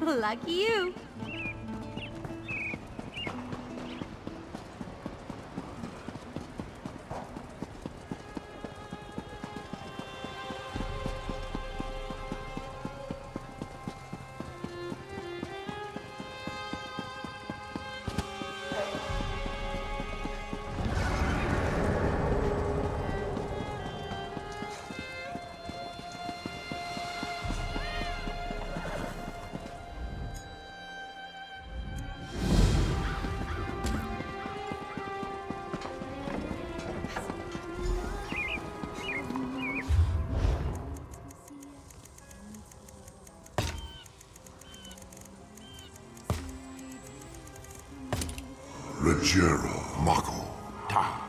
Lucky you. Legero, Mako, Ta.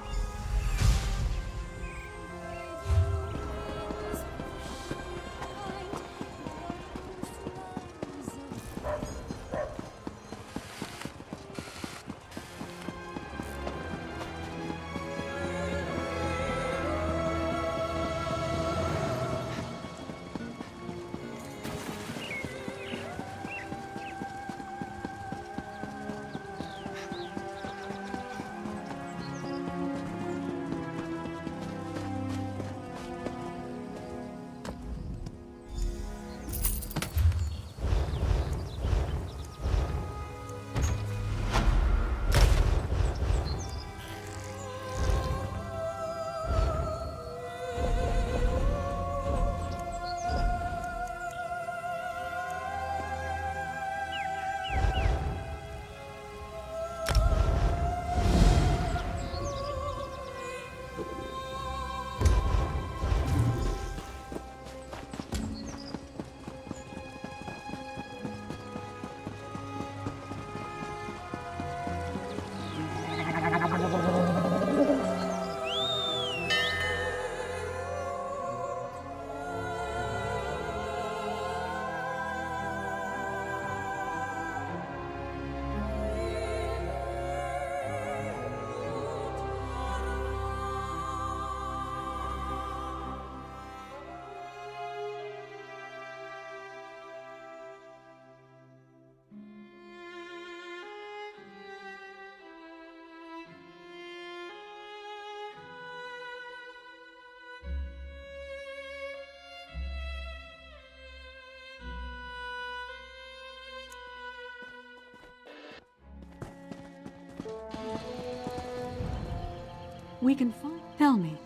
We can find. Tell me.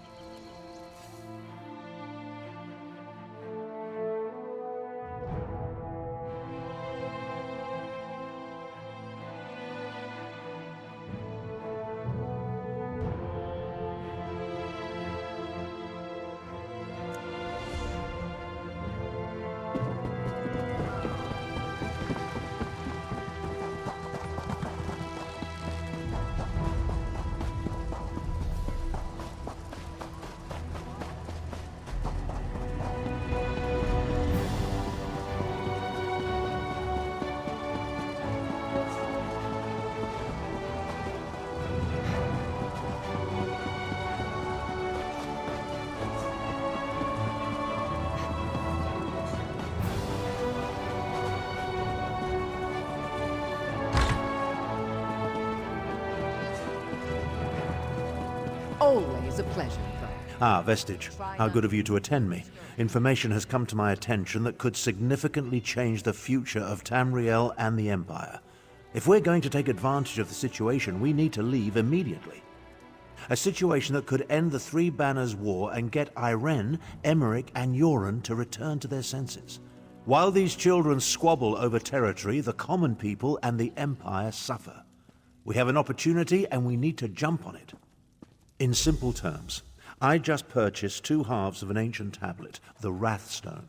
Always a pleasure, Frank. Ah, Vestige. How good of you to attend me. Information has come to my attention that could significantly change the future of Tamriel and the Empire. If we're going to take advantage of the situation, we need to leave immediately. A situation that could end the Three Banners War and get Irene, Emmerich, and Yoren to return to their senses. While these children squabble over territory, the common people and the Empire suffer. We have an opportunity and we need to jump on it. In simple terms, I just purchased 2 halves of an ancient tablet, the Wrathstone.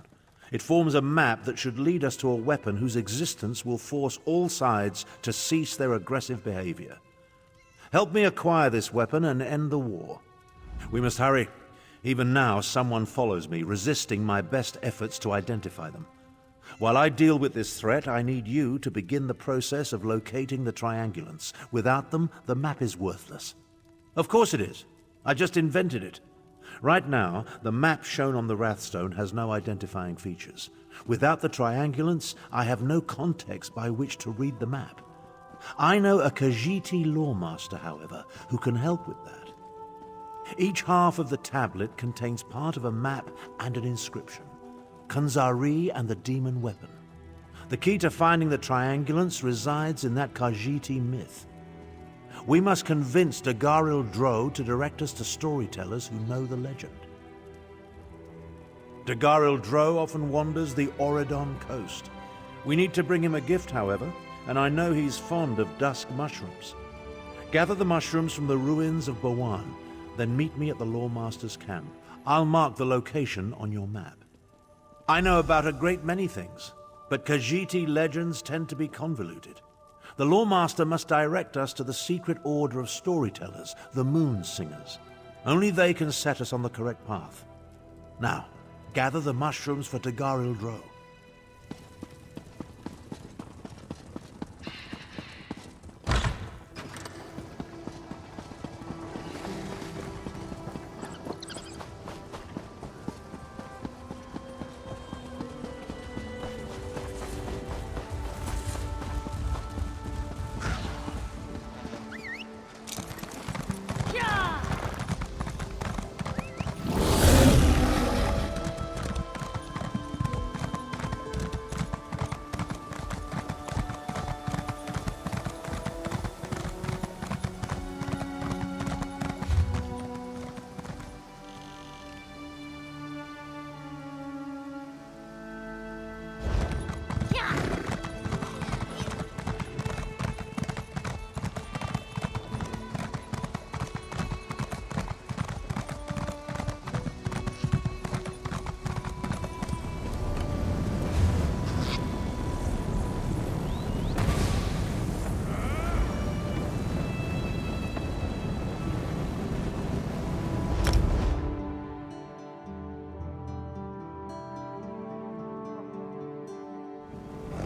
It forms a map that should lead us to a weapon whose existence will force all sides to cease their aggressive behavior. Help me acquire this weapon and end the war. We must hurry. Even now, someone follows me, resisting my best efforts to identify them. While I deal with this threat, I need you to begin the process of locating the triangulants. Without them, the map is worthless. Of course it is. I just invented it. Right now, the map shown on the Wrathstone has no identifying features. Without the triangulants, I have no context by which to read the map. I know a Khajiiti lawmaster, however, who can help with that. Each half of the tablet contains part of a map and an inscription. Khanzari and the demon weapon. The key to finding the triangulants resides in that Khajiiti myth. We must convince Dagharil Dro to direct us to storytellers who know the legend. Dagharil Dro often wanders the Oredon coast. We need to bring him a gift, however, and I know he's fond of dusk mushrooms. Gather the mushrooms from the ruins of Bawan, then meet me at the Lawmaster's camp. I'll mark the location on your map. I know about a great many things, but Khajiiti legends tend to be convoluted. The Lawmaster must direct us to the secret order of storytellers, the Moon Singers. Only they can set us on the correct path. Now, gather the mushrooms for Dagharil Dro.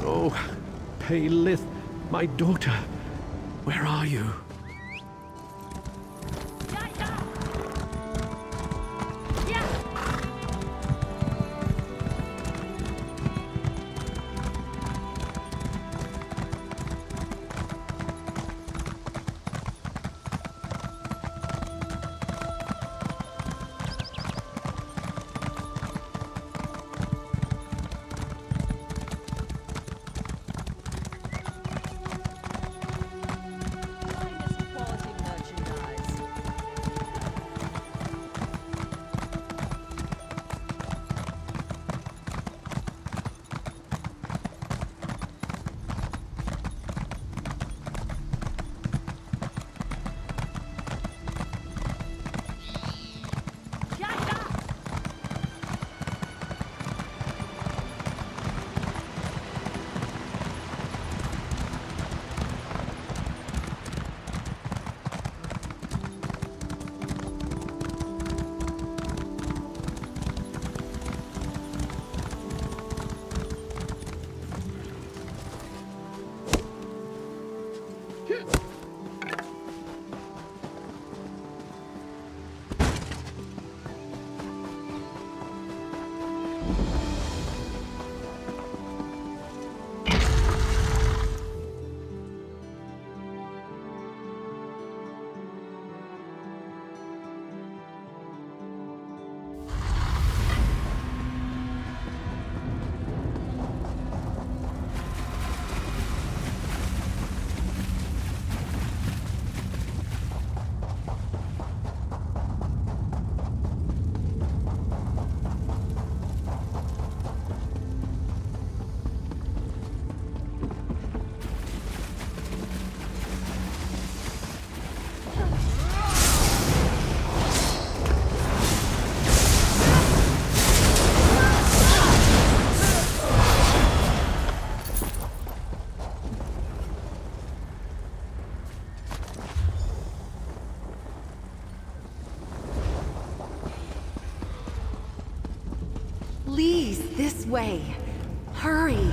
Oh, Paylith, my daughter, where are you? Please, this way. Hurry.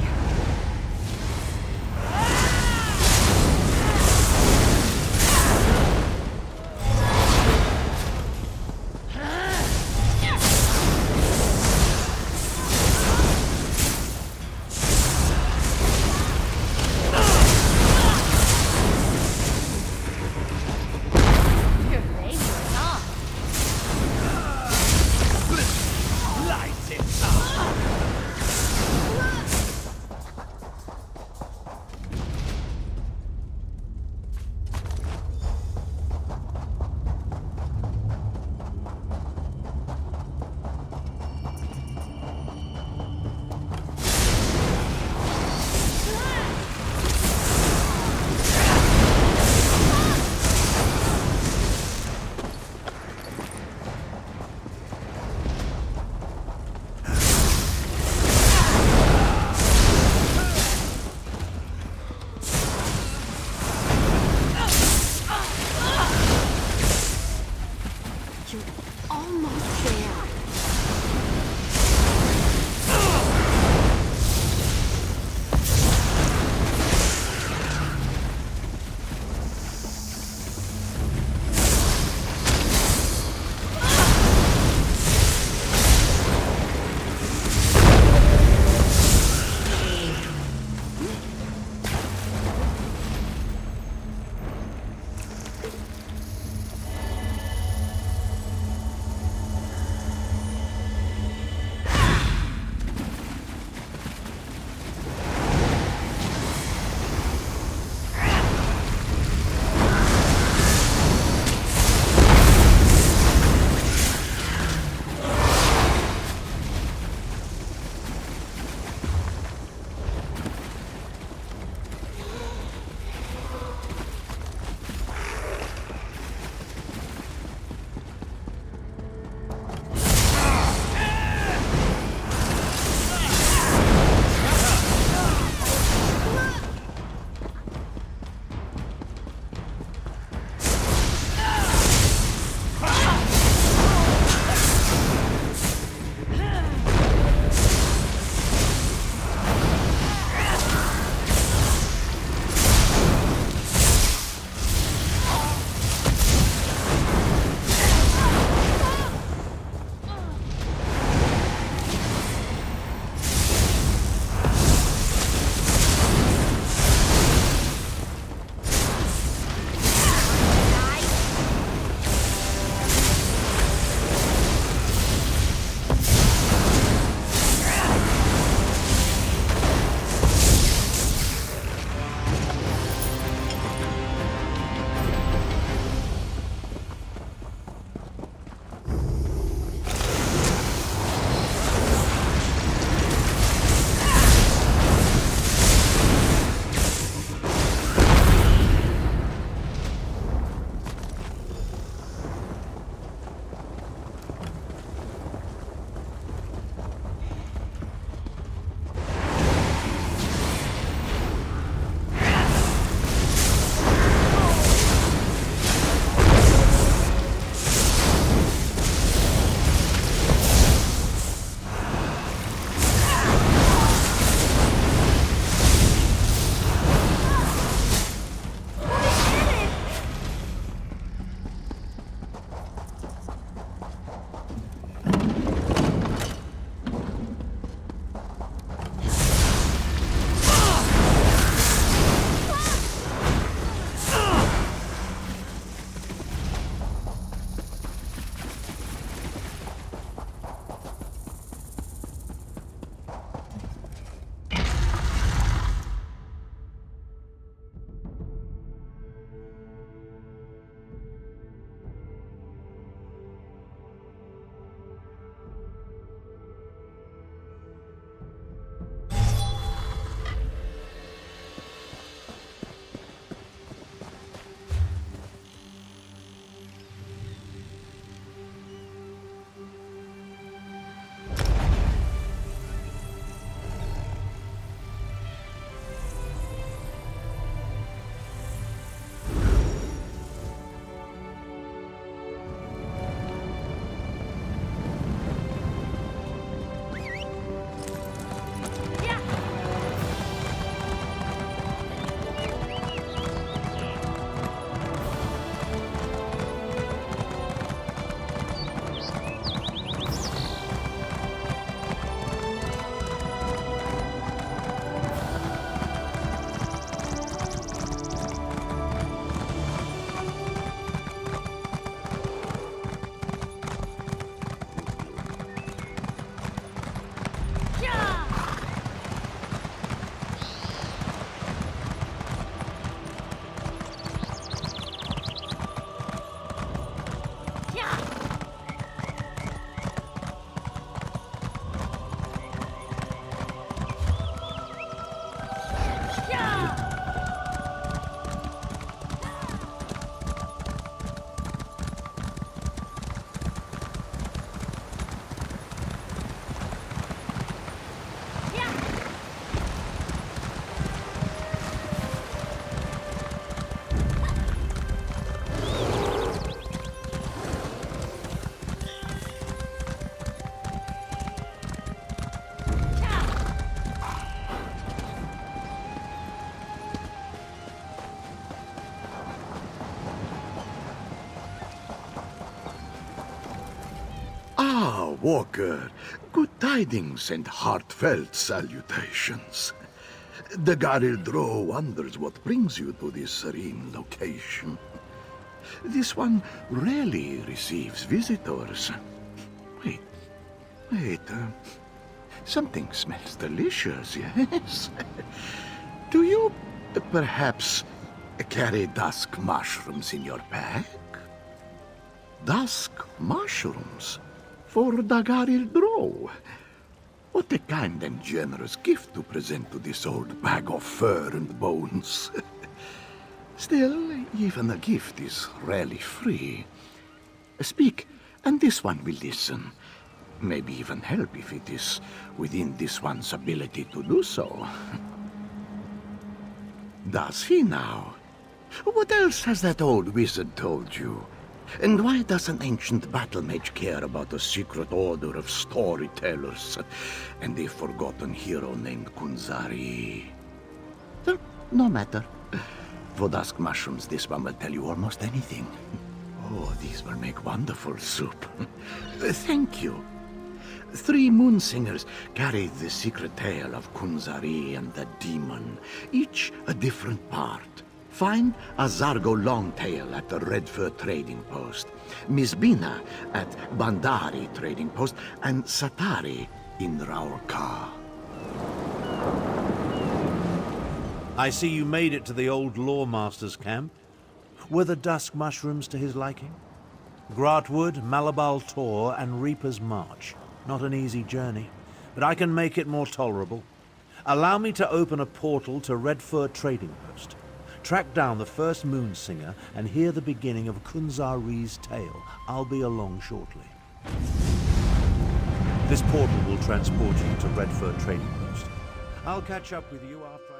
Walker. Good tidings and heartfelt salutations. The Garildro wonders what brings you to this serene location. This one rarely receives visitors. Wait, something smells delicious, yes? Do you perhaps carry dusk mushrooms in your pack? Dusk mushrooms? For Dagarildro? What a kind and generous gift to present to this old bag of fur and bones. Still, even a gift is rarely free. Speak, and this one will listen. Maybe even help if it is within this one's ability to do so. Does he now? What else has that old wizard told you? And why does an ancient battle mage care about a secret order of storytellers and a forgotten hero named Kunzari? No matter. For dusk mushrooms, this one will tell you almost anything. Oh, these will make wonderful soup. Thank you. 3 moon singers carry the secret tale of Kunzari and the demon, each a different part. Find Azargo Longtail at the Redfur Trading Post, Miss Bina at Bandari Trading Post, and Satari in Raurka. I see you made it to the old Lawmaster's camp. Were the dusk mushrooms to his liking? Gratwood, Malabal Tor, and Reaper's March. Not an easy journey, but I can make it more tolerable. Allow me to open a portal to Redfur Trading Post. Track down the first moon singer and hear the beginning of Kunzari's tale. I'll be along shortly. This portal will transport you to Redfur Trading Post. I'll catch up with you after I pay.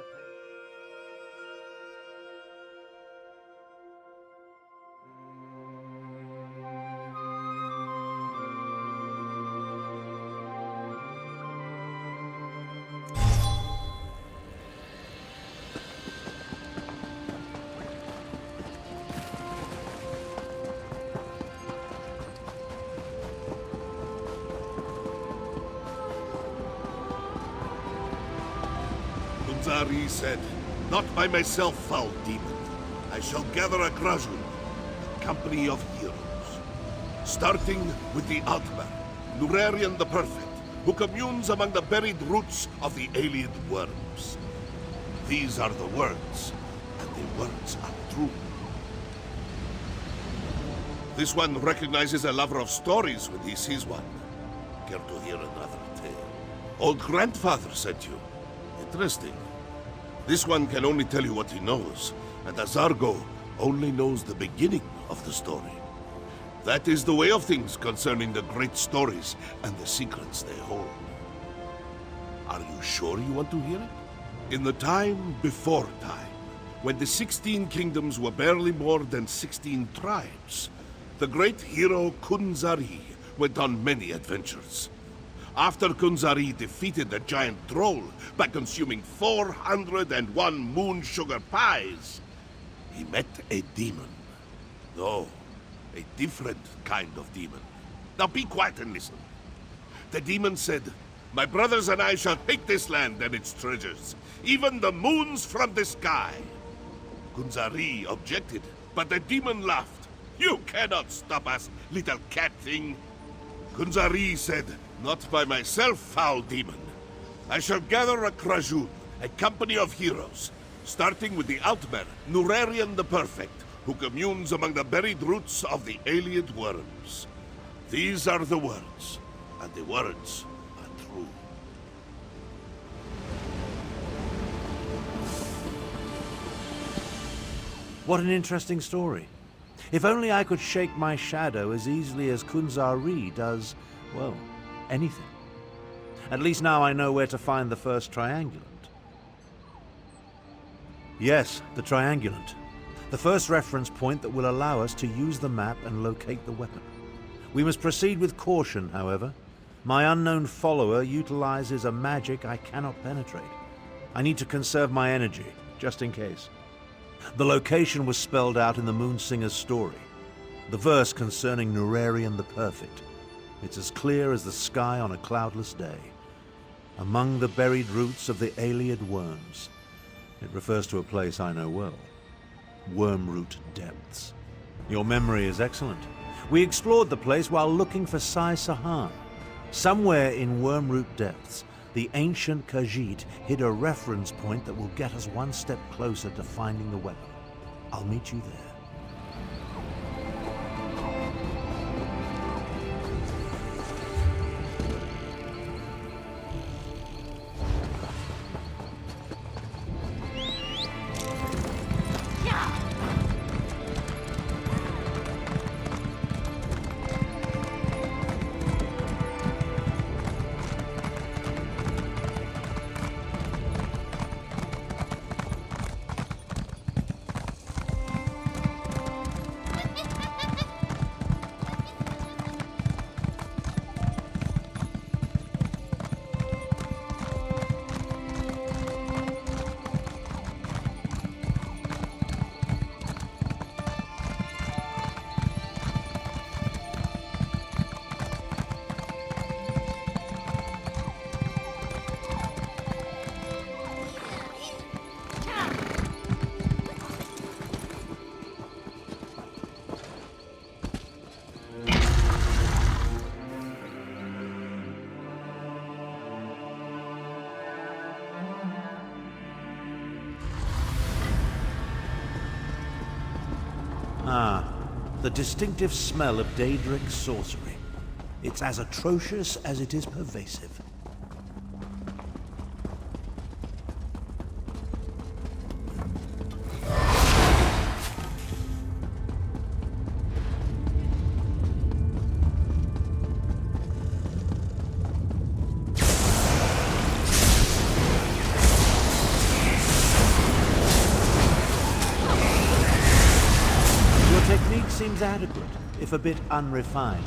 Kunzari said, "Not by myself, foul demon. I shall gather a Grajun, a company of heroes. Starting with the Aldmeri, Nurarian the Perfect, who communes among the buried roots of the alien worms. These are the words, and the words are true." This one recognizes a lover of stories when he sees one. Care to hear another tale? Old grandfather sent you. Interesting. This one can only tell you what he knows, and Azargo only knows the beginning of the story. That is the way of things concerning the great stories and the secrets they hold. Are you sure you want to hear it? In the time before time, when the 16 kingdoms were barely more than 16 tribes, the great hero Kunzari went on many adventures. After Kunzari defeated the giant troll by consuming 401 moon sugar pies, he met a demon. No, a different kind of demon. Now be quiet and listen. The demon said, "My brothers and I shall take this land and its treasures, even the moons from the sky." Kunzari objected, but the demon laughed. "You cannot stop us, little cat thing." Kunzari said, "Not by myself, foul demon. I shall gather a Krajun, a company of heroes, starting with the Aldmeri, Nurarian the Perfect, who communes among the buried roots of the alien worms. These are the words, and the words are true." What an interesting story. If only I could shake my shadow as easily as Kunzari does, well, anything. At least now I know where to find the first triangulant. Yes, the triangulant. The first reference point that will allow us to use the map and locate the weapon. We must proceed with caution, however. My unknown follower utilizes a magic I cannot penetrate. I need to conserve my energy, just in case. The location was spelled out in the Moonsinger's story, the verse concerning Nurarian the Perfect. It's as clear as the sky on a cloudless day. Among the buried roots of the Ayleid worms. It refers to a place I know well. Wormroot Depths. Your memory is excellent. We explored the place while looking for Sai Sahan. Somewhere in Wormroot Depths, the ancient Khajiit hid a reference point that will get us one step closer to finding the weapon. I'll meet you there. The distinctive smell of Daedric sorcery. It's as atrocious as it is pervasive. Seems adequate, if a bit unrefined.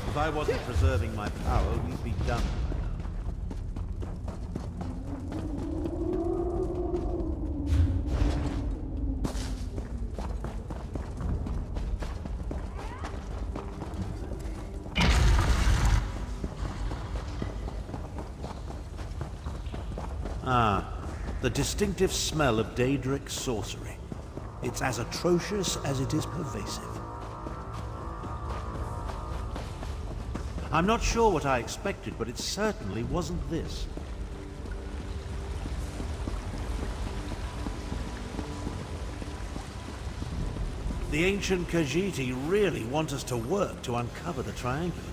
If I wasn't preserving my power, we'd be done. The distinctive smell of Daedric sorcery. It's as atrocious as it is pervasive. I'm not sure what I expected, but it certainly wasn't this. The ancient Khajiit really want us to work to uncover the triangular.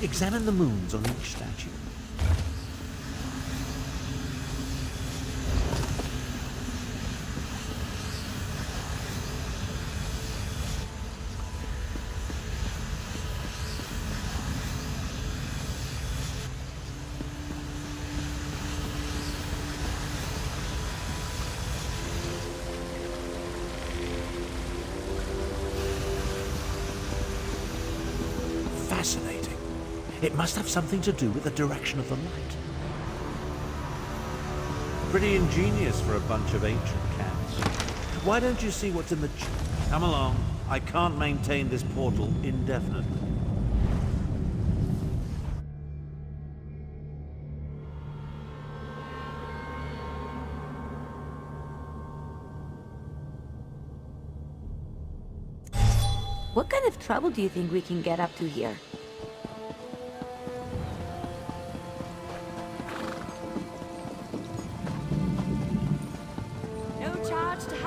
Examine the moons on each statue. Fascinating. It must have something to do with the direction of the light. Pretty ingenious for a bunch of ancient cats. Why don't you see what's in the Come along. I can't maintain this portal indefinitely. What kind of trouble do you think we can get up to here?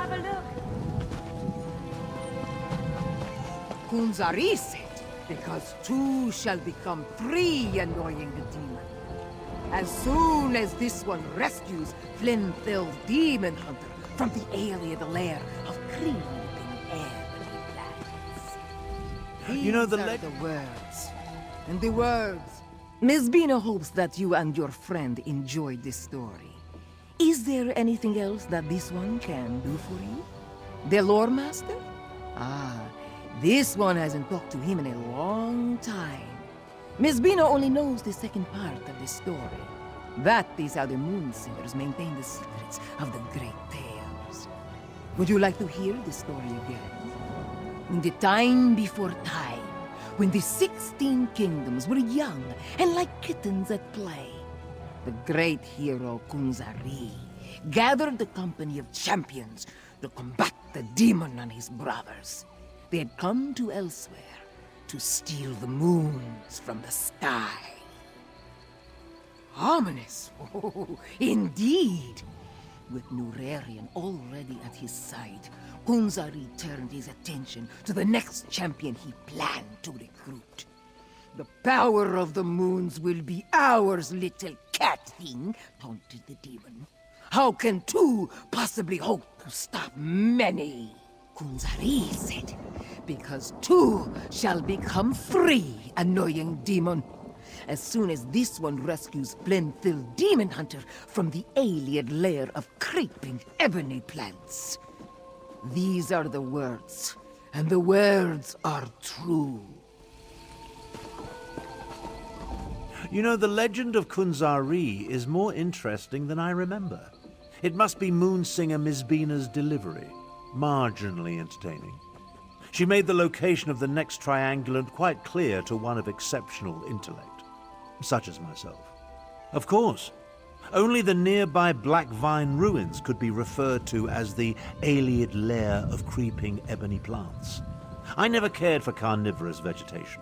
have a look. Kunzari said, because two shall become three, annoying the demon. As soon as this one rescues Flinthill's demon hunter from the alien lair of creeping ebony plants. You know, the These are leg- the words. And the words. Miss Bina hopes that you and your friend enjoyed this story. Is there anything else that this one can do for you? The lore master? Ah, this one hasn't talked to him in a long time. Miss Bina only knows the second part of the story. That is how the Moonsingers maintain the secrets of the great tales. Would you like to hear the story again? In the time before time, when the 16 kingdoms were young and like kittens at play, the great hero Kunzari gathered the company of champions to combat the demon and his brothers. They had come to Elsweyr to steal the moons from the sky. Ominous, oh, indeed. With Nurarian already at his side, Kunzari turned his attention to the next champion he planned to recruit. The power of the moons will be ours, little cat thing, taunted the demon. How can two possibly hope to stop many? Kunzari said, because two shall become three, annoying demon. As soon as this one rescues Flinthill Demon Hunter from the alien lair of creeping ebony plants. These are the words, and the words are true. You know, the legend of Kunzari is more interesting than I remember. It must be Moonsinger Mizbina's delivery. Marginally entertaining. She made the location of the next triangulant quite clear to one of exceptional intellect, such as myself. Of course, only the nearby Black Vine ruins could be referred to as the alien lair of creeping ebony plants. I never cared for carnivorous vegetation.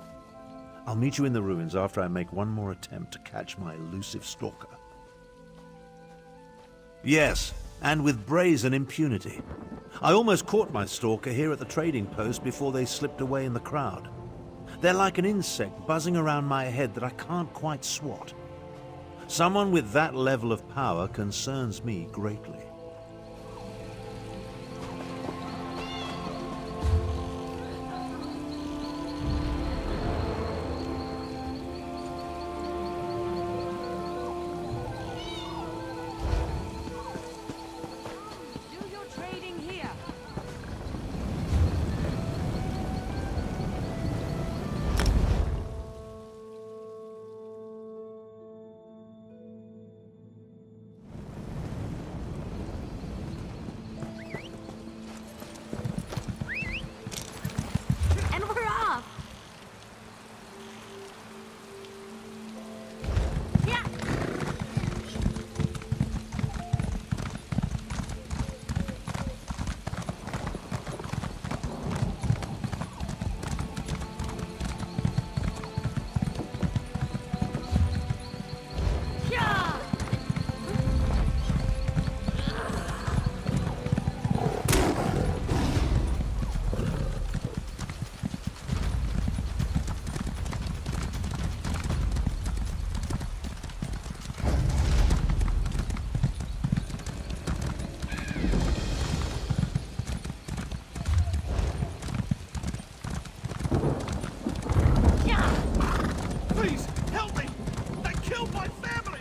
I'll meet you in the ruins after I make one more attempt to catch my elusive stalker. Yes, and with brazen impunity. I almost caught my stalker here at the trading post before they slipped away in the crowd. They're like an insect buzzing around my head that I can't quite swat. Someone with that level of power concerns me greatly. Do your trading here. And we're off! Yeah! Yeah! Please, help me! They killed my family!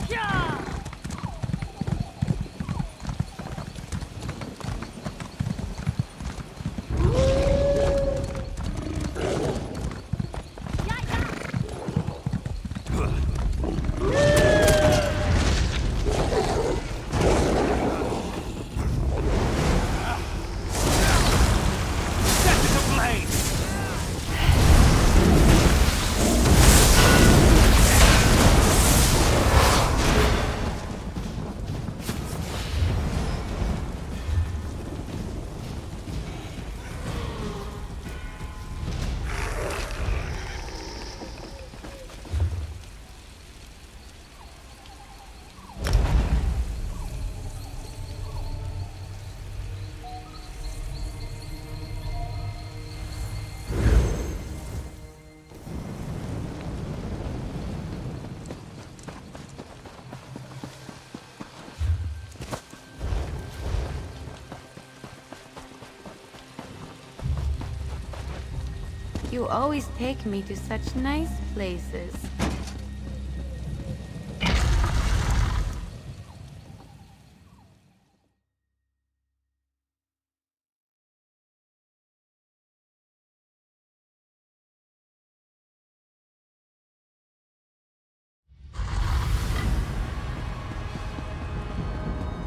Yeah! You always take me to such nice places.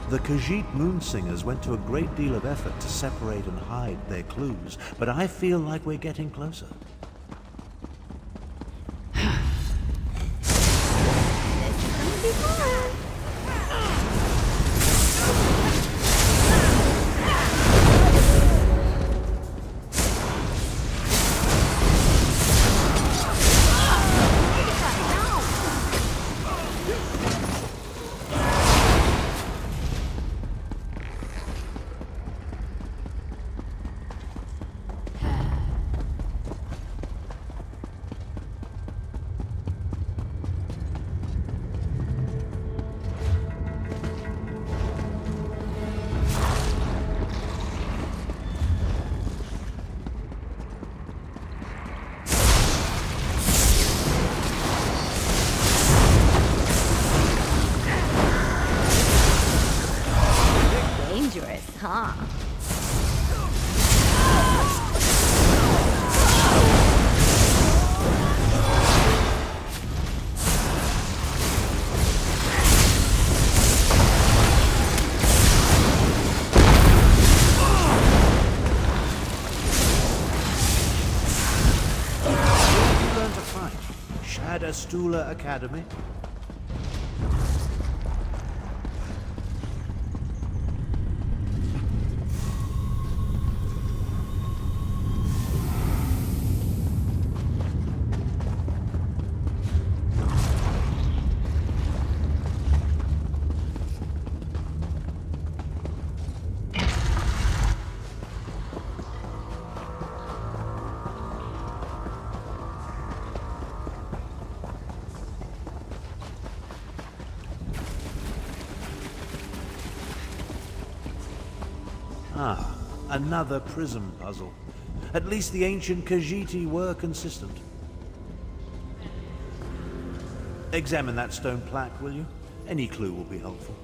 The Khajiit Moonsingers went to a great deal of effort to separate and hide their clues, but I feel like we're getting closer. Dangerous, huh? You learn to fight. Shada Stula Academy. Ah, another prism puzzle. At least the ancient Khajiiti were consistent. Examine that stone plaque, will you? Any clue will be helpful.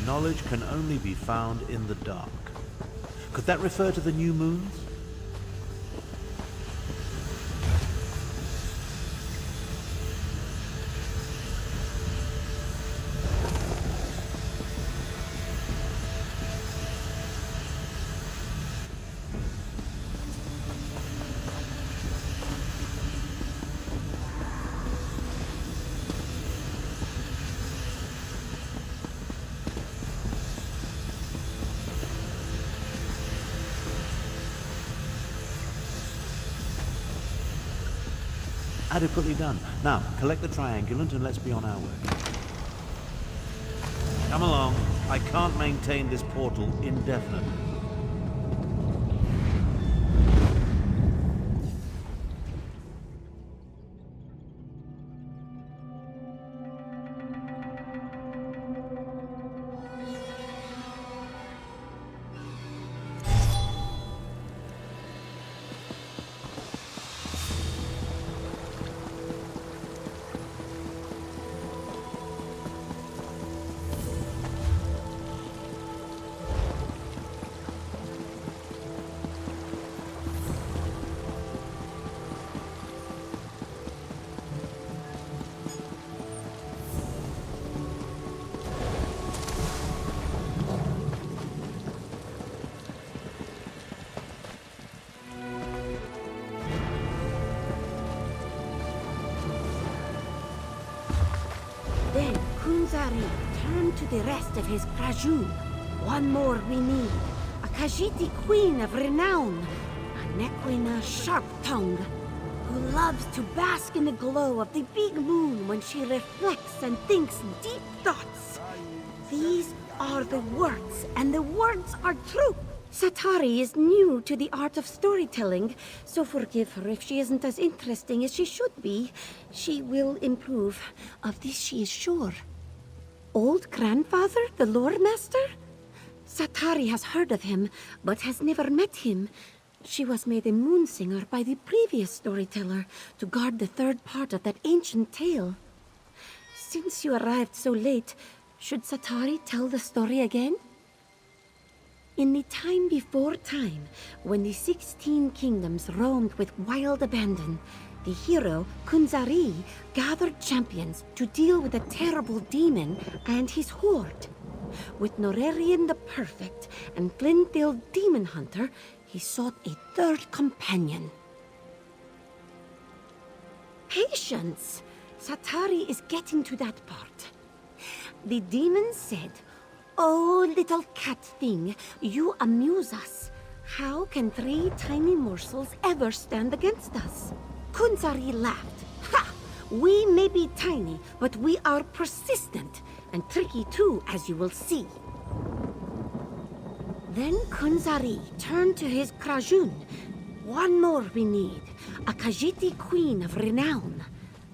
Knowledge can only be found in the dark. Could that refer to the new moons? Adequately done. Now, collect the triangulant and let's be on our way. Come along. I can't maintain this portal indefinitely. Then Kunzari turned to the rest of his Prajou. One more we need. A Khajiit queen of renown, a Nequina sharp-tongued, who loves to bask in the glow of the big moon when she reflects and thinks deep thoughts. These are the words, and the words are true. Satari is new to the art of storytelling, so forgive her if she isn't as interesting as she should be. She will improve. Of this she is sure. Old grandfather, the lore master? Satari has heard of him, but has never met him. She was made a moon singer by the previous storyteller to guard the third part of that ancient tale. Since you arrived so late, should Satari tell the story again? In the time before time, when the 16 kingdoms roamed with wild abandon, the hero, Kunzari, gathered champions to deal with a terrible demon and his horde. With Norerian the Perfect and Glendale Demon Hunter, he sought a third companion. Patience! Satari is getting to that part. The demon said, "Oh, little cat thing, you amuse us. How can 3 tiny morsels ever stand against us?" Kunzari laughed. "Ha! We may be tiny, but we are persistent, and tricky too, as you will see." Then Kunzari turned to his Krajun. "One more we need, a Khajiit queen of renown.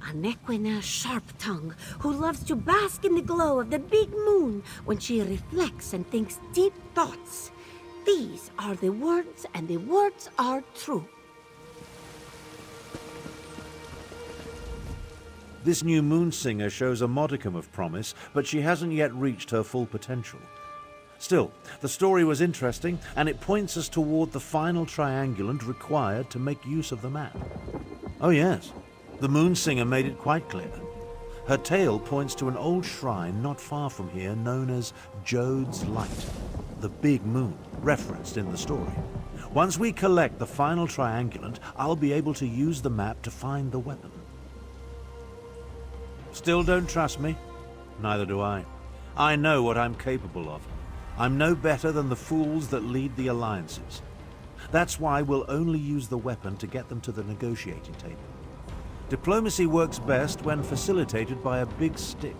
A Nequina sharp-tongue who loves to bask in the glow of the big moon when she reflects and thinks deep thoughts. These are the words, and the words are true." This new moon singer shows a modicum of promise, but she hasn't yet reached her full potential. Still, the story was interesting, and it points us toward the final triangulant required to make use of the map. Oh yes, the moon singer made it quite clear. Her tale points to an old shrine not far from here known as Jode's Light, the big moon referenced in the story. Once we collect the final triangulant, I'll be able to use the map to find the weapon. Still don't trust me? Neither do I. I know what I'm capable of. I'm no better than the fools that lead the alliances. That's why we'll only use the weapon to get them to the negotiating table. Diplomacy works best when facilitated by a big stick.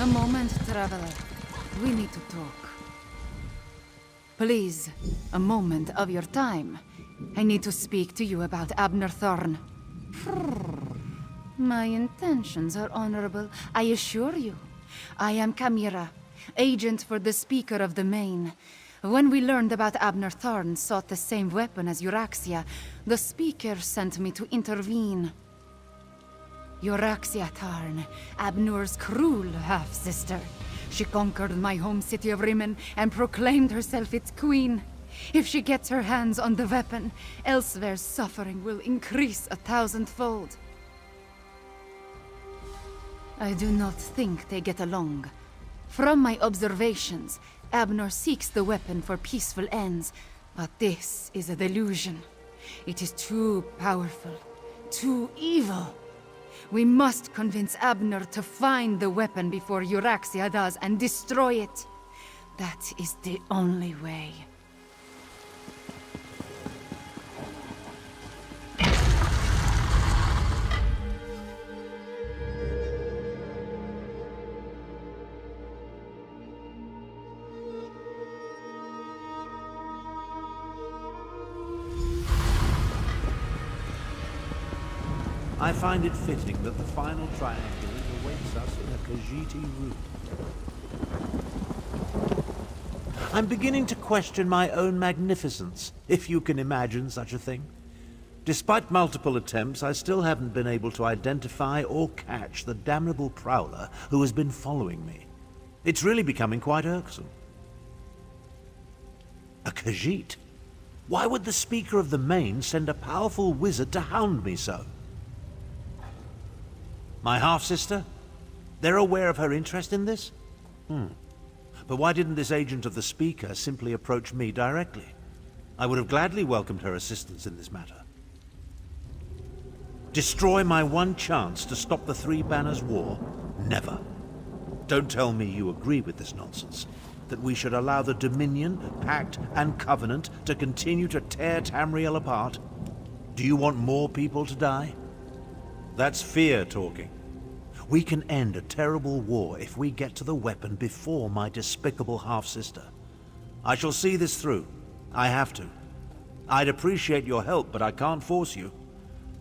A moment, traveler. We need to talk. Please, a moment of your time. I need to speak to you about Abner Thorn. My intentions are honorable, I assure you. I am Kamira, agent for the Speaker of the Main. When we learned about Abner Thorn sought the same weapon as Euraxia, the Speaker sent me to intervene. Euraxia Tarn, Abner's cruel half-sister. She conquered my home city of Rimen and proclaimed herself its queen. If she gets her hands on the weapon, Elsweyr's suffering will increase 1,000-fold. I do not think they get along. From my observations, Abner seeks the weapon for peaceful ends, but this is a delusion. It is too powerful, too evil. We must convince Abner to find the weapon before Euraxia does and destroy it. That is the only way. I find it fitting that the final triangle awaits us in a Khajiiti room. I'm beginning to question my own magnificence, if you can imagine such a thing. Despite multiple attempts, I still haven't been able to identify or catch the damnable prowler who has been following me. It's really becoming quite irksome. A Khajiit? Why would the Speaker of the Main send a powerful wizard to hound me so? My half-sister? They're aware of her interest in this? But why didn't this agent of the Speaker simply approach me directly? I would have gladly welcomed her assistance in this matter. Destroy my one chance to stop the Three Banners War? Never. Don't tell me you agree with this nonsense. That we should allow the Dominion, Pact, and Covenant to continue to tear Tamriel apart? Do you want more people to die? That's fear talking. We can end a terrible war if we get to the weapon before my despicable half-sister. I shall see this through. I have to. I'd appreciate your help, but I can't force you.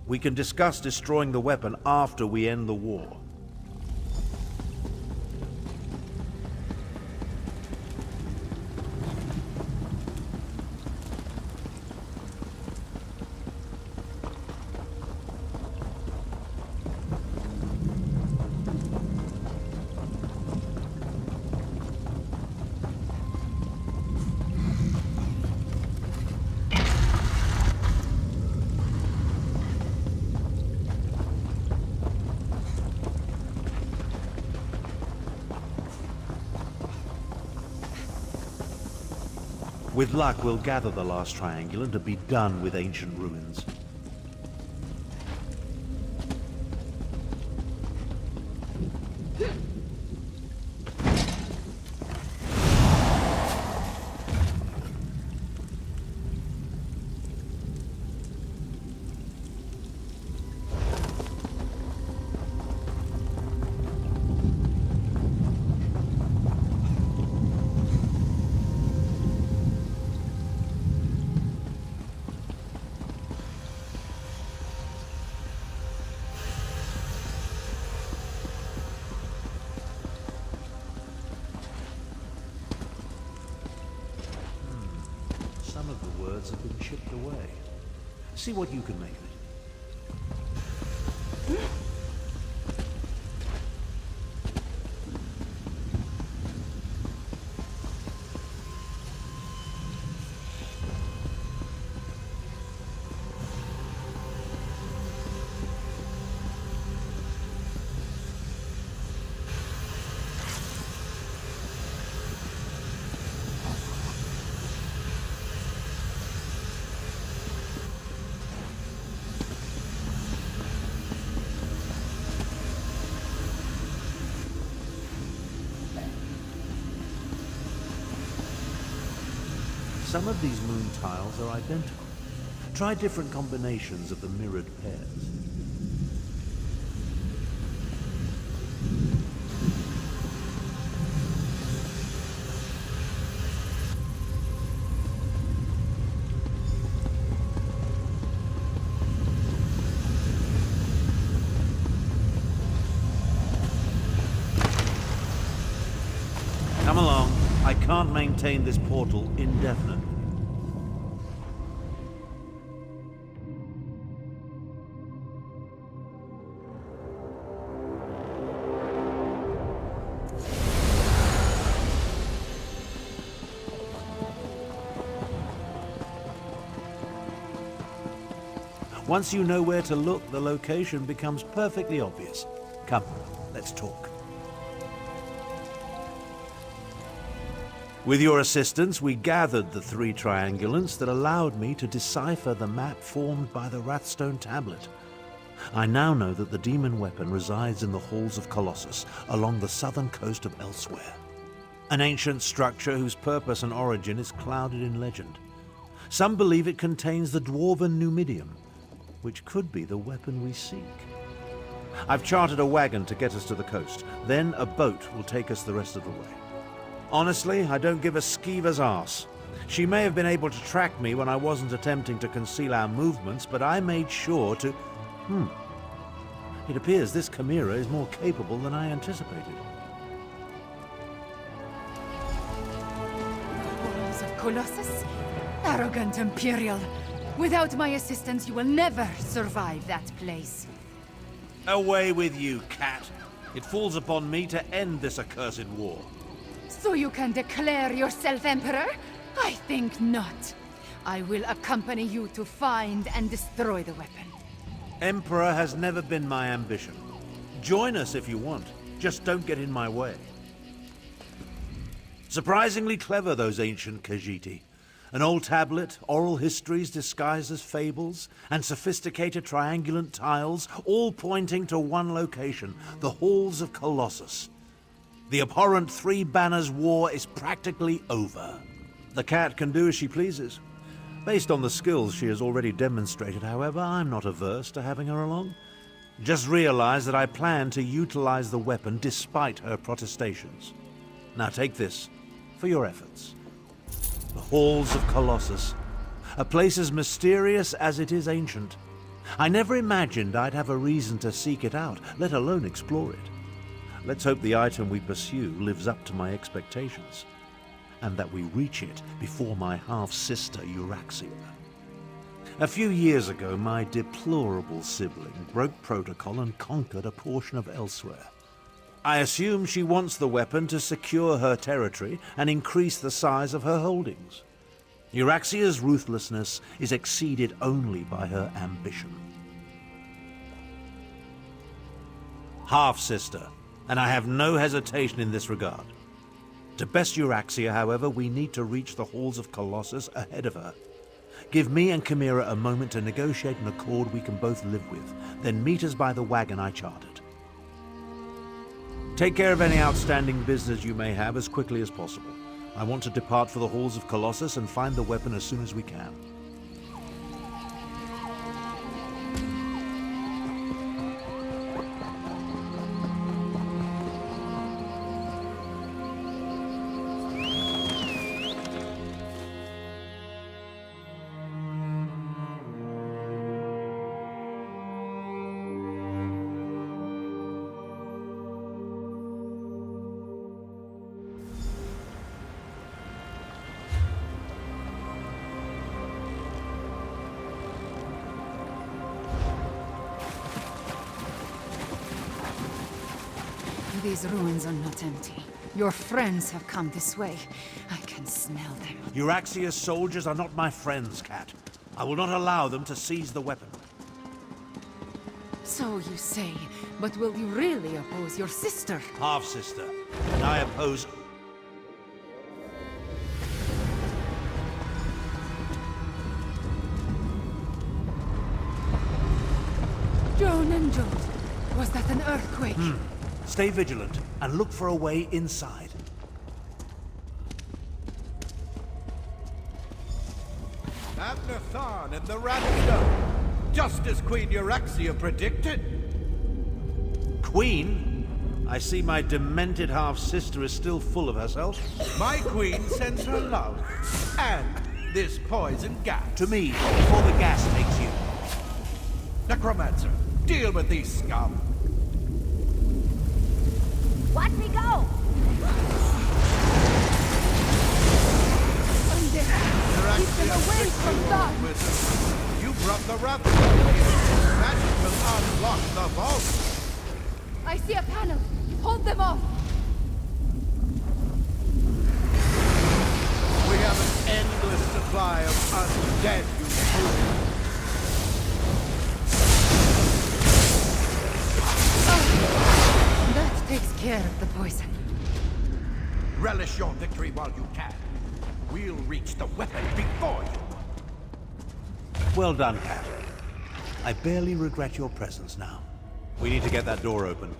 We can discuss destroying the weapon after we end the war. With luck, we'll gather the last triangular to be done with ancient ruins. Some of the words have been chipped away. See what you can make of it. Some of these moon tiles are identical. Try different combinations of the mirrored pairs. I can't maintain this portal indefinitely. Once you know where to look, the location becomes perfectly obvious. Come, let's talk. With your assistance, we gathered the 3 triangulants that allowed me to decipher the map formed by the Wrathstone tablet. I now know that the demon weapon resides in the halls of Colossus, along the southern coast of Elsweyr. An ancient structure whose purpose and origin is clouded in legend. Some believe it contains the dwarven Numidium, which could be the weapon we seek. I've chartered a wagon to get us to the coast. Then a boat will take us the rest of the way. Honestly, I don't give a skeever's arse. She may have been able to track me when I wasn't attempting to conceal our movements, but I made sure to... It appears this chimera is more capable than I anticipated. Halls of Colossus? Arrogant Imperial! Without my assistance, you will never survive that place. Away with you, cat. It falls upon me to end this accursed war. So you can declare yourself Emperor? I think not. I will accompany you to find and destroy the weapon. Emperor has never been my ambition. Join us if you want. Just don't get in my way. Surprisingly clever, those ancient Khajiit. An old tablet, oral histories disguised as fables, and sophisticated triangulant tiles, all pointing to one location, the halls of Colossus. The abhorrent 3 Banners War is practically over. The cat can do as she pleases. Based on the skills she has already demonstrated, however, I'm not averse to having her along. Just realize that I plan to utilize the weapon despite her protestations. Now take this for your efforts. The halls of Colossus, a place as mysterious as it is ancient. I never imagined I'd have a reason to seek it out, let alone explore it. Let's hope the item we pursue lives up to my expectations, and that we reach it before my half-sister Euraxia. A few years ago, my deplorable sibling broke protocol and conquered a portion of Elsweyr. I assume she wants the weapon to secure her territory and increase the size of her holdings. Euraxia's ruthlessness is exceeded only by her ambition. Half-sister, and I have no hesitation in this regard. To best Euraxia, however, we need to reach the halls of Colossus ahead of her. Give me and Chimera a moment to negotiate an accord we can both live with, then meet us by the wagon I chartered. Take care of any outstanding business you may have as quickly as possible. I want to depart for the halls of Colossus and find the weapon as soon as we can. These ruins are not empty. Your friends have come this way. I can smell them. Euraxia's soldiers are not my friends, Cat. I will not allow them to seize the weapon. So you say, but will you really oppose your sister? Half-sister. And I oppose... Joan and Jode, was that an earthquake? Stay vigilant and look for a way inside. Abner Tharn and the Radstone, just as Queen Euraxia predicted. Queen? I see my demented half-sister is still full of herself. My queen sends her love and this poison gas. To me, before the gas takes you. Necromancer, deal with these scum. Watch me go! tunnel! Hold them off! We have an endless supply of undead, you fool. That takes care of the poison. Relish your victory while you can. We'll reach the weapon before you. Well done, Cat. I barely regret your presence now. We need to get that door open.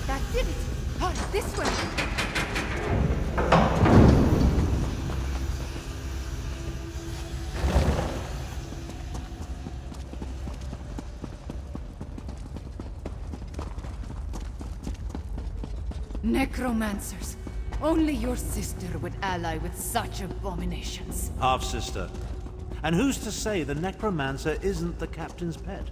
That did it! Hurry, this way! Necromancers! Only your sister would ally with such abominations. Half-sister. And who's to say the necromancer isn't the captain's pet?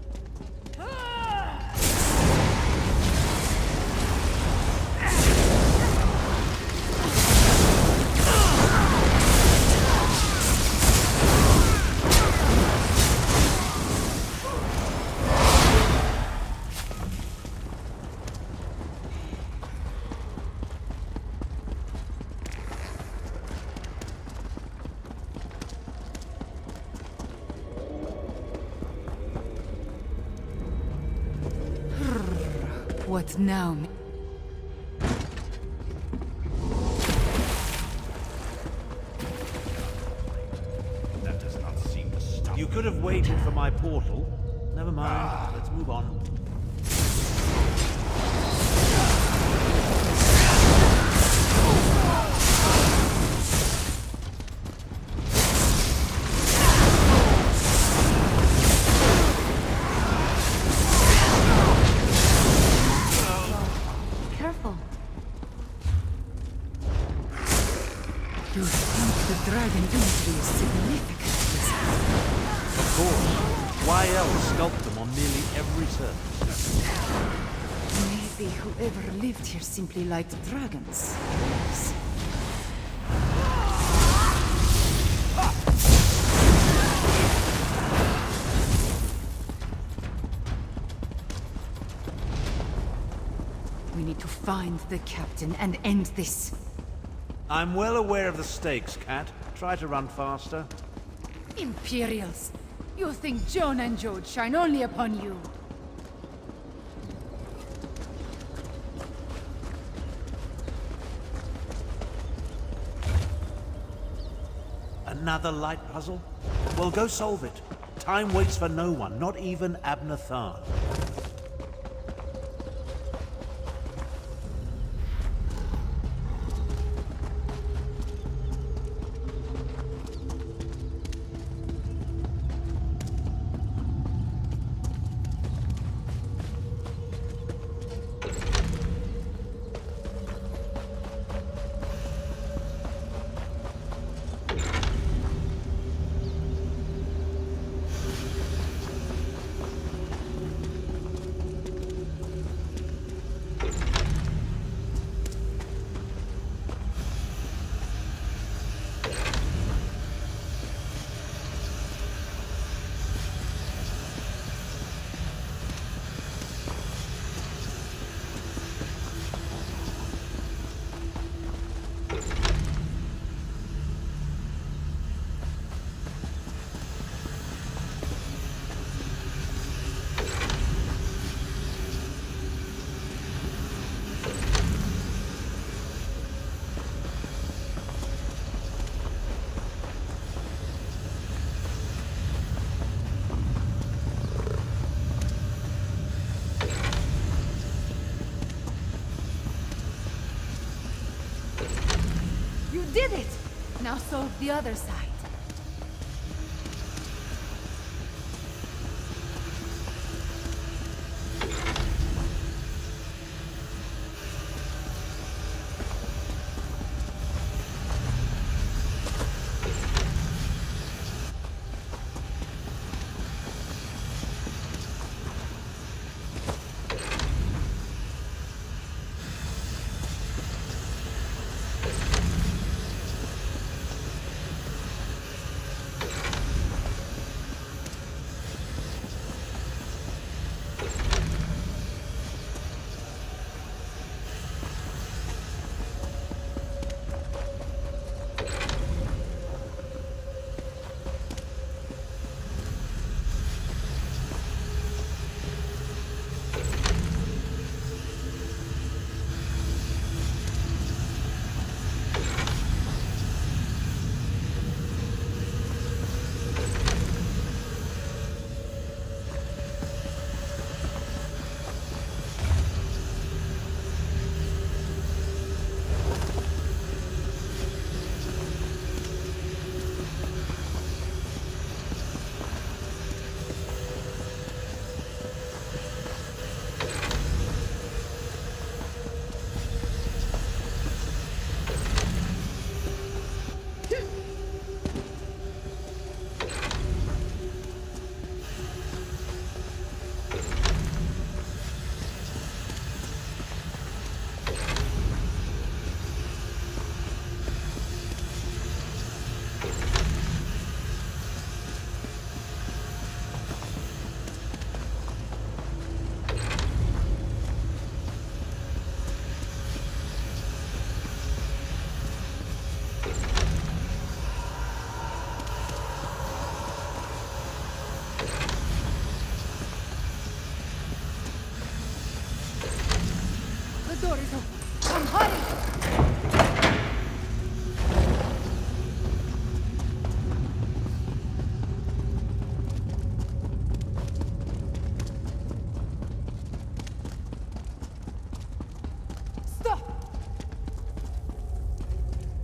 What now? That does not seem to stop. You could have waited for my portal. Never mind. Let's move on. Careful. You think the dragon imagery is significant? Of course. Why else sculpt them on nearly every surface? Maybe whoever lived here simply liked dragons. We need to find the captain and end this. I'm well aware of the stakes, Cat. Try to run faster. Imperials! You think Joan and Jode shine only upon you? Another light puzzle? Well, go solve it. Time waits for no one, not even Abner Tharn. now solve the other side.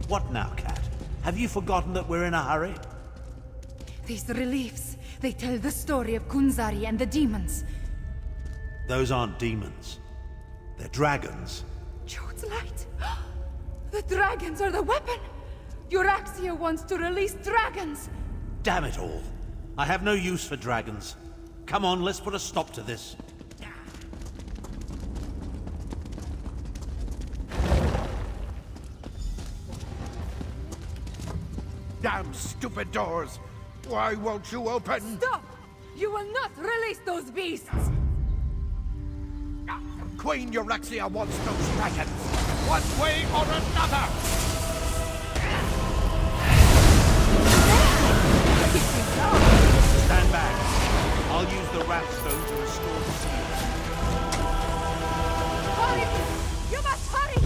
What now, Cat? Have you forgotten that we're in a hurry? These reliefs, they tell the story of Kunzari and the demons. Those aren't demons. They're dragons. Jode's light! The dragons are the weapon! Euraxia wants to release dragons! Damn it all. I have no use for dragons. Come on, let's put a stop to this. Damn stupid doors! Why won't you open? Stop! You will not release those beasts! Queen Euraxia wants those dragons! One way or another! Stand back. I'll use the rat stone to restore the seal. Hurry! You must hurry!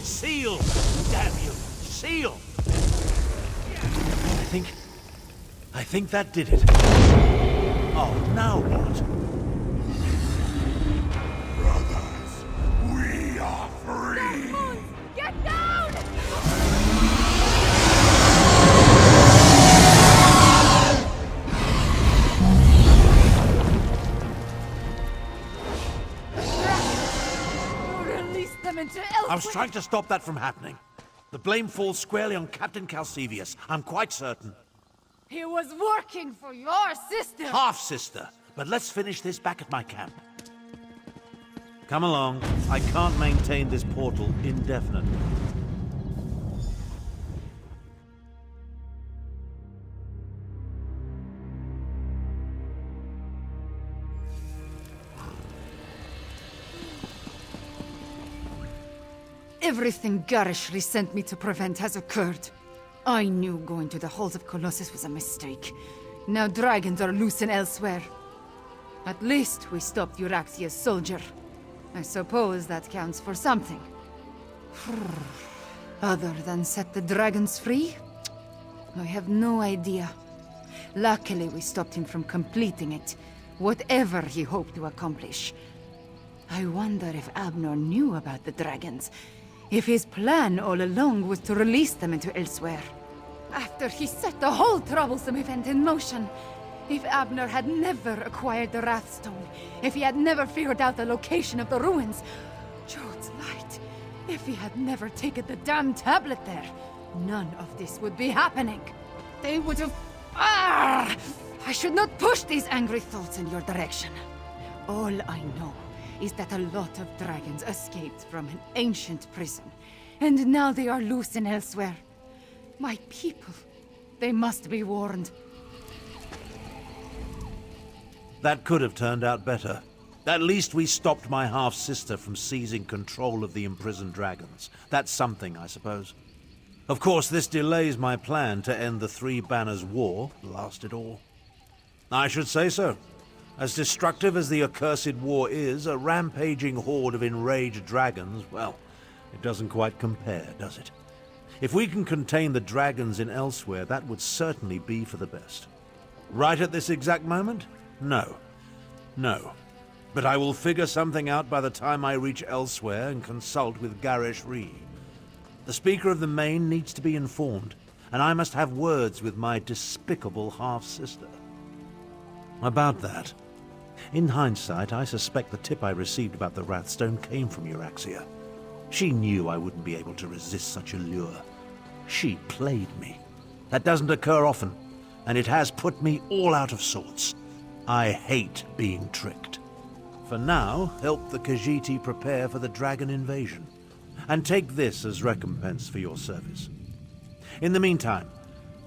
Seal! Damn you! Seal! I think that did it. Oh, now what? Brothers, we are free! Get down! Release them into Elsweyr! I was trying to stop that from happening. The blame falls squarely on Captain Calcevius. I'm quite certain. He was working for your sister! Half-sister. But let's finish this back at my camp. Come along. I can't maintain this portal indefinitely. Everything garishly sent me to prevent has occurred. I knew going to the halls of Colossus was a mistake. Now dragons are loose in Elsweyr. At least we stopped Euraxia's soldier. I suppose that counts for something. Other than set the dragons free? I have no idea. Luckily we stopped him from completing it, whatever he hoped to accomplish. I wonder if Abnor knew about the dragons. If his plan all along was to release them into Elsweyr. After he set the whole troublesome event in motion. If Abner had never acquired the Wrathstone, if he had never figured out the location of the ruins, Jode's light, if he had never taken the damn tablet there, none of this would be happening. They would have... Ah! I should not push these angry thoughts in your direction. All I know is that a lot of dragons escaped from an ancient prison, and now they are loose in Elsweyr. My people, they must be warned. That could have turned out better. At least we stopped my half-sister from seizing control of the imprisoned dragons. That's something, I suppose. Of course, this delays my plan to end the Three Banners War, last it all. I should say so. As destructive as the accursed war is, a rampaging horde of enraged dragons, well, it doesn't quite compare, does it? If we can contain the dragons in Elsweyr, that would certainly be for the best. Right at this exact moment? No. No. But I will figure something out by the time I reach Elsweyr and consult with Garish Ree. The Speaker of the Main needs to be informed, and I must have words with my despicable half-sister. About that. In hindsight, I suspect the tip I received about the Wrathstone came from Euraxia. She knew I wouldn't be able to resist such a lure. She played me. That doesn't occur often, and it has put me all out of sorts. I hate being tricked. For now, help the Khajiit prepare for the dragon invasion, and take this as recompense for your service. In the meantime,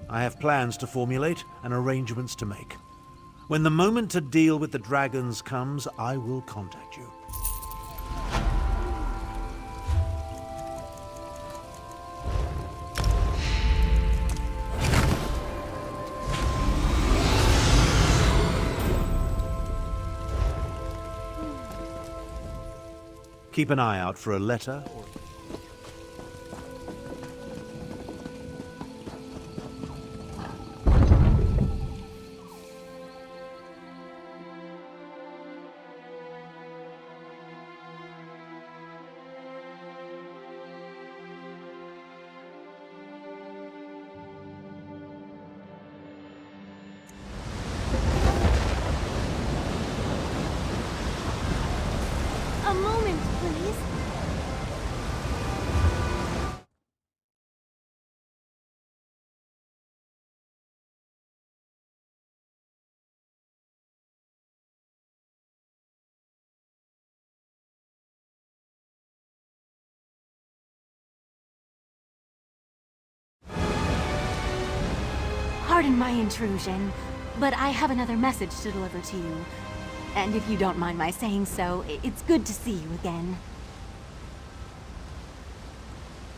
I have plans to formulate and arrangements to make. When the moment to deal with the dragons comes, I will contact you. Keep an eye out for a letter or... A moment, please. Pardon my intrusion, but I have another message to deliver to you. And if you don't mind my saying so, it's good to see you again.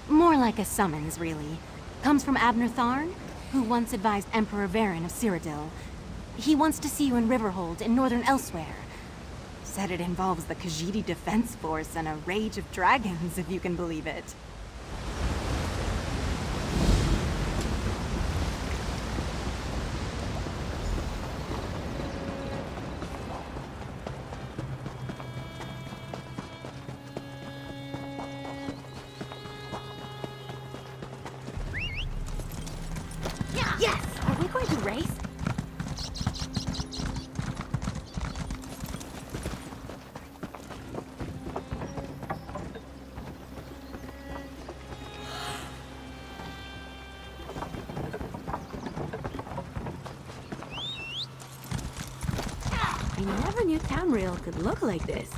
More like a summons, really. Comes from Abner Tharn, who once advised Emperor Varen of Cyrodiil. He wants to see you in Riverhold in northern Elsweyr. Said it involves the Khajiit Defense Force and a rage of dragons, if you can believe it. Yes! Are we going to race? I never knew Tamriel could look like this.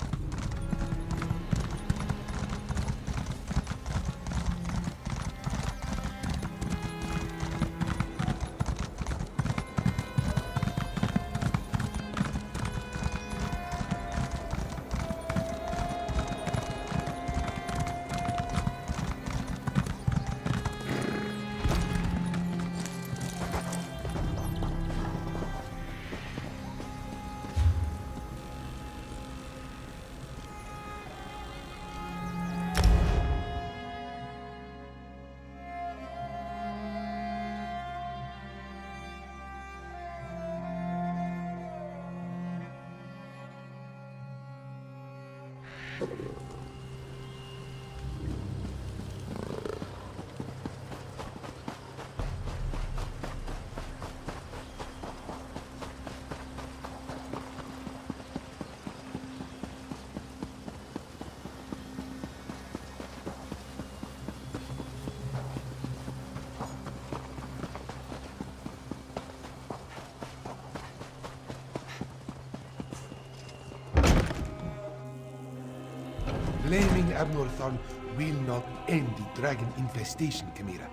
Reclaiming Abnorthorn will not end the dragon infestation, Chimera.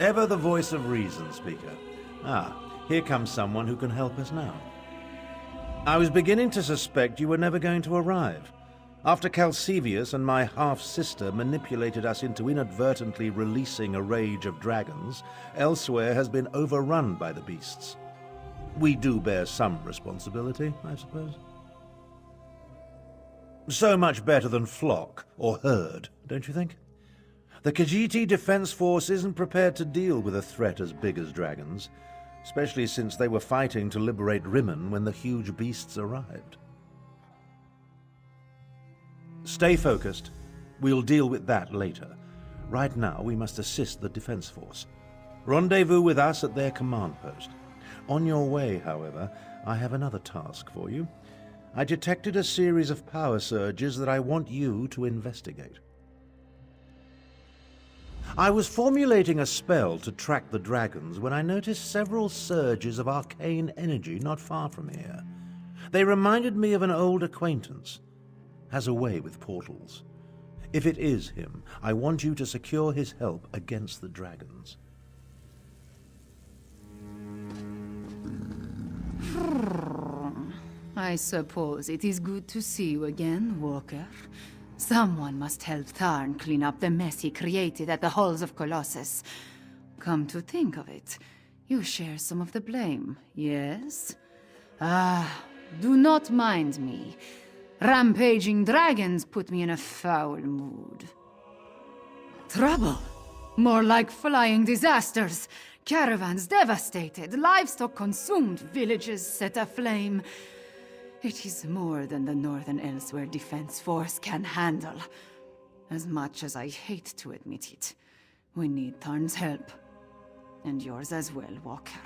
Ever the voice of reason, Speaker. Ah, here comes someone who can help us now. I was beginning to suspect you were never going to arrive. After Calcevius and my half-sister manipulated us into inadvertently releasing a rage of dragons, Elsweyr has been overrun by the beasts. We do bear some responsibility, I suppose. So much better than flock or herd, don't you think? The Khajiit Defense Force isn't prepared to deal with a threat as big as dragons, especially since they were fighting to liberate Rimmon when the huge beasts arrived. Stay focused. We'll deal with that later. Right now, we must assist the Defense Force. Rendezvous with us at their command post. On your way, however, I have another task for you. I detected a series of power surges that I want you to investigate. I was formulating a spell to track the dragons when I noticed several surges of arcane energy not far from here. They reminded me of an old acquaintance. Has a way with portals. If it is him, I want you to secure his help against the dragons. I suppose it is good to see you again, Walker. Someone must help Tharn clean up the mess he created at the Halls of Colossus. Come to think of it, you share some of the blame, yes? Do not mind me. Rampaging dragons put me in a foul mood. Trouble? More like flying disasters. Caravans devastated, livestock consumed, villages set aflame. It is more than the Northern Elsweyr Defense Force can handle. As much as I hate to admit it, we need Tharn's help. And yours as well, Walker.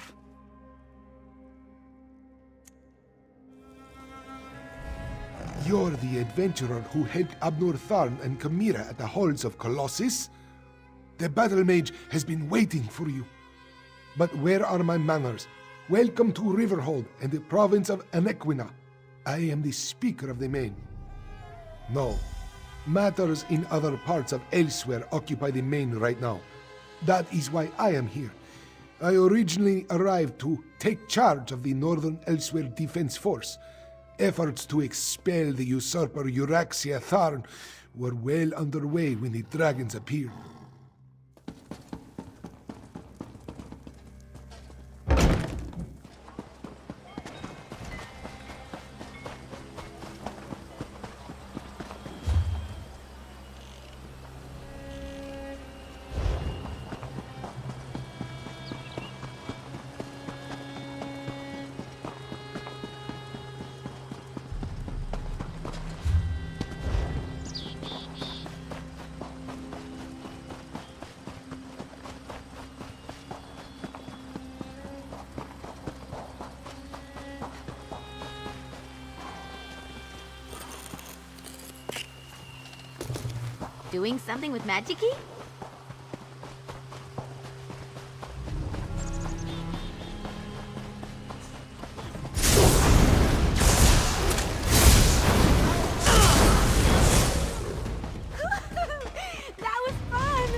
You're the adventurer who helped Abnorthorn and Chimera at the halls of Colossus? The battle mage has been waiting for you. But where are my manners? Welcome to Riverhold and the province of Anequina. I am the Speaker of the Main. No, matters in other parts of Elsweyr occupy the Main right now. That is why I am here. I originally arrived to take charge of the Northern Elsweyr Defense Force. Efforts to expel the usurper Euraxia Tharn were well underway when the dragons appeared. Doing something with magic-y? That was fun!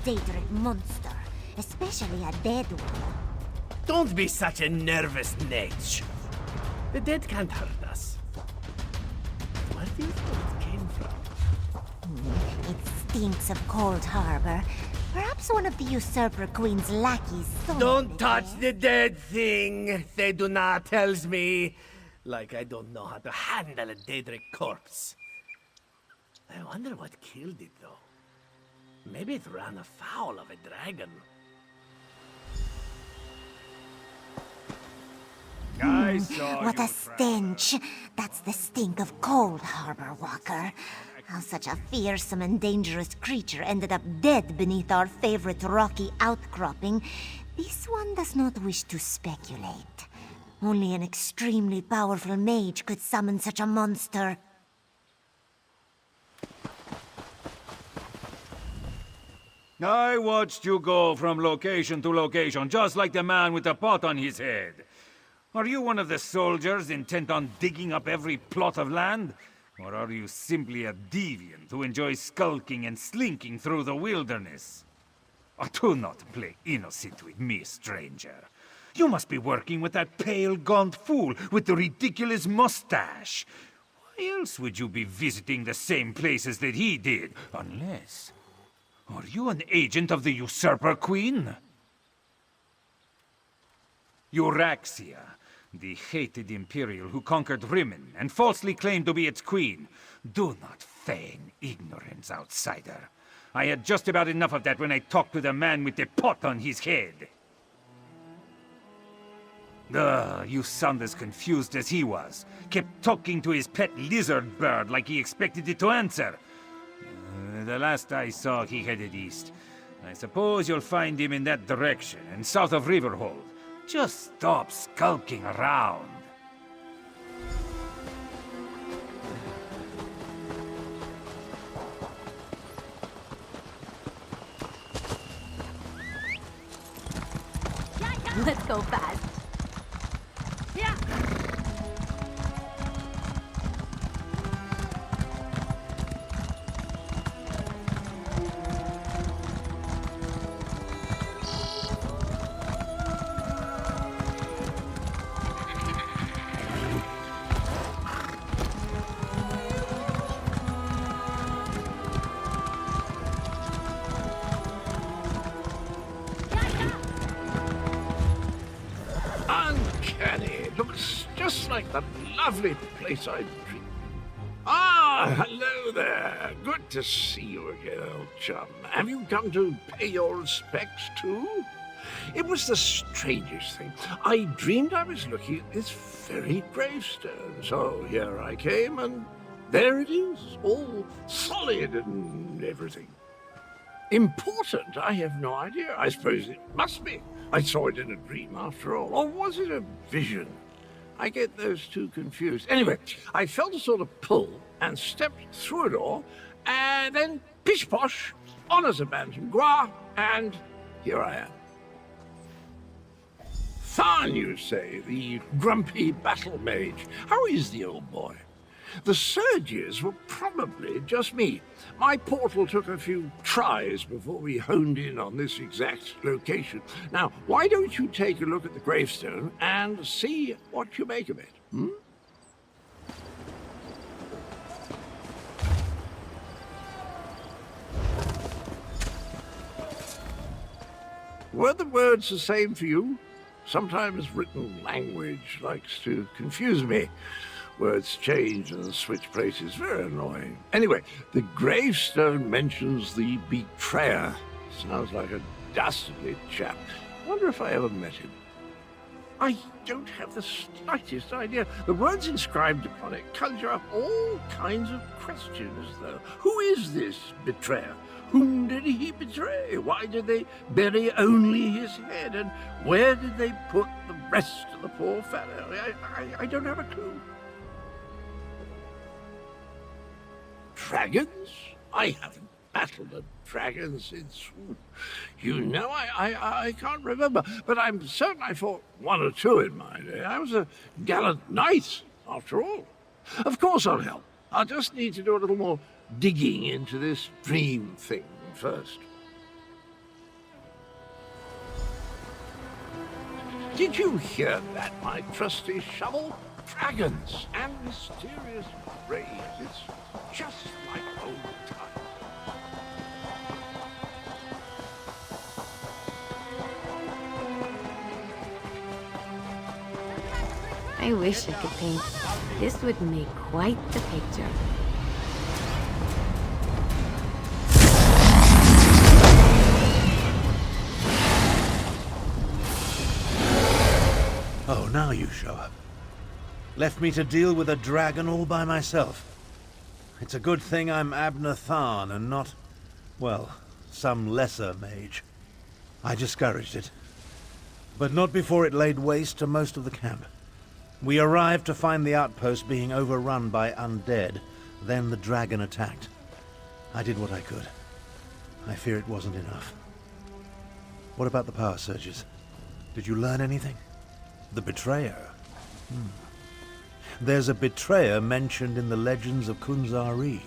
Daedric monster, especially a dead one. Don't be such a nervous nature. The dead can't hurt us. Where do you think it came from? It stinks of Cold Harbor. Perhaps one of the Usurper Queen's lackeys stole Don't it touch there. the dead thing. They do not tells me. Like I don't know how to handle a Daedric corpse. I wonder what killed it, though. Maybe it ran afoul of a dragon. What a stench! That's the stink of Cold Harbor, Walker. How such a fearsome and dangerous creature ended up dead beneath our favorite rocky outcropping, this one does not wish to speculate. Only an extremely powerful mage could summon such a monster. I watched you go from location to location, just like the man with the pot on his head. Are you one of the soldiers intent on digging up every plot of land? Or are you simply a deviant who enjoys skulking and slinking through the wilderness? Oh, do not play innocent with me, stranger. You must be working with that pale, gaunt fool with the ridiculous mustache. Why else would you be visiting the same places that he did? Unless... Are you an agent of the Usurper Queen? Euraxia, the hated Imperial who conquered Rimmon and falsely claimed to be its queen. Do not feign ignorance, outsider. I had just about enough of that when I talked to the man with the pot on his head. You sound as confused as he was. Kept talking to his pet lizard bird like he expected it to answer. The last I saw, he headed east. I suppose you'll find him in that direction, and south of Riverhold. Just stop skulking around. Let's go fast. Yeah. Uncanny. Looks just like the lovely place I dreamed. Ah, hello there. Good to see you again, old chum. Have you come to pay your respects too? It was the strangest thing. I dreamed I was looking at this very gravestone. So here I came, and there it is, all solid and everything. Important? I have no idea. I suppose it must be. I saw it in a dream after all. Or was it a vision? I get those two confused. Anyway, I felt a sort of pull and stepped through a door, and then pish-posh, on as a bantam gras, and here I am. Tharn, you say, the grumpy battle mage. How is the old boy? The surges were probably just me. My portal took a few tries before we honed in on this exact location. Now, why don't you take a look at the gravestone and see what you make of it, hmm? Were the words the same for you? Sometimes written language likes to confuse me. Words change and switch places. Very annoying. Anyway, the gravestone mentions the betrayer. Sounds like a dastardly chap. Wonder if I ever met him. I don't have the slightest idea. The words inscribed upon it conjure up all kinds of questions, though. Who is this betrayer? Whom did he betray? Why did they bury only his head? And where did they put the rest of the poor fellow? I don't have a clue. Dragons? I haven't battled a dragon since, you know, I can't remember. But I'm certain I fought one or two in my day. I was a gallant knight, after all. Of course I'll help. I'll just need to do a little more digging into this dream thing first. Did you hear that, my trusty shovel? Dragons and mysterious graves. It's just like old times. I wish I could paint. This would make quite the picture. Oh, now you show up. Left me to deal with a dragon all by myself. It's a good thing I'm Abner Tharn and not, well, some lesser mage. I discouraged it. But not before it laid waste to most of the camp. We arrived to find the outpost being overrun by undead. Then the dragon attacked. I did what I could. I fear it wasn't enough. What about the power surges? Did you learn anything? The betrayer. There's a betrayer mentioned in the legends of Kunzari.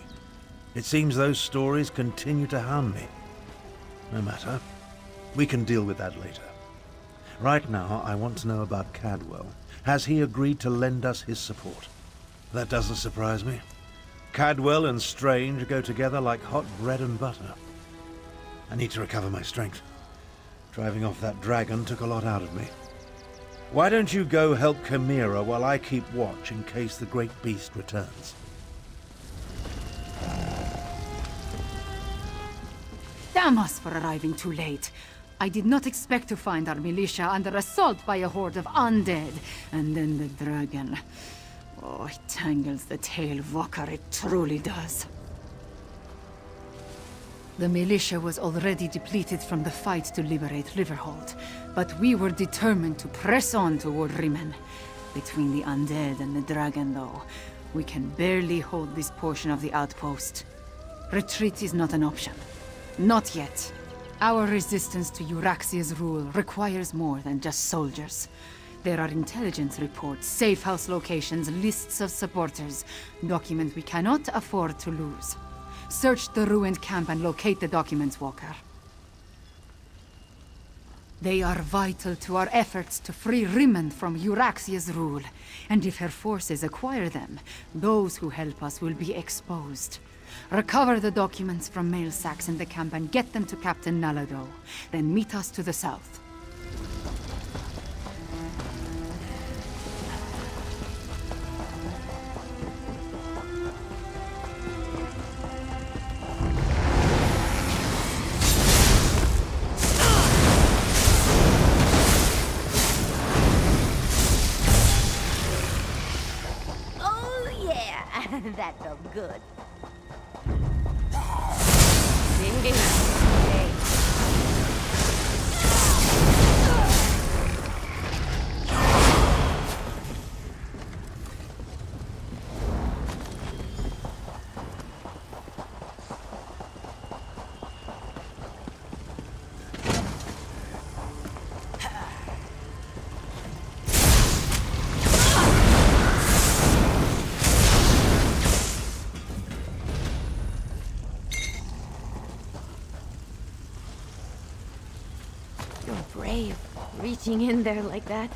It seems those stories continue to hound me. No matter. We can deal with that later. Right now, I want to know about Cadwell. Has he agreed to lend us his support? That doesn't surprise me. Cadwell and Strange go together like hot bread and butter. I need to recover my strength. Driving off that dragon took a lot out of me. Why don't you go help Chimera while I keep watch in case the great beast returns? Damn us for arriving too late. I did not expect to find our militia under assault by a horde of undead. And then the dragon. Oh, it tangles the tail, Walker, it truly does. The militia was already depleted from the fight to liberate Riverhold, but we were determined to press on toward Rimen. Between the undead and the dragon, though, we can barely hold this portion of the outpost. Retreat is not an option. Not yet. Our resistance to Euraxia's rule requires more than just soldiers. There are intelligence reports, safe house locations, lists of supporters, documents we cannot afford to lose. Search the ruined camp and locate the documents, Walker. They are vital to our efforts to free Rimen from Euraxia's rule. And if her forces acquire them, those who help us will be exposed. Recover the documents from mail sacks in the camp and get them to Captain Nalado. Then meet us to the south. That felt good. You're brave, reaching in there like that.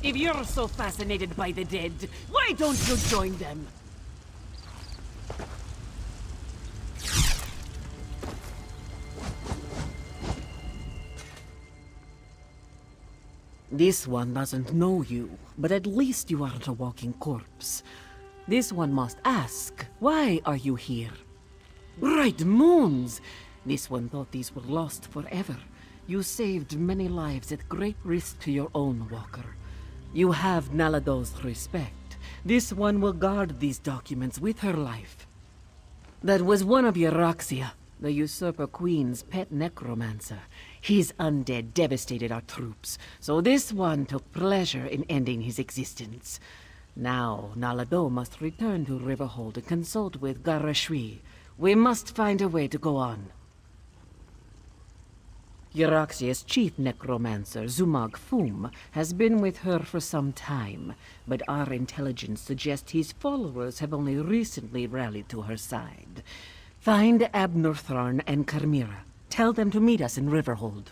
If you're so fascinated by the dead, why don't you join them? This one doesn't know you, but at least you aren't a walking corpse. This one must ask, why are you here? Bright moons! This one thought these were lost forever. You saved many lives at great risk to your own walker. You have Nalado's respect. This one will guard these documents with her life. That was one of Euryxia, the usurper queen's pet necromancer. His undead devastated our troops, so this one took pleasure in ending his existence. Now, Nalado must return to Riverhold and consult with Garashwi. We must find a way to go on. Euryxia's chief necromancer, Zumag Fum, has been with her for some time, but our intelligence suggests his followers have only recently rallied to her side. Find Abnortharn and Carmira. Tell them to meet us in Riverhold.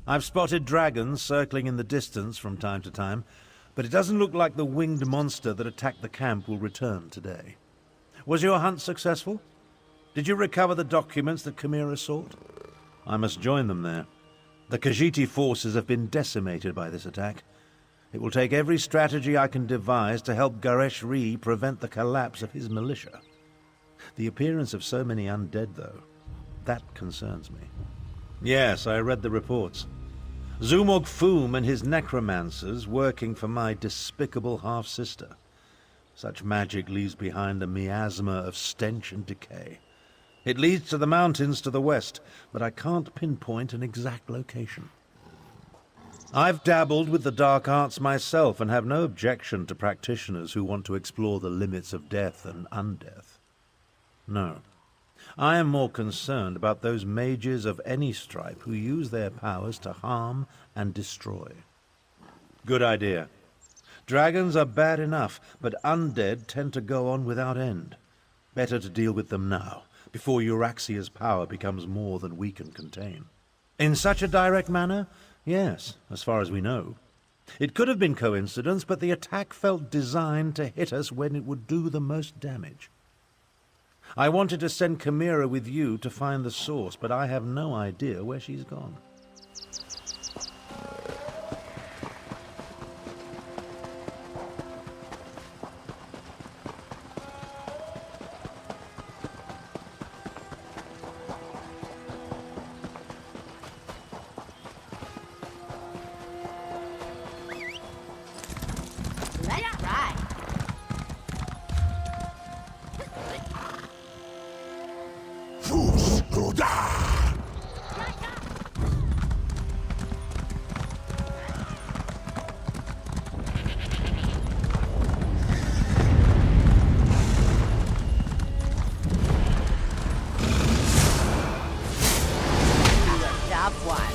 I've spotted dragons circling in the distance from time to time, but it doesn't look like the winged monster that attacked the camp will return today. Was your hunt successful? Did you recover the documents that Chimera sought? I must join them there. The Khajiiti forces have been decimated by this attack. It will take every strategy I can devise to help Garesh-Ri prevent the collapse of his militia. The appearance of so many undead, though, that concerns me. Yes, I read the reports. Zumog Fum and his necromancers working for my despicable half-sister. Such magic leaves behind a miasma of stench and decay. It leads to the mountains to the west, but I can't pinpoint an exact location. I've dabbled with the dark arts myself and have no objection to practitioners who want to explore the limits of death and undeath. No. I am more concerned about those mages of any stripe who use their powers to harm and destroy. Good idea. Dragons are bad enough, but undead tend to go on without end. Better to deal with them now, before Euryxia's power becomes more than we can contain. In such a direct manner? Yes, as far as we know. It could have been coincidence, but the attack felt designed to hit us when it would do the most damage. I wanted to send Chimera with you to find the source, but I have no idea where she's gone. Let's ride.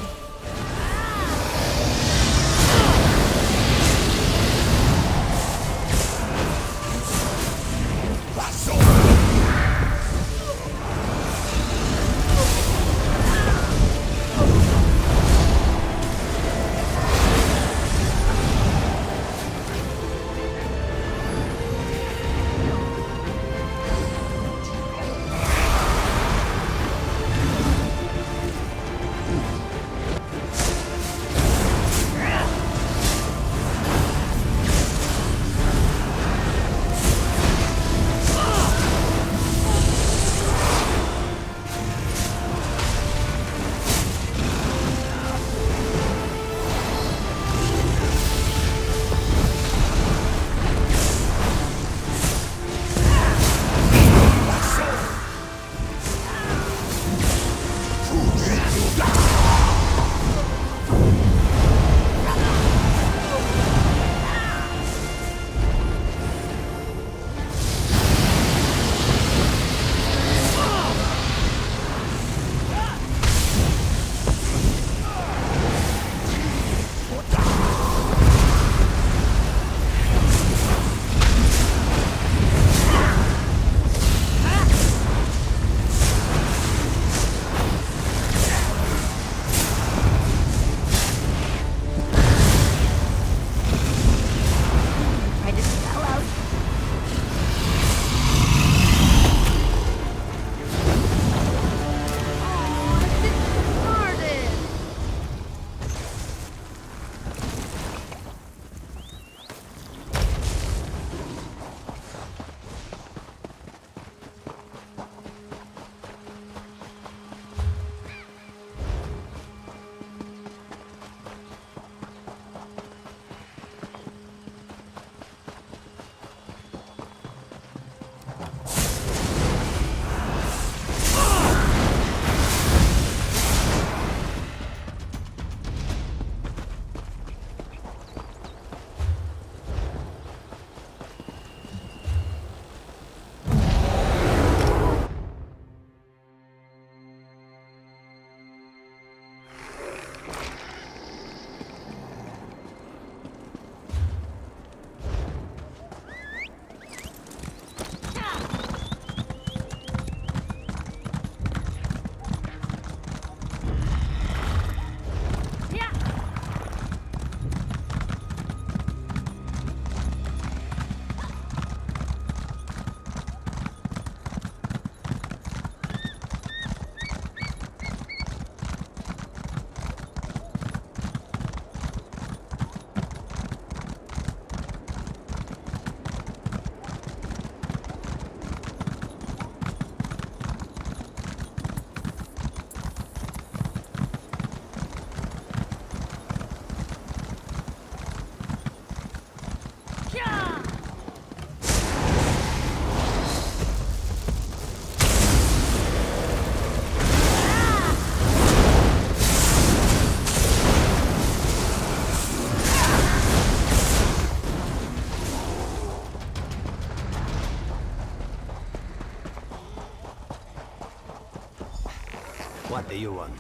What do you want?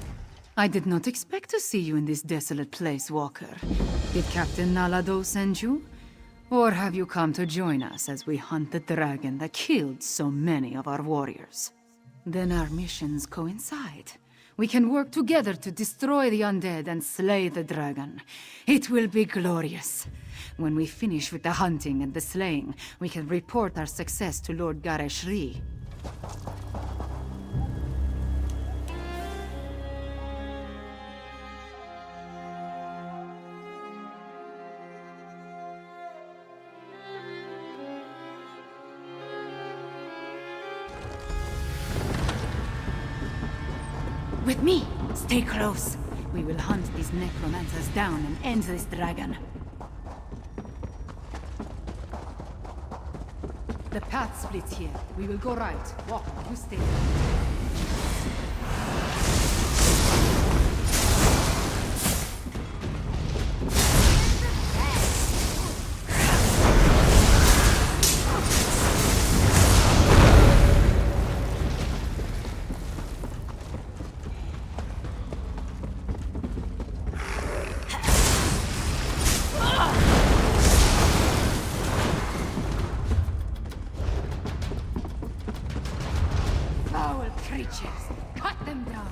I did not expect to see you in this desolate place, Walker. Did Captain Nalado send you? Or have you come to join us as we hunt the dragon that killed so many of our warriors? Then our missions coincide. We can work together to destroy the undead and slay the dragon. It will be glorious. When we finish with the hunting and the slaying, we can report our success to Lord Gareshri. With me! Stay close! We will hunt these necromancers down and end this dragon. The path splits here. We will go right. Walk, you stay. Cut them down!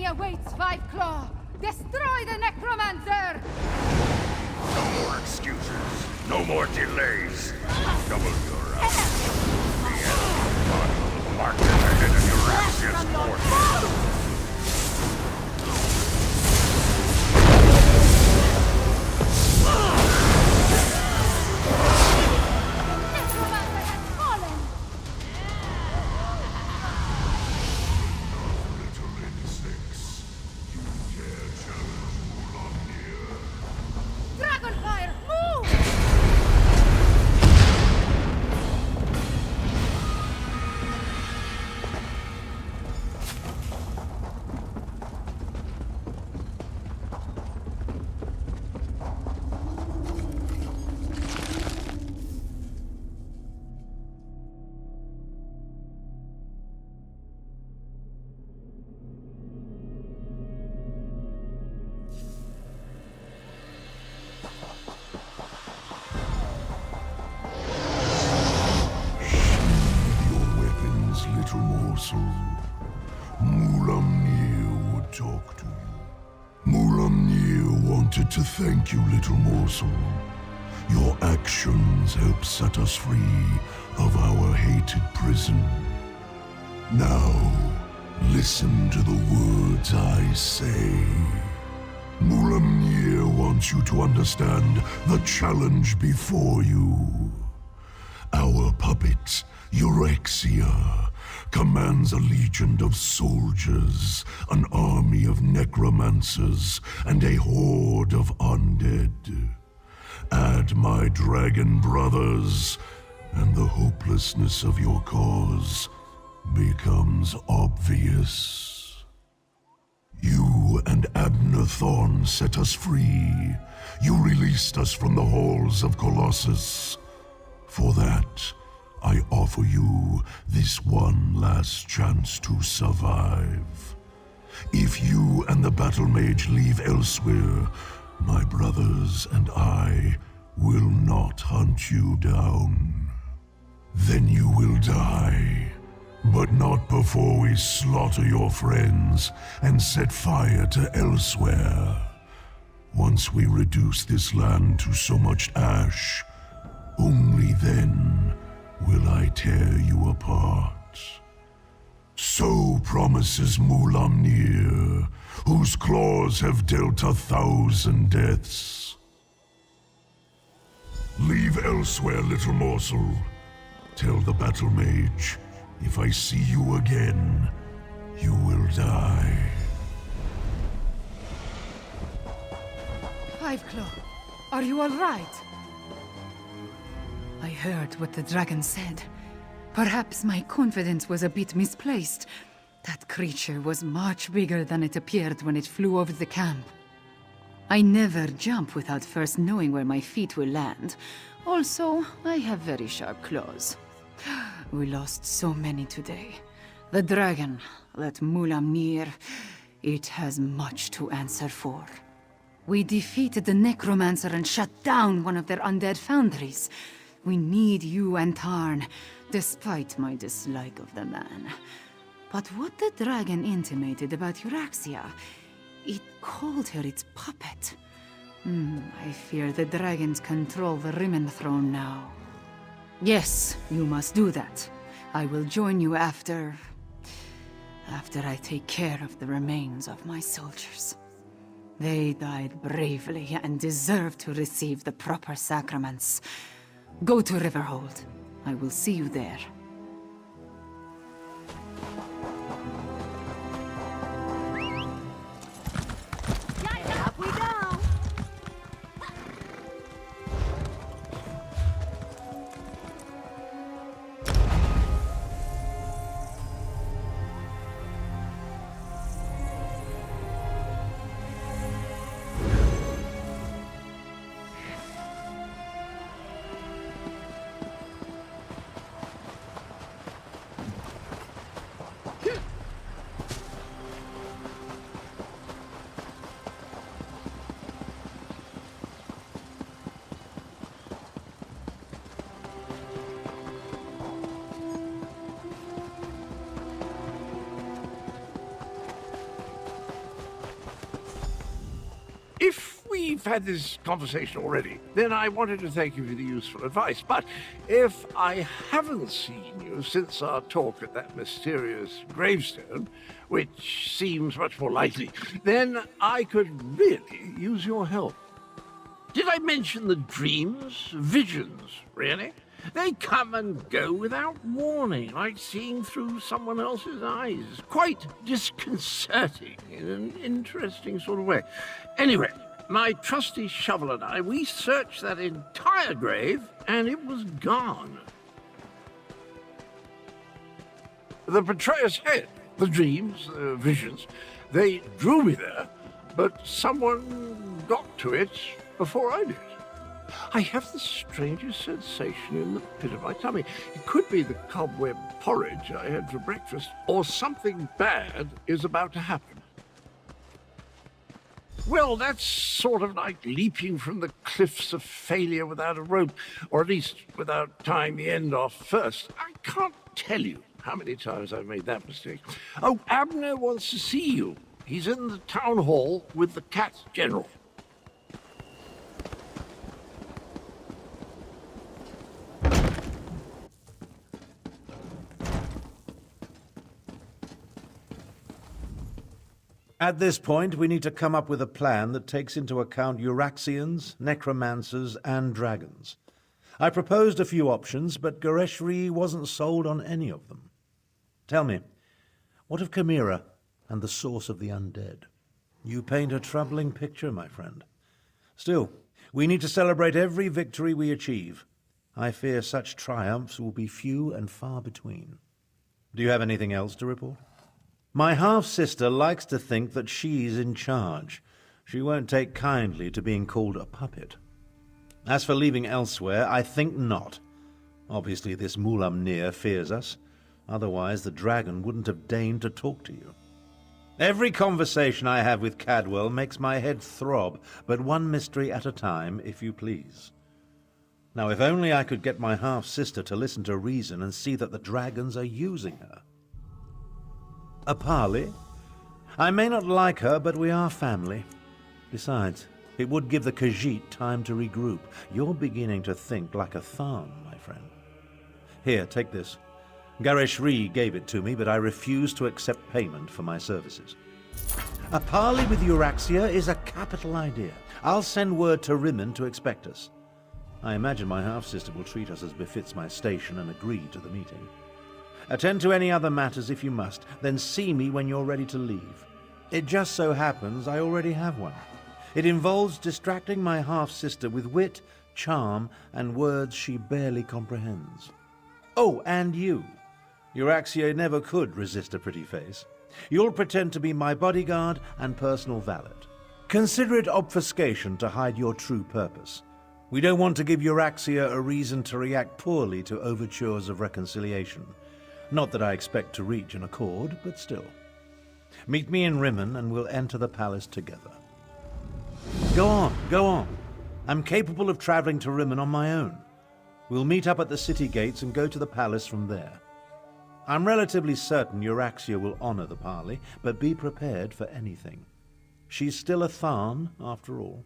Awaits Five Claw! Destroy the necromancer! No more excuses. No more delays. Double your The enemy body will mark the head of your actions forth. Mulamnir would talk to you. Mulamnir wanted to thank you, little morsel. Your actions helped set us free of our hated prison. Now, listen to the words I say. Mulamnir wants you to understand the challenge before you. Our puppet, Eurexia, commands a legion of soldiers, an army of necromancers, and a horde of undead. Add my dragon brothers, and the hope hopelessness of your cause becomes obvious. You and Abner Thorn set us free. You released us from the halls of Colossus. For that, I offer you this one last chance to survive. If you and the Battle Mage leave Elsweyr, my brothers and I will not hunt you down. Then you will die, but not before we slaughter your friends and set fire to Elsweyr. Once we reduce this land to so much ash, only then will I tear you apart. So promises Mulamnir, whose claws have dealt 1,000 deaths. Leave Elsweyr, little morsel. Tell the Battle Mage, if I see you again, you will die. Fiveclaw, are you all right? I heard what the dragon said. Perhaps my confidence was a bit misplaced. That creature was much bigger than it appeared when it flew over the camp. I never jump without first knowing where my feet will land. Also, I have very sharp claws. We lost so many today. The dragon, that Mulamnir, it has much to answer for. We defeated the necromancer and shut down one of their undead foundries. We need you and Tarn, despite my dislike of the man. But what the dragon intimated about Euraxia, it called her its puppet. I fear the dragons control the Rimmen throne now. Yes, you must do that. I will join you after I take care of the remains of my soldiers. They died bravely and deserve to receive the proper sacraments. Go to Riverhold. I will see you there. Up we go! If we've had this conversation already, then I wanted to thank you for the useful advice. But if I haven't seen you since our talk at that mysterious gravestone, which seems much more likely, then I could really use your help. Did I mention the dreams? Visions, really? They come and go without warning, like seeing through someone else's eyes. Quite disconcerting in an interesting sort of way. Anyway, my trusty shovel and I, we searched that entire grave, and it was gone. The betrayer's head, the dreams, the visions, they drew me there, but someone got to it before I did. I have the strangest sensation in the pit of my tummy. It could be the cobweb porridge I had for breakfast, or something bad is about to happen. Well, that's sort of like leaping from the cliffs of failure without a rope, or at least without tying the end off first. I can't tell you how many times I've made that mistake. Oh, Abner wants to see you. He's in the town hall with the Cat General. At this point, we need to come up with a plan that takes into account Euraxians, necromancers, and dragons. I proposed a few options, but Goreshri wasn't sold on any of them. Tell me, what of Chimera and the source of the undead? You paint a troubling picture, my friend. Still, we need to celebrate every victory we achieve. I fear such triumphs will be few and far between. Do you have anything else to report? My half-sister likes to think that she's in charge. She won't take kindly to being called a puppet. As for leaving Elsweyr, I think not. Obviously this Molag fears us. Otherwise the dragon wouldn't have deigned to talk to you. Every conversation I have with Cadwell makes my head throb, but one mystery at a time, if you please. Now, if only I could get my half-sister to listen to reason and see that the dragons are using her. A parley? I may not like her, but we are family. Besides, it would give the Khajiit time to regroup. You're beginning to think like a Tharn, my friend. Here, take this. Gareshri gave it to me, but I refuse to accept payment for my services. A parley with Euraxia is a capital idea. I'll send word to Rimmon to expect us. I imagine my half-sister will treat us as befits my station and agree to the meeting. Attend to any other matters if you must, then see me when you're ready to leave. It just so happens I already have one. It involves distracting my half-sister with wit, charm, and words she barely comprehends. Oh, and you. Euraxia never could resist a pretty face. You'll pretend to be my bodyguard and personal valet. Consider it obfuscation to hide your true purpose. We don't want to give Euraxia a reason to react poorly to overtures of reconciliation. Not that I expect to reach an accord, but still. Meet me in Rimmon and we'll enter the palace together. Go on, go on. I'm capable of traveling to Rimmon on my own. We'll meet up at the city gates and go to the palace from there. I'm relatively certain Euraxia will honor the parley, but be prepared for anything. She's still a Tharn, after all.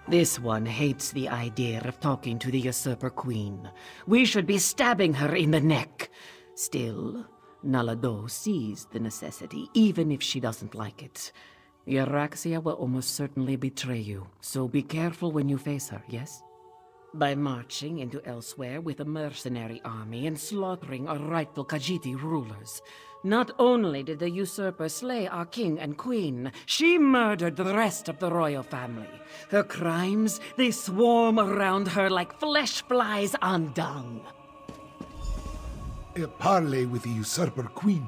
This one hates the idea of talking to the usurper queen. We should be stabbing her in the neck. Still, Nalado sees the necessity, even if she doesn't like it. Euraxia will almost certainly betray you, so be careful when you face her, yes? By marching into Elsweyr with a mercenary army and slaughtering our rightful Khajiiti rulers. Not only did the usurper slay our king and queen, she murdered the rest of the royal family. Her crimes, they swarm around her like flesh flies on dung. A parley with the usurper queen.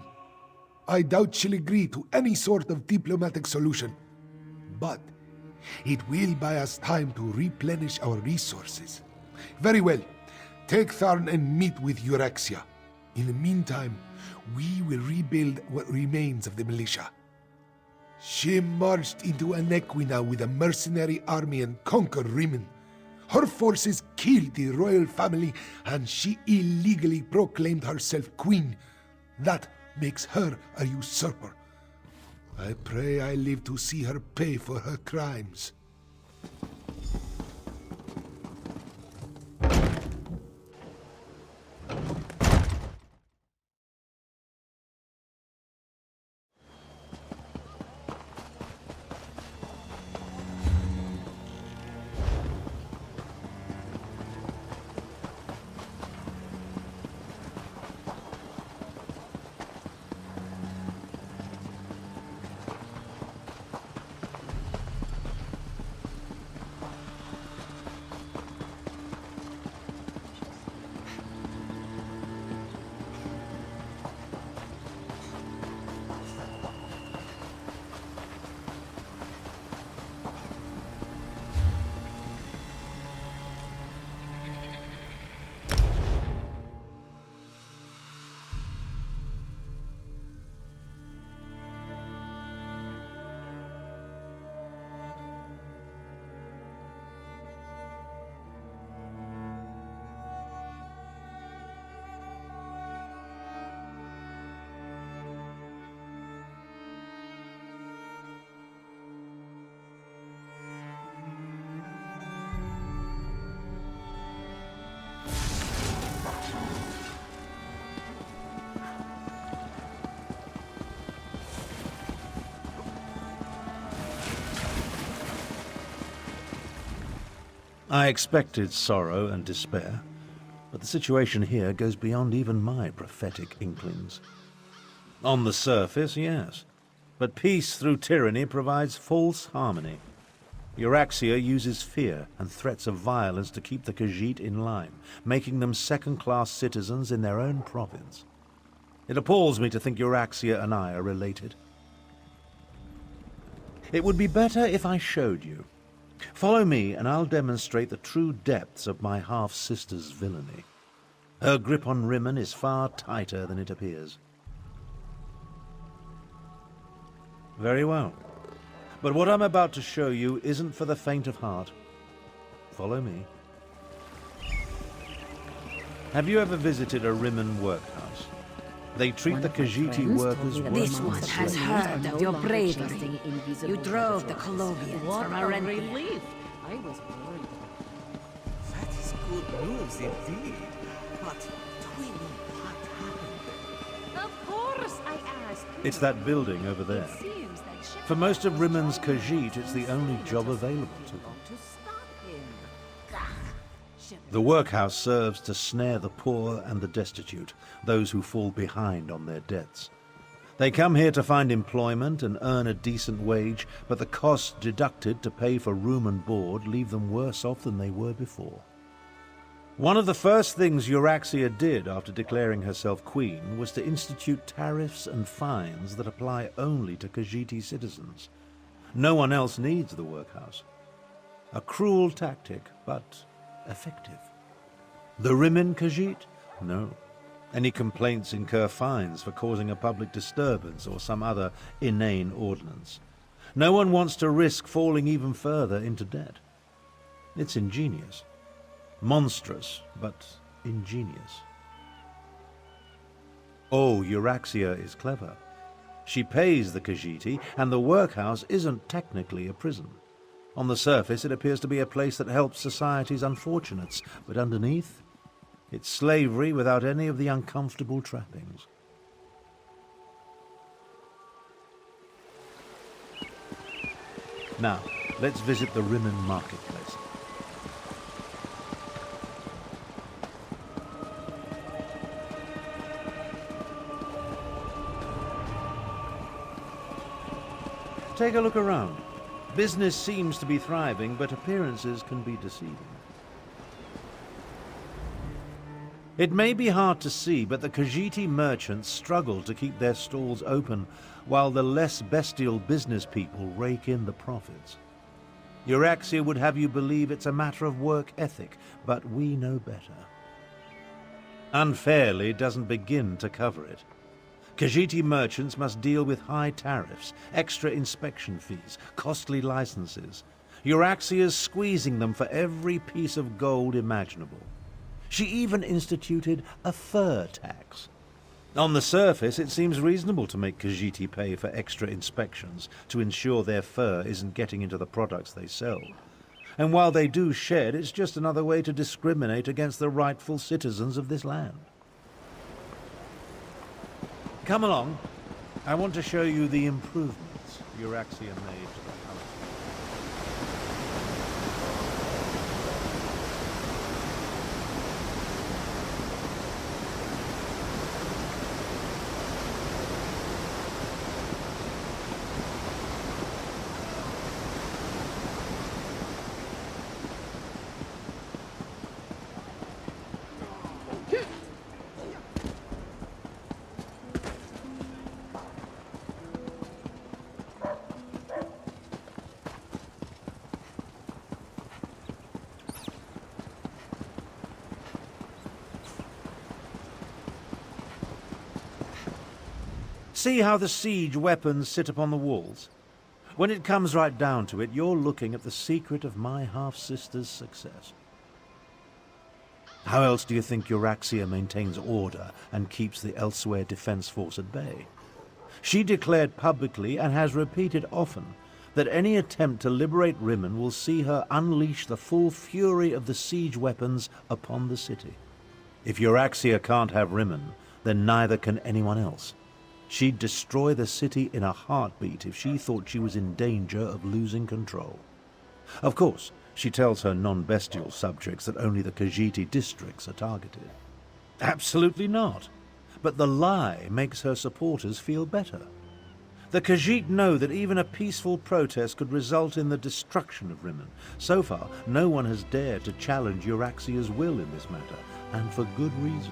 I doubt she'll agree to any sort of diplomatic solution. But it will buy us time to replenish our resources. Very well. Take Tharn and meet with Euraxia. In the meantime, we will rebuild what remains of the militia. She marched into Anequina with a mercenary army and conquered Rimmon. Her forces killed the royal family and she illegally proclaimed herself queen. That makes her a usurper. I pray I live to see her pay for her crimes. I expected sorrow and despair, but the situation here goes beyond even my prophetic inklings. On the surface, yes, But peace through tyranny provides false harmony. Euraxia uses fear and threats of violence to keep the Khajiit in line, making them second-class citizens in their own province. It appalls me to think Euraxia and I are related. It would be better if I showed you. Follow me and I'll demonstrate the true depths of my half-sister's villainy. Her grip on Rimmon is far tighter than it appears. Very well. But what I'm about to show you isn't for the faint of heart. Follow me. Have you ever visited a Rimmon workhouse? They treat the Khajiiti workers worse. This one has heard of your bravery. You drove the Colovians from a relief. I was worried. That is good news indeed. But do we know what happened? Of course, I asked. It's that building over there. For most of Rimmon's Khajiit, it's the only job available to them. The workhouse serves to snare the poor and the destitute, those who fall behind on their debts. They come here to find employment and earn a decent wage, but the costs deducted to pay for room and board leave them worse off than they were before. One of the first things Euraxia did after declaring herself queen was to institute tariffs and fines that apply only to Khajiiti citizens. No one else needs the workhouse. A cruel tactic, but effective. The Rimmon Khajiit? No. Any complaints incur fines for causing a public disturbance or some other inane ordinance. No one wants to risk falling even further into debt. It's ingenious. Monstrous, but ingenious. Oh, Euraxia is clever. She pays the Khajiiti, and the workhouse isn't technically a prison. On the surface, it appears to be a place that helps society's unfortunates, but underneath, it's slavery without any of the uncomfortable trappings. Now, let's visit the Rimmon marketplace. Take a look around. Business seems to be thriving, but appearances can be deceiving. It may be hard to see, but the Khajiiti merchants struggle to keep their stalls open, while the less bestial business people rake in the profits. Euraxia would have you believe it's a matter of work ethic, but we know better. Unfairly doesn't begin to cover it. Khajiiti merchants must deal with high tariffs, extra inspection fees, costly licenses. Euraxia's squeezing them for every piece of gold imaginable. She even instituted a fur tax. On the surface, it seems reasonable to make Khajiiti pay for extra inspections to ensure their fur isn't getting into the products they sell. And while they do shed, it's just another way to discriminate against the rightful citizens of this land. Come along. I want to show you the improvements Euraxia made to the palace. See how the siege weapons sit upon the walls? When it comes right down to it, you're looking at the secret of my half-sister's success. How else do you think Euraxia maintains order and keeps the Elsweyr defense force at bay? She declared publicly, and has repeated often, that any attempt to liberate Rimmon will see her unleash the full fury of the siege weapons upon the city. If Euraxia can't have Rimmon, then neither can anyone else. She'd destroy the city in a heartbeat if she thought she was in danger of losing control. Of course, she tells her non-bestial subjects that only the Khajiiti districts are targeted. Absolutely not. But the lie makes her supporters feel better. The Khajiit know that even a peaceful protest could result in the destruction of Rimmon. So far, no one has dared to challenge Euraxia's will in this matter, and for good reason.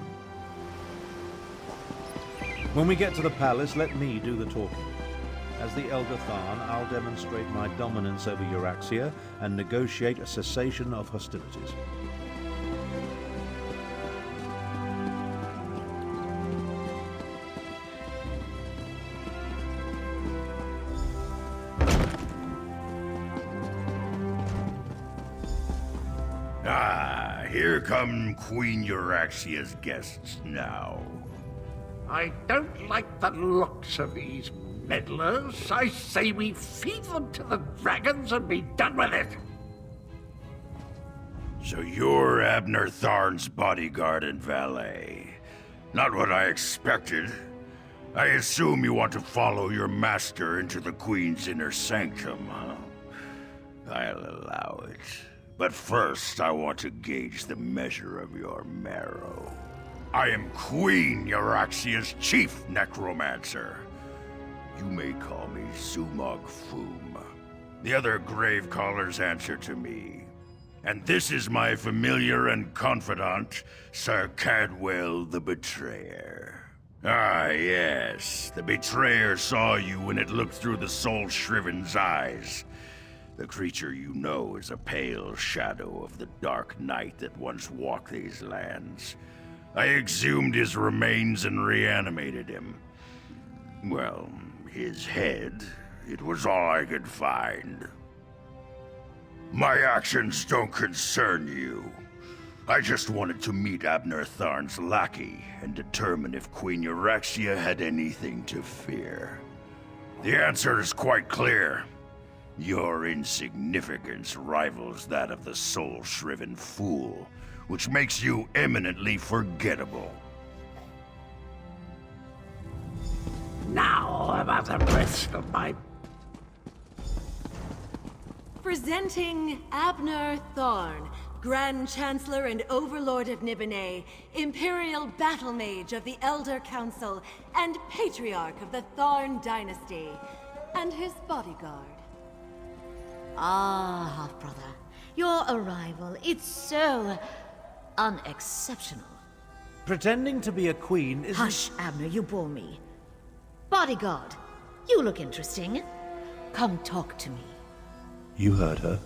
When we get to the palace, let me do the talking. As the Elder Tharn, I'll demonstrate my dominance over Euraxia and negotiate a cessation of hostilities. Here come Queen Euraxia's guests now. I don't like the looks of these meddlers. I say we feed them to the dragons and be done with it. So you're Abner Tharn's bodyguard and valet. Not what I expected. I assume you want to follow your master into the Queen's inner sanctum, huh? I'll allow it. But first, I want to gauge the measure of your marrow. I am Queen Euraxia's chief necromancer. You may call me Zumog Foom. The other grave callers answer to me. And this is my familiar and confidant, Sir Cadwell the Betrayer. Ah, yes. The Betrayer saw you when it looked through the soul-shriven's eyes. The creature you know is a pale shadow of the dark night that once walked these lands. I exhumed his remains and reanimated him. Well, his head, it was all I could find. My actions don't concern you. I just wanted to meet Abner Tharn's lackey and determine if Queen Euraxia had anything to fear. The answer is quite clear. Your insignificance rivals that of the soul-shriven fool, which makes you eminently forgettable. Now about the rest of my... Presenting Abner Tharn, Grand Chancellor and Overlord of Nibene, Imperial Battle Mage of the Elder Council, and Patriarch of the Tharn Dynasty, and his bodyguard. Ah, half-brother. Your arrival, it's so... unexceptional. Pretending to be a queen isn't... Hush, Abner, you bore me. Bodyguard, you look interesting. Come talk to me. You heard her.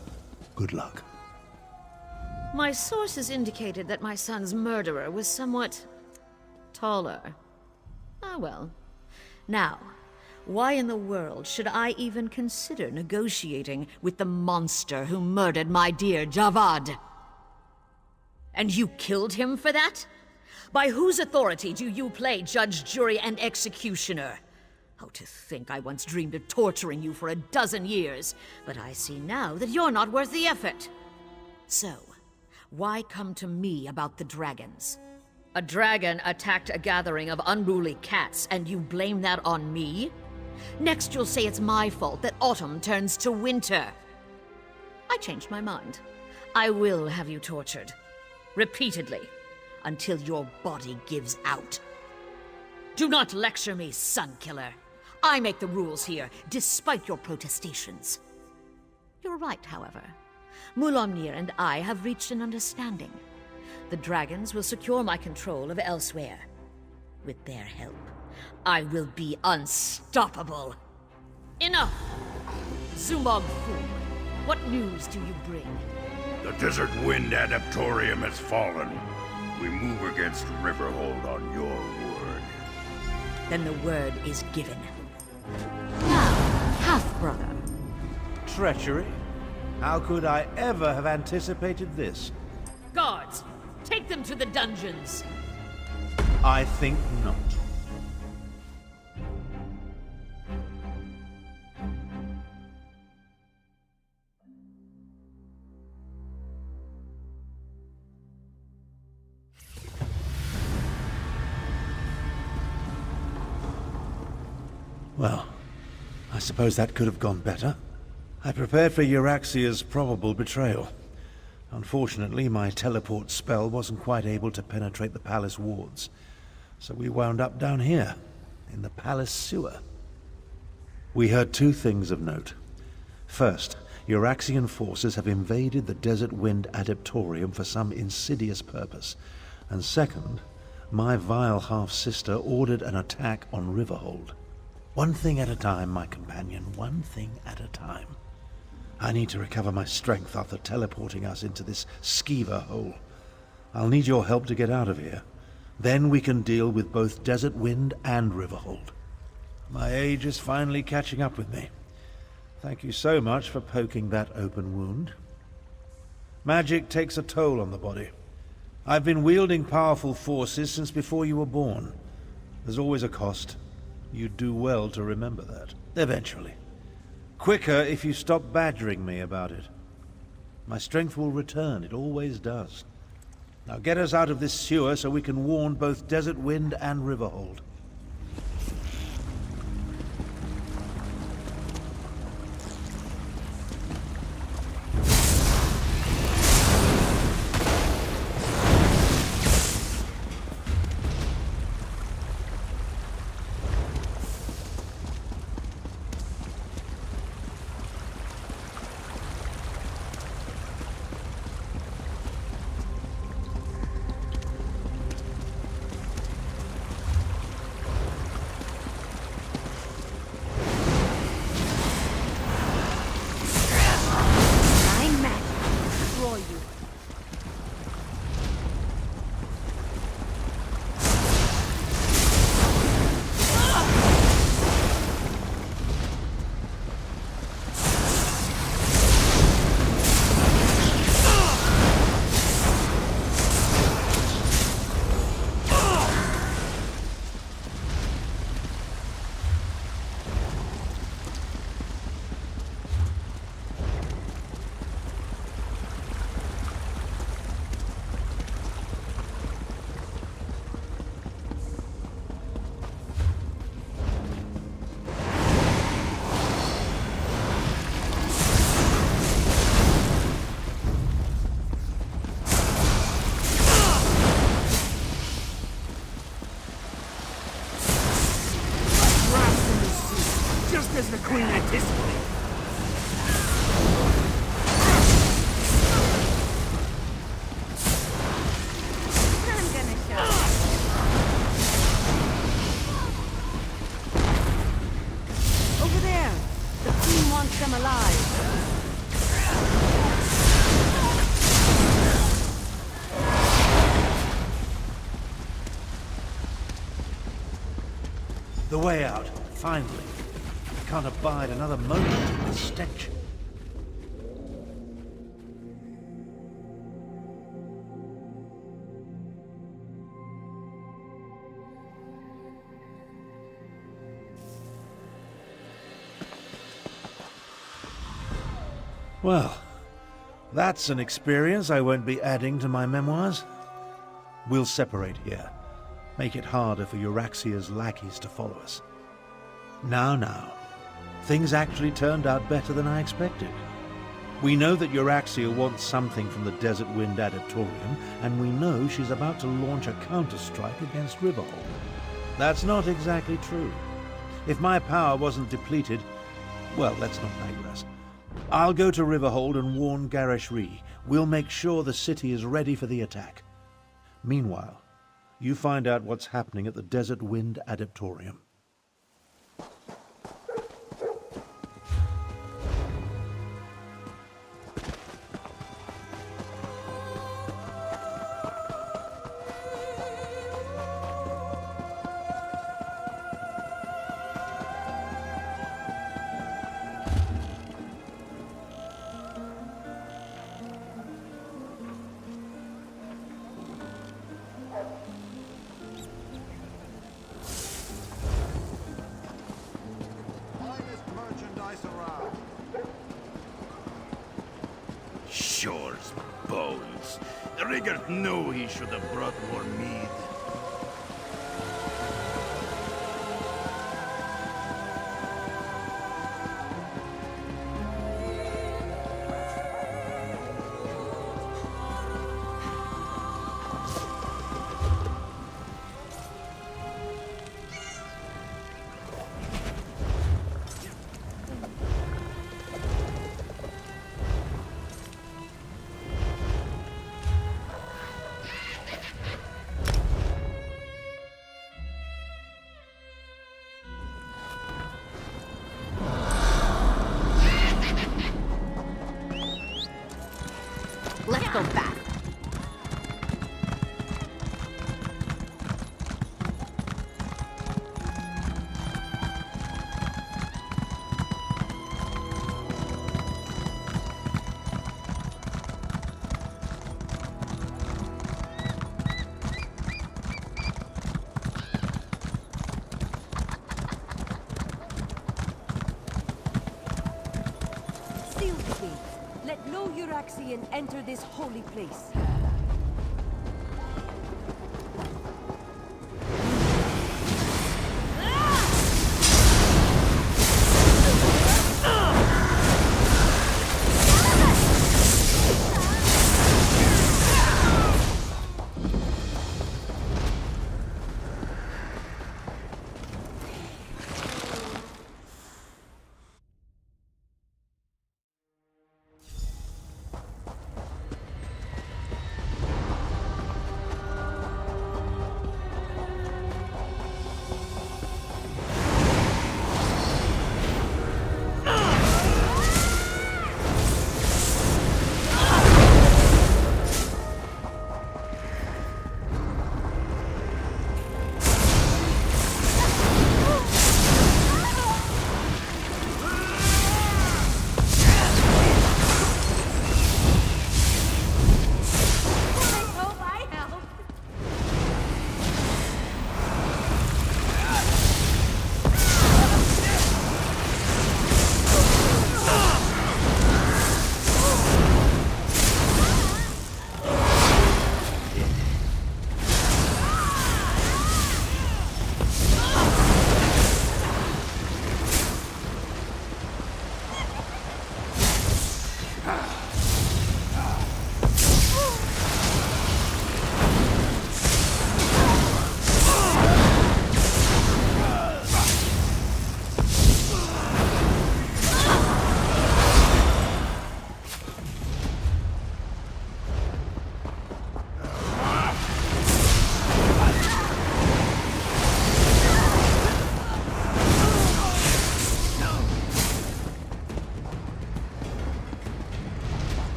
Good luck. My sources indicated that my son's murderer was somewhat... taller. Ah, well. Now, why in the world should I even consider negotiating with the monster who murdered my dear Javad? And you killed him for that? By whose authority do you play judge, jury, and executioner? Oh, to think I once dreamed of torturing you for 12 years, but I see now that you're not worth the effort. So, why come to me about the dragons? A dragon attacked a gathering of unruly cats, and you blame that on me? Next you'll say it's my fault that autumn turns to winter. I changed my mind. I will have you tortured. Repeatedly. Until your body gives out. Do not lecture me, Sunkiller. I make the rules here, despite your protestations. You're right, however. Mulomnir and I have reached an understanding. The dragons will secure my control of Elsweyr. With their help, I will be unstoppable. Enough! Zumog Foom, what news do you bring? The Desert Wind Adaptorium has fallen. We move against Riverhold on your word. Then the word is given. Now, half-brother. Treachery? How could I ever have anticipated this? Guards, take them to the dungeons. I think not. Well, I suppose that could have gone better. I prepared for Euraxia's probable betrayal. Unfortunately, my teleport spell wasn't quite able to penetrate the palace wards, so we wound up down here, in the palace sewer. We heard two things of note. First, Euraxian forces have invaded the Desert Wind Adeptorium for some insidious purpose. And second, my vile half-sister ordered an attack on Riverhold. One thing at a time, my companion, one thing at a time. I need to recover my strength after teleporting us into this skeever hole. I'll need your help to get out of here. Then we can deal with both Desert Wind and Riverhold. My age is finally catching up with me. Thank you so much for poking that open wound. Magic takes a toll on the body. I've been wielding powerful forces since before you were born. There's always a cost. You'd do well to remember that. Eventually. Quicker if you stop badgering me about it. My strength will return, it always does. Now get us out of this sewer so we can warn both Desert Wind and Riverhold. As the Queen anticipated. I'm gonna show. Over there! The Queen wants them alive. The way out, finally. I can't abide another moment in this stench. Well, that's an experience I won't be adding to my memoirs. We'll separate here. Make it harder for Euraxia's lackeys to follow us. Now. Things actually turned out better than I expected. We know that Euraxia wants something from the Desert Wind Adeptorium, and we know she's about to launch a counterstrike against Riverhold. That's not exactly true. If my power wasn't depleted, well, let's not digress. I'll go to Riverhold and warn Garishri. We'll make sure the city is ready for the attack. Meanwhile, you find out what's happening at the Desert Wind Adeptorium. Shore's bones. Rigert knew he should have brought more meat. psychopath. Seal the gates. Let no Euraxian enter this holy place.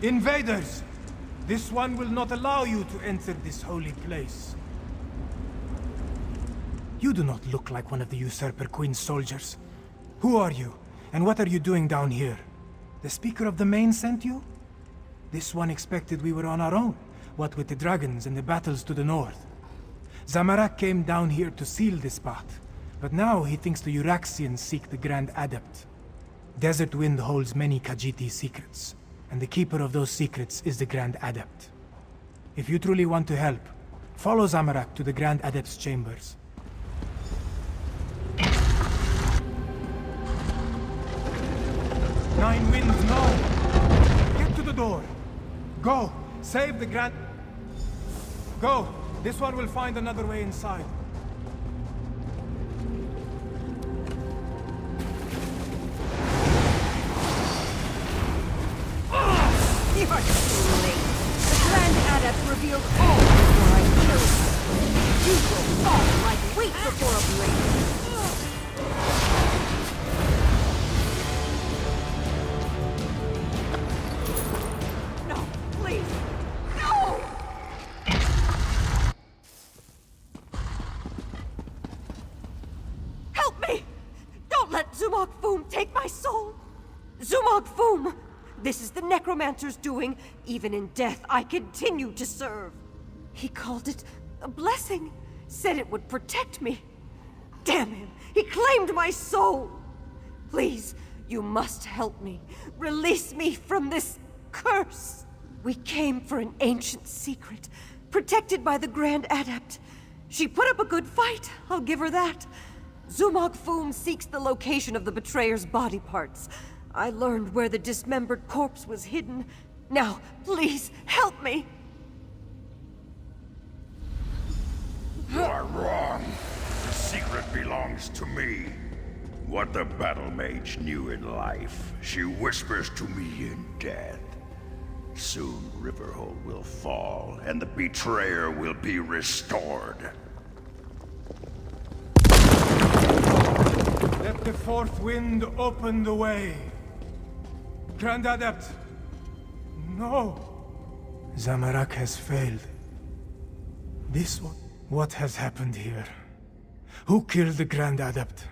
Invaders! This one will not allow you to enter this holy place. You do not look like one of the Usurper Queen's soldiers. Who are you, and what are you doing down here? The Speaker of the Main sent you? This one expected we were on our own, what with the dragons and the battles to the north. Zamorak came down here to seal this path, but now he thinks the Euraxians seek the Grand Adept. Desert Wind holds many Khajiit secrets, and the keeper of those secrets is the Grand Adept. If you truly want to help, follow Zamorak to the Grand Adept's chambers. Nine Winds, no! Get to the door! Go! Save the Grand... Go! This one will find another way inside. revealed all before I kill you. You will fall like wheat before a blade. No, please, no! Help me! Don't let Zumog Foom take my soul! Zumog Foom! This is the necromancer's doing. Even in death, I continue to serve. He called it a blessing. Said it would protect me. Damn him! He claimed my soul! Please, you must help me. Release me from this curse! We came for an ancient secret, protected by the Grand Adept. She put up a good fight, I'll give her that. Zumog Foom seeks the location of the betrayer's body parts. I learned where the dismembered corpse was hidden. Now, please, help me! You are wrong. The secret belongs to me. What the battle mage knew in life, she whispers to me in death. Soon Riverhold will fall, and the betrayer will be restored. Let the fourth wind open the way. Grand Adept! No! Zamorak has failed. This one... What has happened here? Who killed the Grand Adept?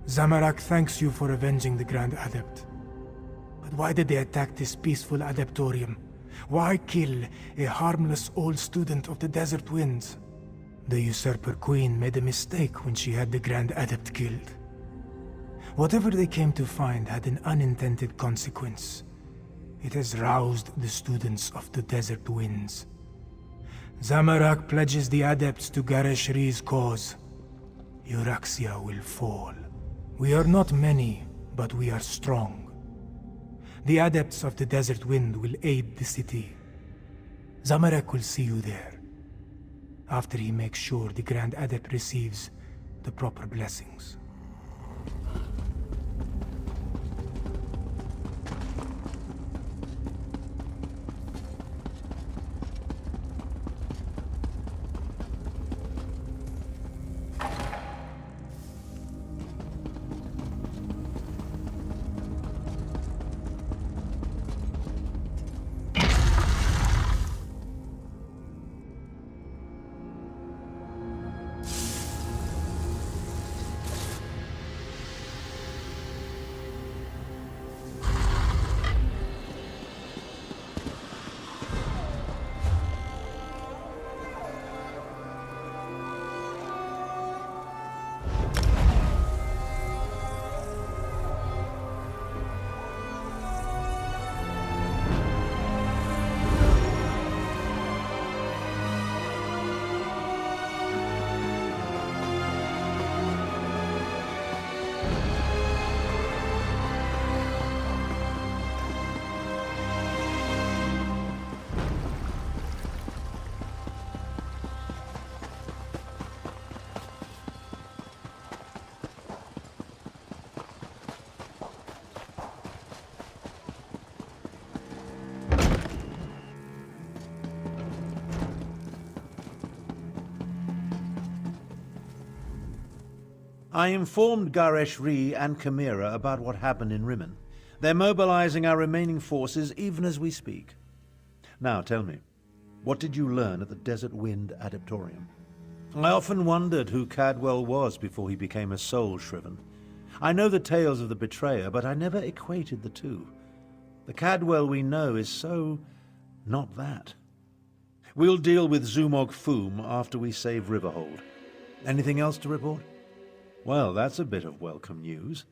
Zamorak thanks you for avenging the Grand Adept. But why did they attack this peaceful Adeptorium? Why kill a harmless old student of the Desert Winds? The Usurper Queen made a mistake when she had the Grand Adept killed. Whatever they came to find had an unintended consequence. It has roused the students of the Desert Winds. Zamorak pledges the Adepts to Gareshri's cause. Euraxia will fall. We are not many, but we are strong. The Adepts of the Desert Wind will aid the city. Zamorak will see you there, after he makes sure the Grand Adept receives the proper blessings. I informed Gareshri and Chimera about what happened in Rimmon. They're mobilizing our remaining forces even as we speak. Now tell me, what did you learn at the Desert Wind Adeptorium? I often wondered who Cadwell was before he became a soul shriven. I know the tales of the betrayer, but I never equated the two. The Cadwell we know is so... not that. We'll deal with Zumog Foom after we save Riverhold. Anything else to report? Well, that's a bit of welcome news.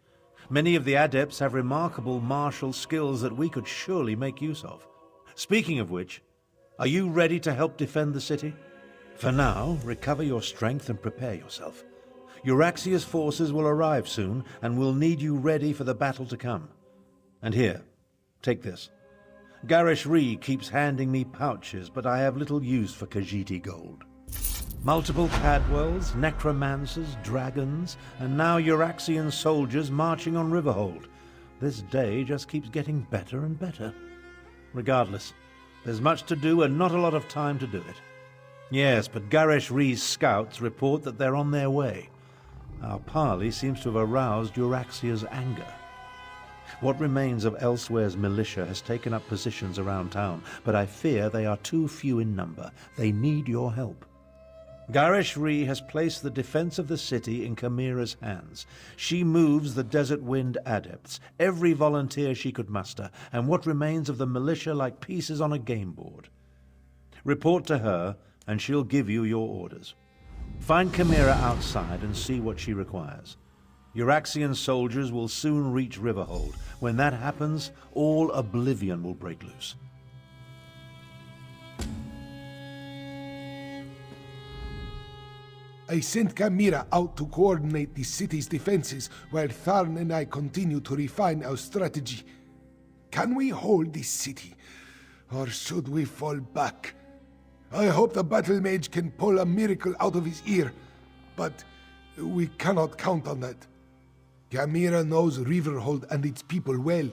Many of the Adepts have remarkable martial skills that we could surely make use of. Speaking of which, are you ready to help defend the city? For now, recover your strength and prepare yourself. Euraxia's forces will arrive soon, and we'll need you ready for the battle to come. And here, take this. Gareshri keeps handing me pouches, but I have little use for Khajiiti gold. Multiple Cadwells, necromancers, dragons, and now Euraxian soldiers marching on Riverhold. This day just keeps getting better and better. Regardless, There's much to do and not a lot of time to do it. Yes, but Garesh Rhee's scouts report that they're on their way. Our parley seems to have aroused Euraxia's anger. What remains of Elsweyr's militia has taken up positions around town, but I fear they are too few in number. They need your help. Garesh Rhee has placed the defense of the city in Chimera's hands. She moves the Desert Wind adepts, every volunteer she could muster, and what remains of the militia like pieces on a game board. Report to her, and she'll give you your orders. Find Chimera outside and see what she requires. Euraxian soldiers will soon reach Riverhold. When that happens, all oblivion will break loose. I sent Chimera out to coordinate the city's defenses while Tharn and I continue to refine our strategy. Can we hold this city, or should we fall back? I hope the battle mage can pull a miracle out of his ear, but we cannot count on that. Chimera knows Riverhold and its people well.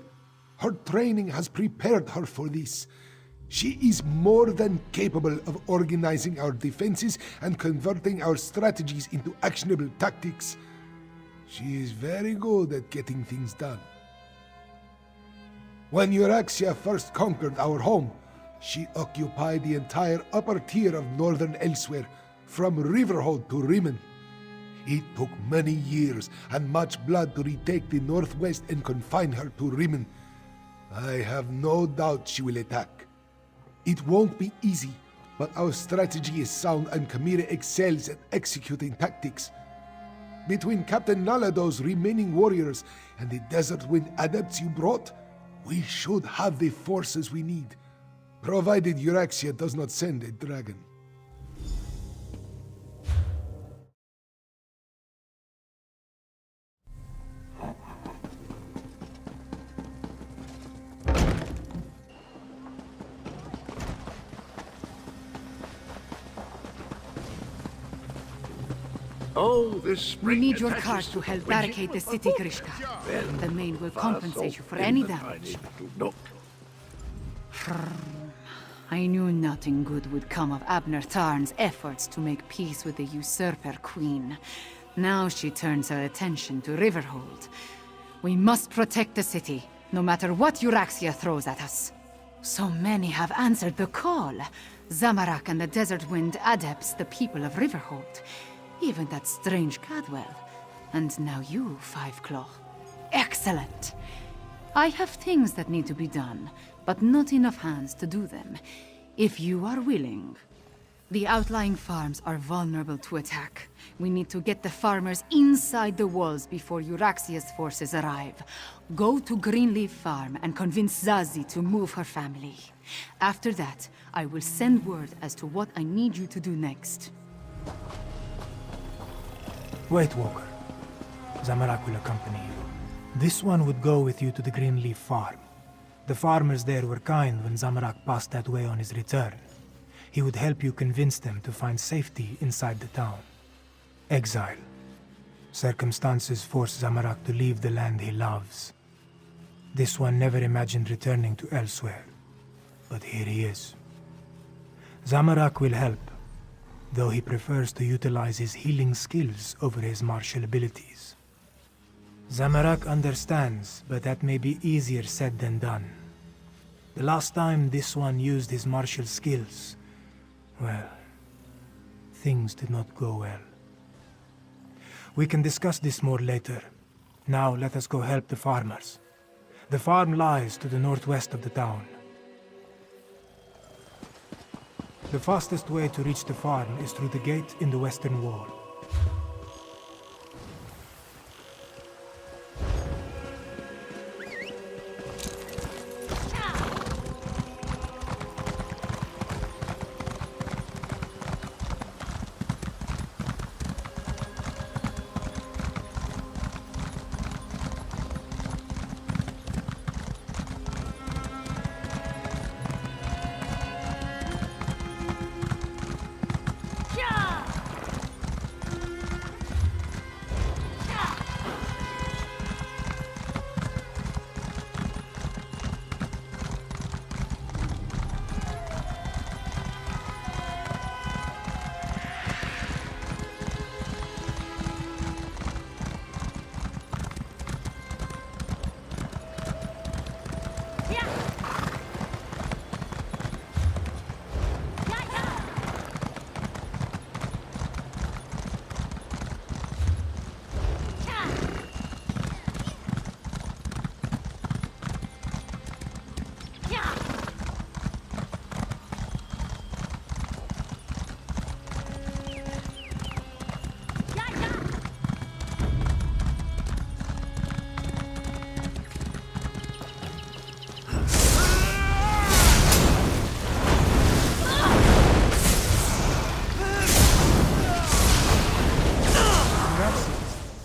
Her training has prepared her for this. She is more than capable of organizing our defenses and converting our strategies into actionable tactics. She is very good at getting things done. When Euraxia first conquered our home, she occupied the entire upper tier of northern Elsweyr, from Riverhold to Rimmen. It took many years and much blood to retake the northwest and confine her to Rimmen. I have no doubt she will attack. It won't be easy, but our strategy is sound and Chimera excels at executing tactics. Between Captain Nalado's remaining warriors and the Desert Wind adepts you brought, we should have the forces we need, provided Euraxia does not send a dragon. Oh, this We spring need your attaches cart to help when barricade the you- city, Grishka. Then The main will far compensate south you for in any the damage. tiny little nook. I knew nothing good would come of Abner Tharn's efforts to make peace with the usurper queen. Now she turns her attention to Riverhold. We must protect the city, no matter what Euraxia throws at us. So many have answered the call. Zamorak and the Desert Wind adepts, the people of Riverhold. Even that strange Cadwell. And now you, Five Claw. Excellent! I have things that need to be done, but not enough hands to do them. If you are willing. The outlying farms are vulnerable to attack. We need to get the farmers inside the walls before Euraxia's forces arrive. Go to Greenleaf Farm and convince Zazie to move her family. After that, I will send word as to what I need you to do next. Wait, Walker. Zamorak will accompany you. This one would go with you to the Greenleaf Farm. The farmers there were kind when Zamorak passed that way on his return. He would help you convince them to find safety inside the town. Exile. Circumstances forced Zamorak to leave the land he loves. This one never imagined returning to Elsweyr, but here he is. Zamorak will help, though he prefers to utilize his healing skills over his martial abilities. Zamorak understands, but that may be easier said than done. The last time this one used his martial skills, well, things did not go well. We can discuss this more later. Now let us go help the farmers. The farm lies to the northwest of the town. The fastest way to reach the farm is through the gate in the western wall.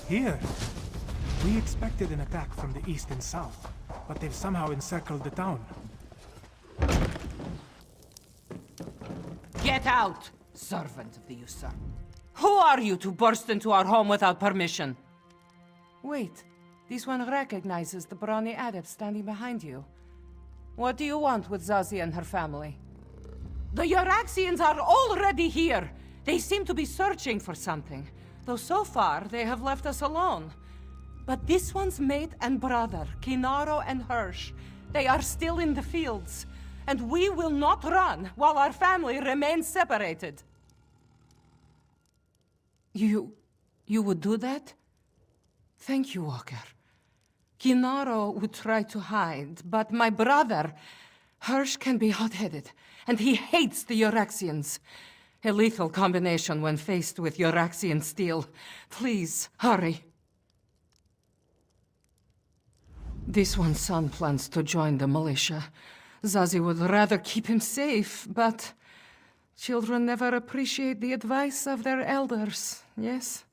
Here. We expected an attack from the east and south, but they've somehow encircled the town. Get out, servant of the usurper. Who are you to burst into our home without permission? Wait, this one recognizes the brawny adept standing behind you. What do you want with Zazie and her family? The Euraxians are already here! They seem to be searching for something, though so far they have left us alone. But this one's mate and brother, Kinaro and Hirsch, they are still in the fields, and we will not run while our family remains separated. You would do that? Thank you, Walker. Kinaro would try to hide, but my brother, Hirsch, can be hot-headed, and he hates the Euraxians. A lethal combination when faced with Euraxian steel. Please, hurry. This one's son plans to join the militia. Zazie would rather keep him safe, but children never appreciate the advice of their elders, yes?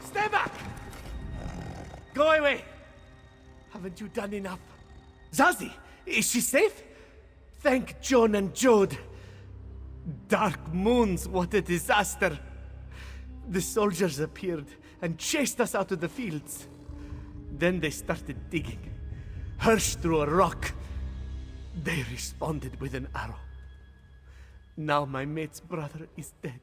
Stay back! Go away! Haven't you done enough? Zazie, is she safe? Thank Joan and Jode. Dark moons, what a disaster! The soldiers appeared and chased us out of the fields. Then they started digging. Hirsch threw a rock. They responded with an arrow. Now my mate's brother is dead.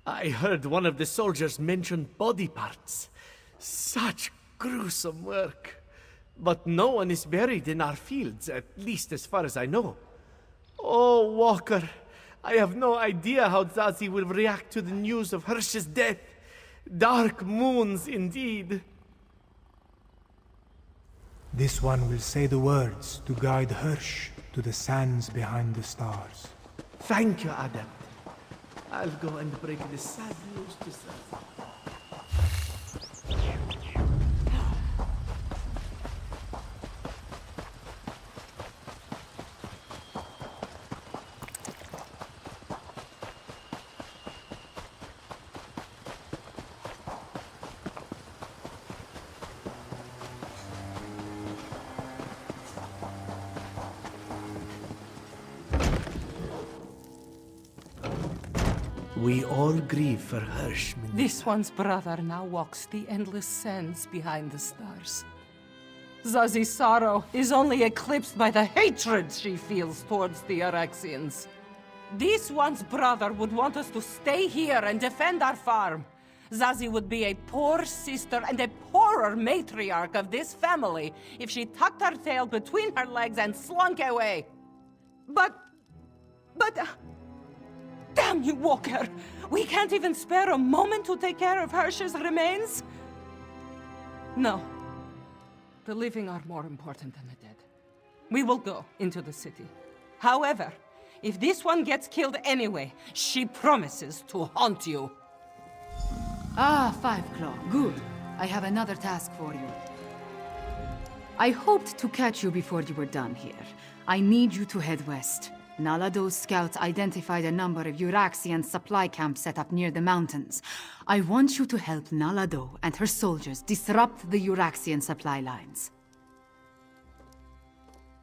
I heard one of the soldiers mention body parts. Such gruesome work. But no one is buried in our fields, at least as far as I know. Oh, Walker, I have no idea how Zazie will react to the news of Hirsch's death. Dark moons, indeed. This one will say the words to guide Hirsch to the sands behind the stars. Thank you, Adept. I'll go and break the sad news to Zazie. We all grieve for Hirsch. This one's brother now walks the endless sands behind the stars. Zazie's sorrow is only eclipsed by the hatred she feels towards the Euraxians. This one's brother would want us to stay here and defend our farm. Zazie would be a poor sister and a poorer matriarch of this family if she tucked her tail between her legs and slunk away. But... Damn you, Walker! We can't even spare a moment to take care of Hirsch's remains? No. The living are more important than the dead. We will go into the city. However, If this one gets killed anyway, she promises to haunt you. Ah, Five Claw, good. I have another task for you. I hoped to catch you before you were done here. I need you to head west. Nalado's scouts identified a number of Euraxian supply camps set up near the mountains. I want you to help Nalado and her soldiers disrupt the Euraxian supply lines.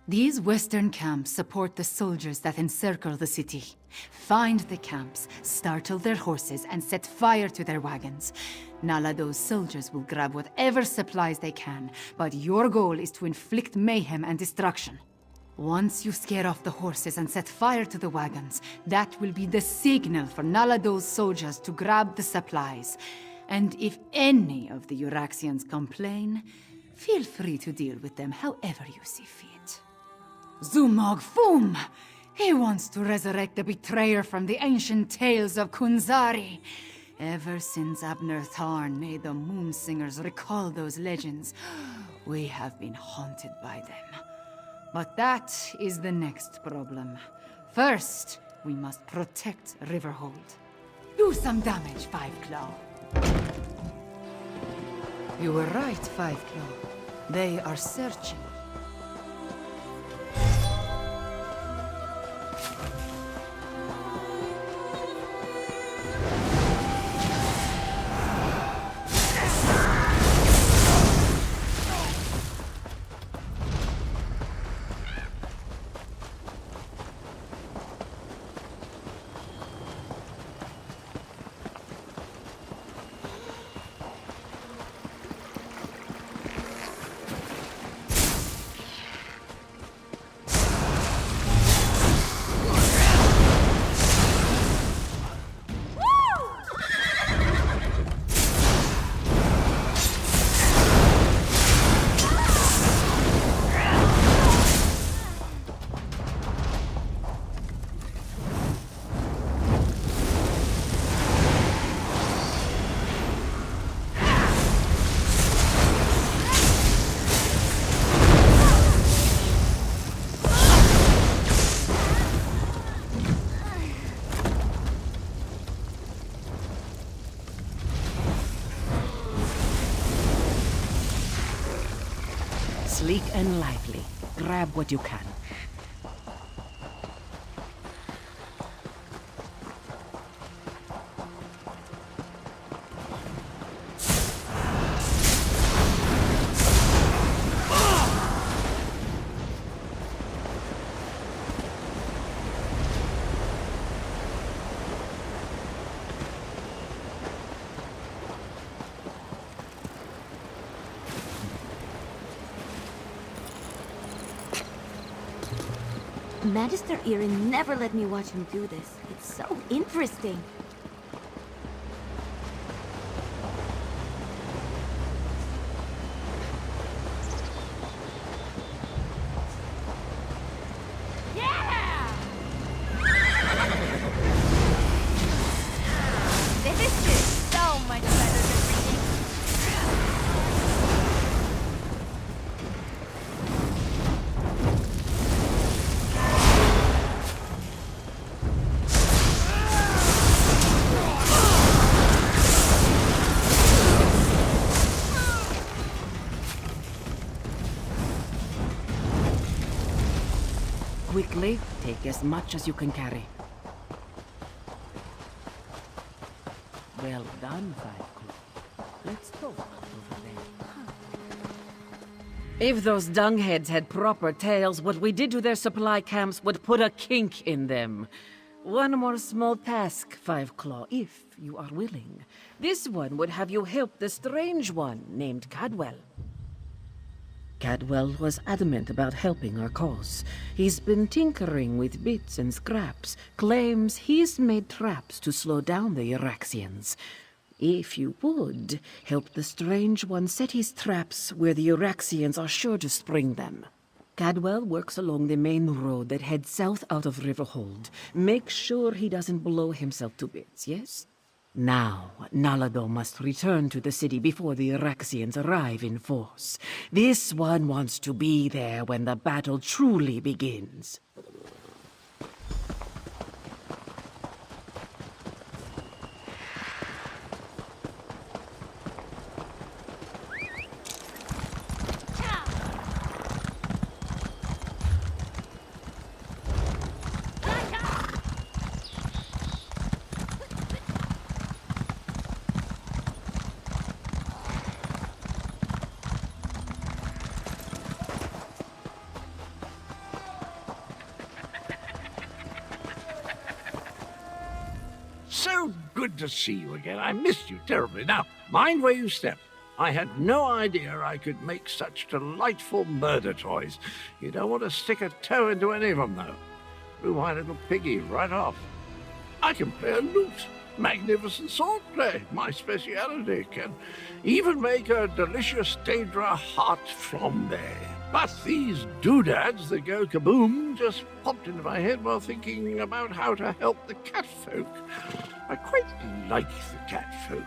These western camps support the soldiers that encircle the city. Find the camps, startle their horses, and set fire to their wagons. Nalado's soldiers will grab whatever supplies they can, but your goal is to inflict mayhem and destruction. Once you scare off the horses and set fire to the wagons, that will be the signal for Nalado's soldiers to grab the supplies. And if any of the Euraxians complain, feel free to deal with them however you see fit. Zumog Fum! He wants to resurrect the betrayer from the ancient tales of Kunzari. Ever since Abner Tharn made the Moonsingers recall those legends, we have been haunted by them. But that is the next problem. First, we must protect Riverhold. Do some damage, Five Claw. You were right, Five Claw. They are searching. Sleek and lively. Grab what you can. Magister Irin never let me watch him do this. It's so interesting. Yeah! This is so much better than reading. Quickly, take as much as you can carry. Well done, Five Claw. Let's talk over there. If those dungheads had proper tails, what we did to their supply camps would put a kink in them. One more small task, Five Claw, if you are willing. This one would have you help the strange one named Cadwell. Cadwell was adamant about helping our cause. He's been tinkering with bits and scraps, claims he's made traps to slow down the Euraxians. If you would, help the strange one set his traps where the Euraxians are sure to spring them. Cadwell works along the main road that heads south out of Riverhold. Make sure he doesn't blow himself to bits, yes? Now, Nalado must return to the city before the Euraxians arrive in force. This one wants to be there when the battle truly begins. So good to see you again. I missed you terribly. Now, mind where you step. I had no idea I could make such delightful murder toys. You don't want to stick a toe into any of them, though. Threw my little piggy right off. I can play a lute. Magnificent swordplay, my speciality. Can even make a delicious Daedra heart flambe. But these doodads that go kaboom just popped into my head while thinking about how to help the catfolk. I quite like the catfolk.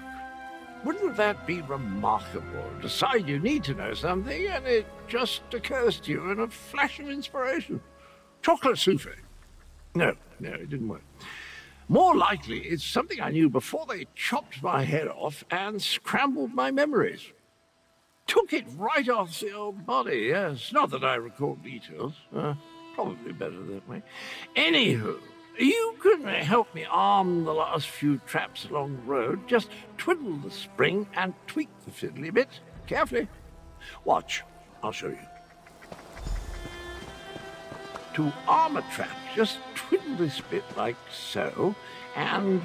Wouldn't that be remarkable? Decide you need to know something, and it just occurs to you in a flash of inspiration. Chocolate souffle. No, it didn't work. More likely, it's something I knew before they chopped my head off and scrambled my memories. Took it right off the old body, yes. Not that I recall details. Probably better that way. Anywho, you can help me arm the last few traps along the road. Just twiddle the spring and tweak the fiddly bit. Carefully. Watch. I'll show you. To arm a trap, just twiddle this bit like so, and...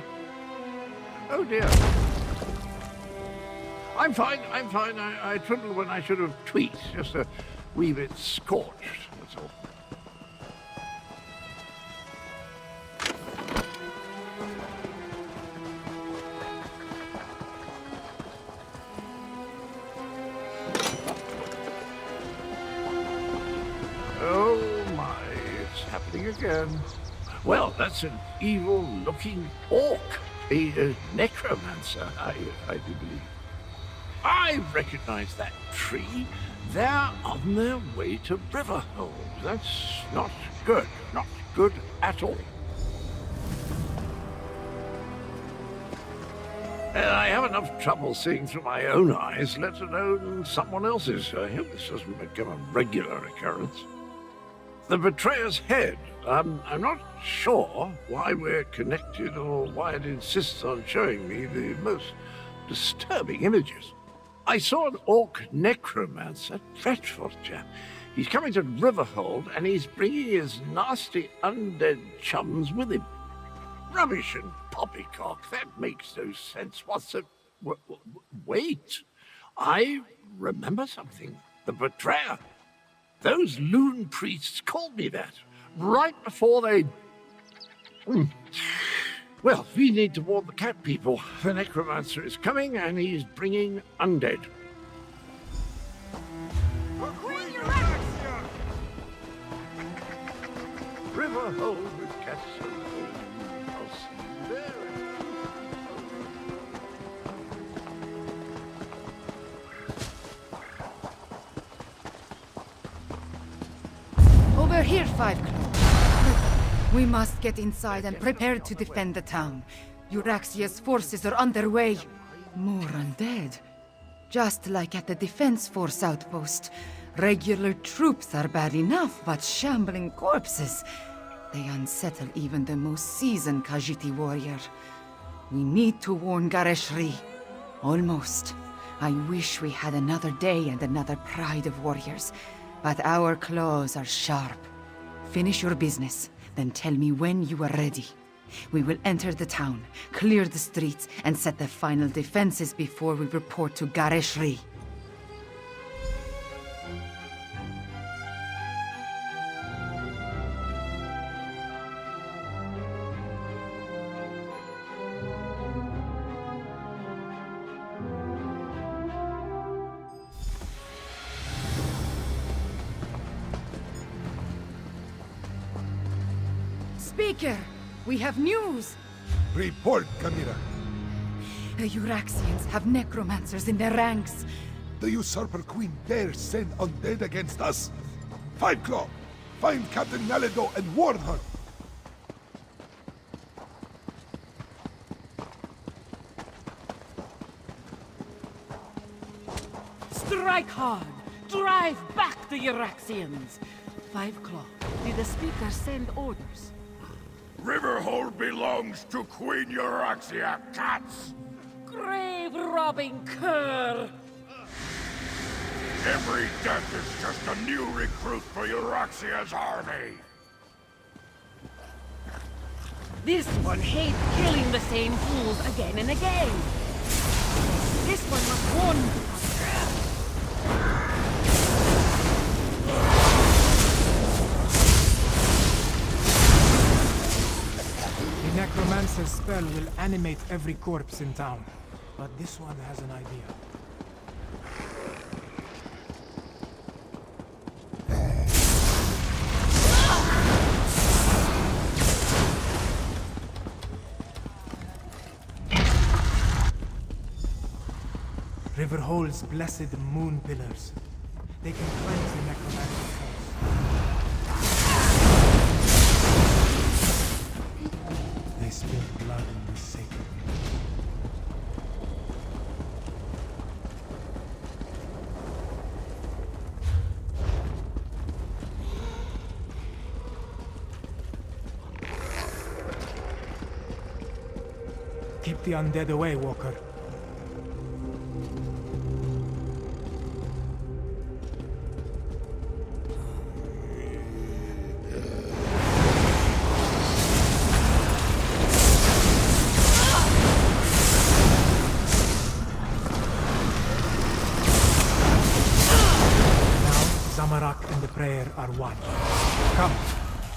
oh dear. I'm fine. I twiddled when I should have tweaked, just a wee bit scorched, that's all. Oh my, it's happening again. Well, that's an evil-looking orc, a necromancer, I do believe. I recognize that tree. They're on their way to Riverhold. That's not good. Not good at all. I have enough trouble seeing through my own eyes, let alone someone else's. I hope this doesn't become a regular occurrence. The betrayer's head. I'm not sure why we're connected or why it insists on showing me the most disturbing images. I saw an orc necromancer, dreadful chap. He's coming to Riverhold, and he's bringing his nasty undead chums with him. Rubbish and poppycock, that makes no sense. What's the... wait. I remember something. The betrayer. Those loon priests called me that, right before they... Well, we need to warn the cat people. The necromancer is coming, and he's bringing undead. Riverhold with cats. I'll see you there. Over here, 5 Claw. We must get inside and prepare to defend the town. Euraxia's forces are on their way. More undead. Just like at the defense force outpost. Regular troops are bad enough, but shambling corpses. They unsettle even the most seasoned Khajiiti warrior. We need to warn Gareshri. Almost. I wish we had another day and another pride of warriors. But our claws are sharp. Finish your business. Then tell me when you are ready. We will enter the town, clear the streets, and set the final defenses before we report to Gareshri. Speaker, we have news! Report, Kamira. The Euraxians have necromancers in their ranks. The usurper queen dares send undead against us. 5 Claw, find Captain Nalido and warn her. Strike hard! Drive back the Euraxians! 5 Claw, did the speaker send orders? Riverhold belongs to Queen Euraxia, cats! Grave-robbing cur! Every death is just a new recruit for Euraxia's army! This one hates killing the same fools again and again. This one must warn. The necromancer's spell will animate every corpse in town, but this one has an idea. Riverhole's blessed moon pillars. They can cleanse the necromantic curse. They spilled blood in this sacred moon. Keep the undead away, Walker. And the prayer are one. Come,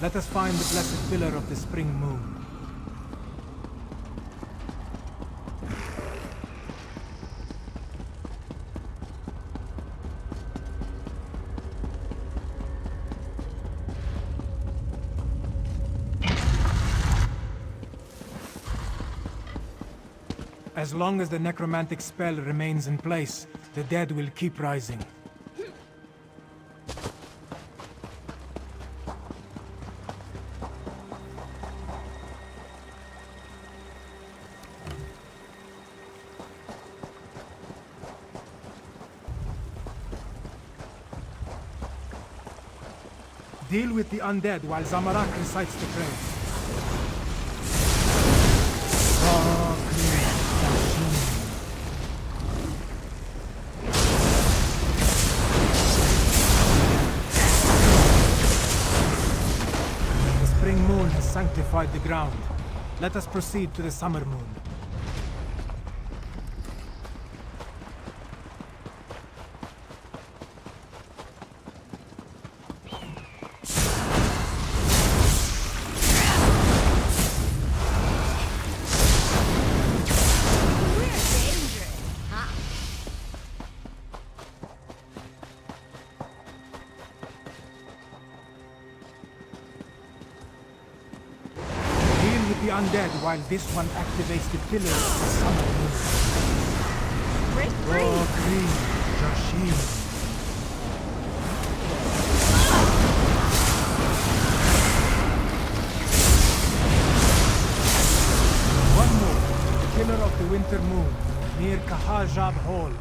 let us find the blessed pillar of the spring moon. As long as the necromantic spell remains in place, the dead will keep rising. Deal with the undead while Zamorak recites the prayer. The spring moon has sanctified the ground. Let us proceed to the summer moon. The undead while this one activates the pillar of the summer moon. Raw green, Jashim. One more, the pillar of the winter moon, near Kahajab Hall.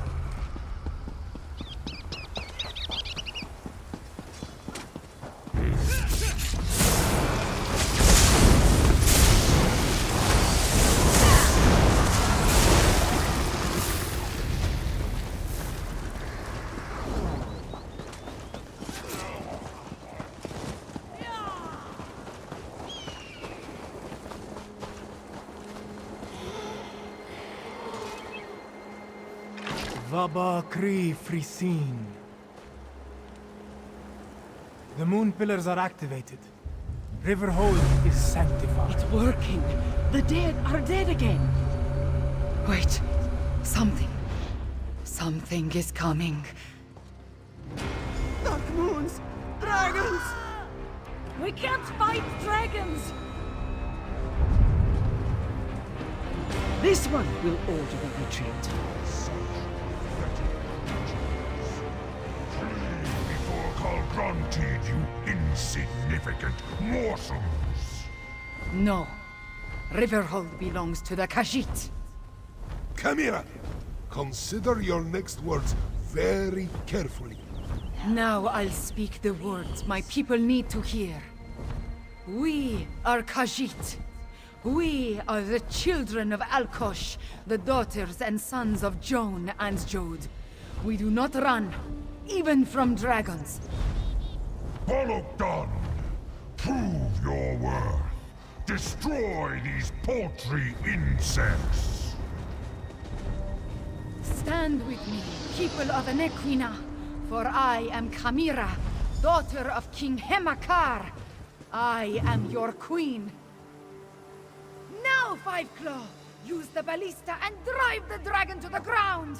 Vaba Kri Frisin. The moon pillars are activated. Riverhole is sanctified. It's working. The dead are dead again. Wait. Something is coming. Dark moons! Dragons! We can't fight dragons! This one will order the retreat. Granted, you insignificant morsels! No. Riverhold belongs to the Khajiit. Chimera! Consider your next words very carefully. Now I'll speak the words my people need to hear. We are Khajiit. We are the children of Alkosh, the daughters and sons of Joan and Jode. We do not run, even from dragons. Bologdon! Prove your worth. destroy these paltry insects! Stand with me, people of Nequina, for I am Kamira, daughter of King Hemakar. I am your queen. Now, Five Claw, use the ballista and drive the dragon to the ground!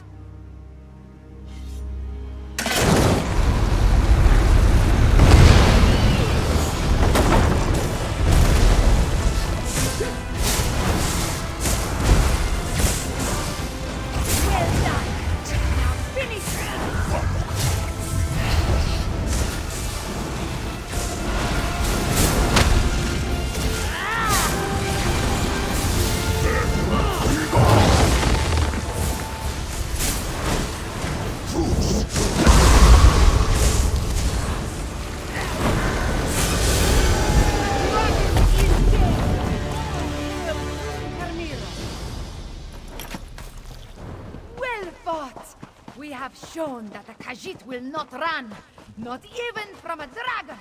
Shown that the Khajiit will not run, not even from a dragon!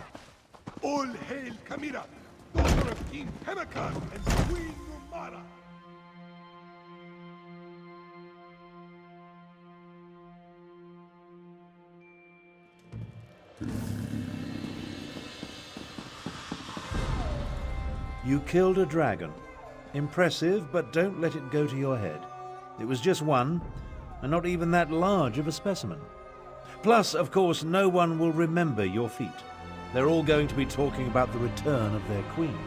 All hail Kamira, daughter of King Hemakar and Queen Numara! You killed a dragon. Impressive, but don't let it go to your head. It was just one, and not even that large of a specimen. Plus, of course, no one will remember your feat. They're all going to be talking about the return of their queen.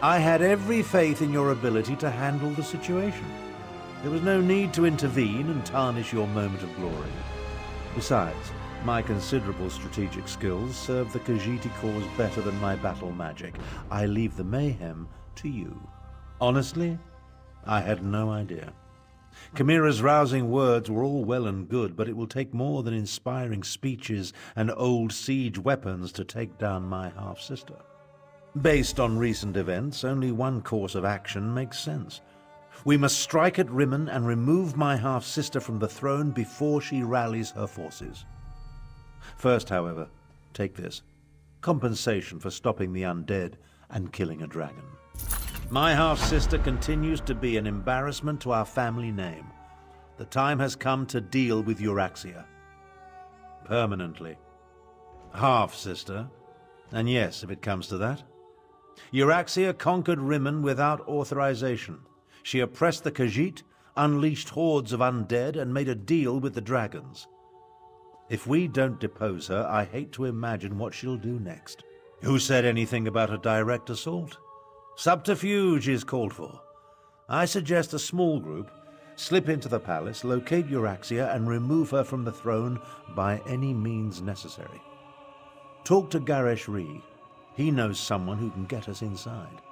I had every faith in your ability to handle the situation. There was no need to intervene and tarnish your moment of glory. Besides, my considerable strategic skills serve the Khajiiti cause better than my battle magic. I leave the mayhem to you. Honestly, I had no idea. Kamira's rousing words were all well and good, but it will take more than inspiring speeches and old siege weapons to take down my half-sister. Based on recent events, only one course of action makes sense. We must strike at Rimmon and remove my half-sister from the throne before she rallies her forces. First, however, take this. Compensation for stopping the undead and killing a dragon. My half-sister continues to be an embarrassment to our family name. The time has come to deal with Euraxia. Permanently. Half-sister. And yes, if it comes to that. Euraxia conquered Rimmon without authorization. She oppressed the Khajiit, unleashed hordes of undead, and made a deal with the dragons. If we don't depose her, I hate to imagine what she'll do next. Who said anything about a direct assault? Subterfuge is called for. I suggest a small group slip into the palace, locate Euraxia, and remove her from the throne by any means necessary. Talk to Garesh Ree. He knows someone who can get us inside.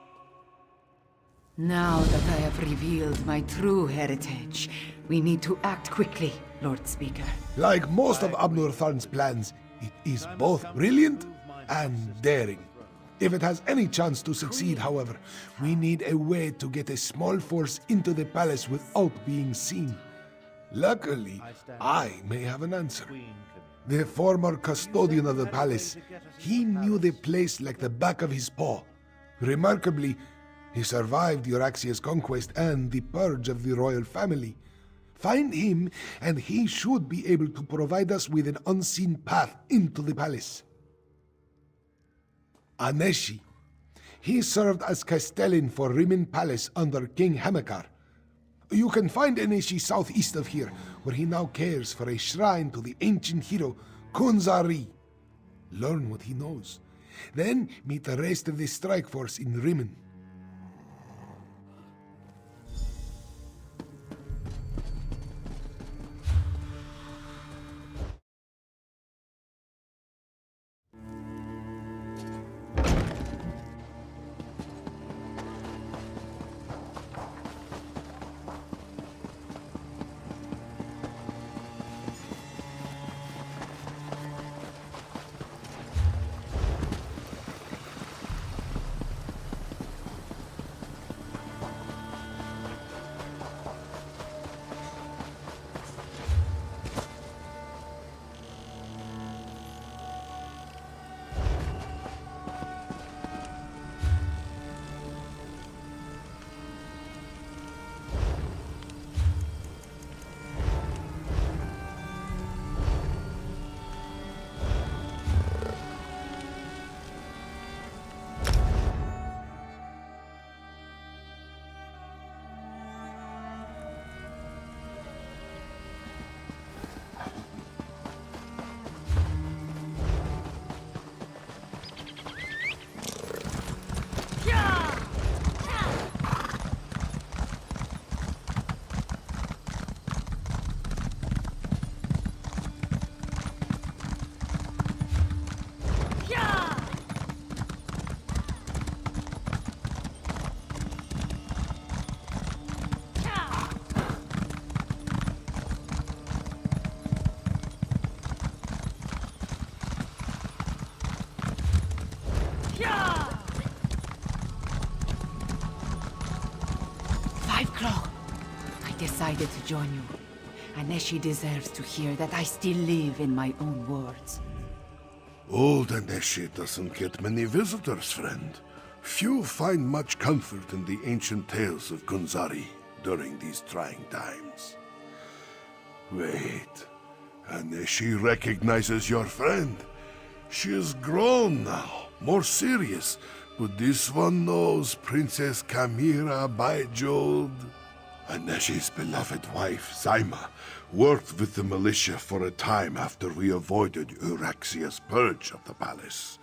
Now that I have revealed my true heritage, we need to act quickly, Lord Speaker. Like most of Abnur Tharn's plans, it is both brilliant and daring. If it has any chance to succeed, however, we need a way to get a small force into the palace without being seen. Luckily, I may have an answer. The former custodian of the palace, he knew the place like the back of his paw. Remarkably, he survived Euraxia's conquest and the purge of the royal family. Find him, and he should be able to provide us with an unseen path into the palace. Aneshi. He served as castellan for Rimmon Palace under King Hemakar. You can find Aneshi southeast of here, where he now cares for a shrine to the ancient hero Kunzari. Learn what he knows. Then meet the rest of the strike force in Rimmon. Five Claw, I decided to join you. Aneshi deserves to hear that I still live in my own words. Old Aneshi doesn't get many visitors, friend. Few find much comfort in the ancient tales of Gunzari during these trying times. Wait, Aneshi recognizes your friend. She is grown now, more serious, but this one knows Princess Kamira Baijod. Aneshi's beloved wife, Zaima, worked with the militia for a time after we avoided Euraxia's purge of the palace.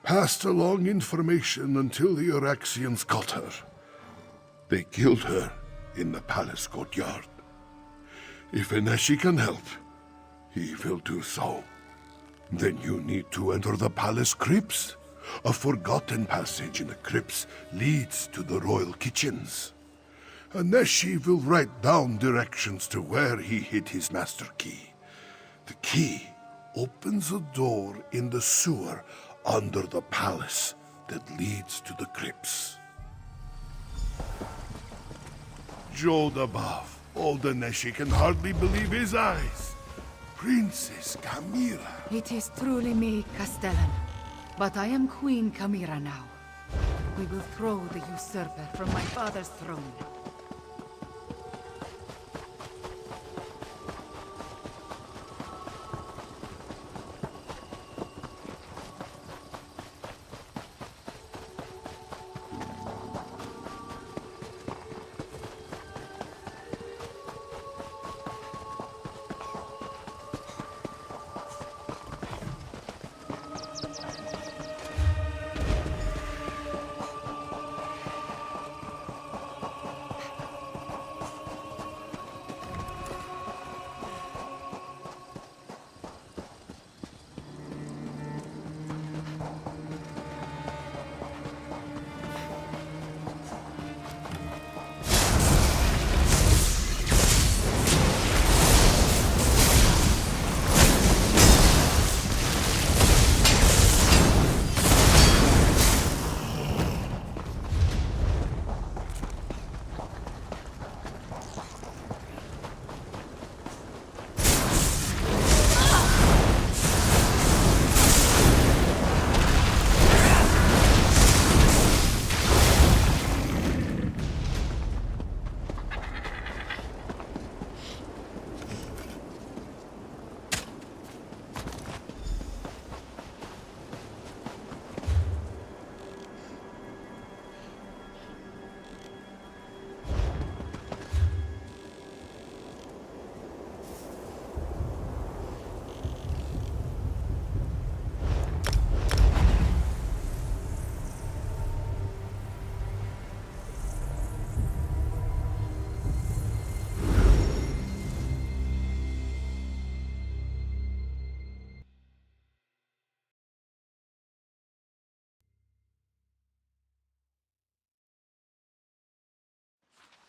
Passed along information until the Euraxians caught her. They killed her in the palace courtyard. If Aneshi can help, he will do so. Then you need to enter the palace crypts. A forgotten passage in the crypts leads to the royal kitchens. Aneshi will write down directions to where he hid his master key. The key opens a door in the sewer under the palace that leads to the crypts. Jode above, old Aneshi can hardly believe his eyes. Princess Kamira. It is truly me, Castellan. But I am Queen Kamira now. We will throw the usurper from my father's throne.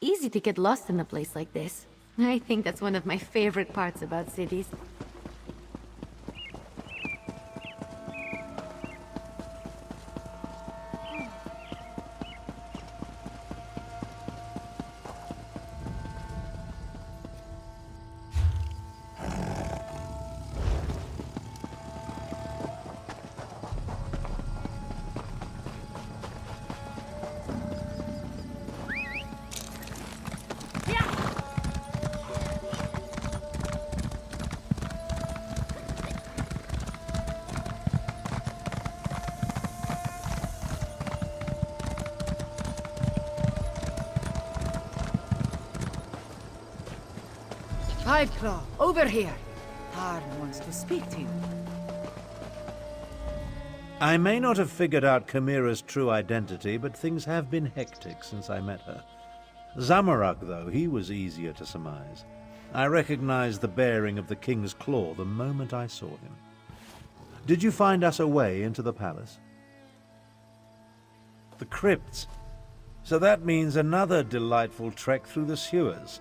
Easy to get lost in a place like this. I think that's one of my favorite parts about cities. Five Claw, over here. Tarn wants to speak to you. I may not have figured out Kamira's true identity, but things have been hectic since I met her. Zamorak, though, he was easier to surmise. I recognized the bearing of the King's Claw the moment I saw him. Did you find us a way into the palace? The crypts. So that means another delightful trek through the sewers.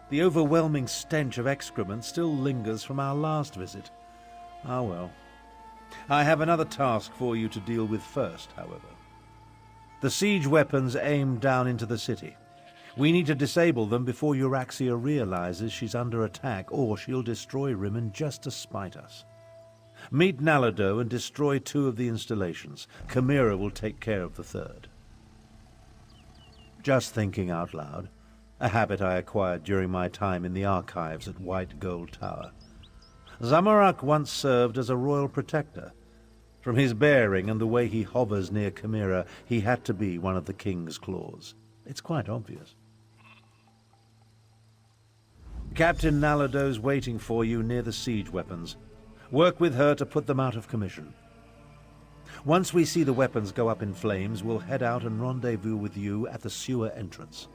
The overwhelming stench of excrement still lingers from our last visit. Ah well. I have another task for you to deal with first, however. The siege weapons aim down into the city. We need to disable them before Euraxia realizes she's under attack, or she'll destroy Rimmon just to spite us. Meet Nalado and destroy 2 of the installations. Chimera will take care of the 3rd. Just thinking out loud. A habit I acquired during my time in the archives at White Gold Tower. Zamorak once served as a royal protector. From his bearing and the way he hovers near Chimera, he had to be one of the King's Claws. It's quite obvious. Captain Nalado's waiting for you near the siege weapons. Work with her to put them out of commission. Once we see the weapons go up in flames, we'll head out and rendezvous with you at the sewer entrance.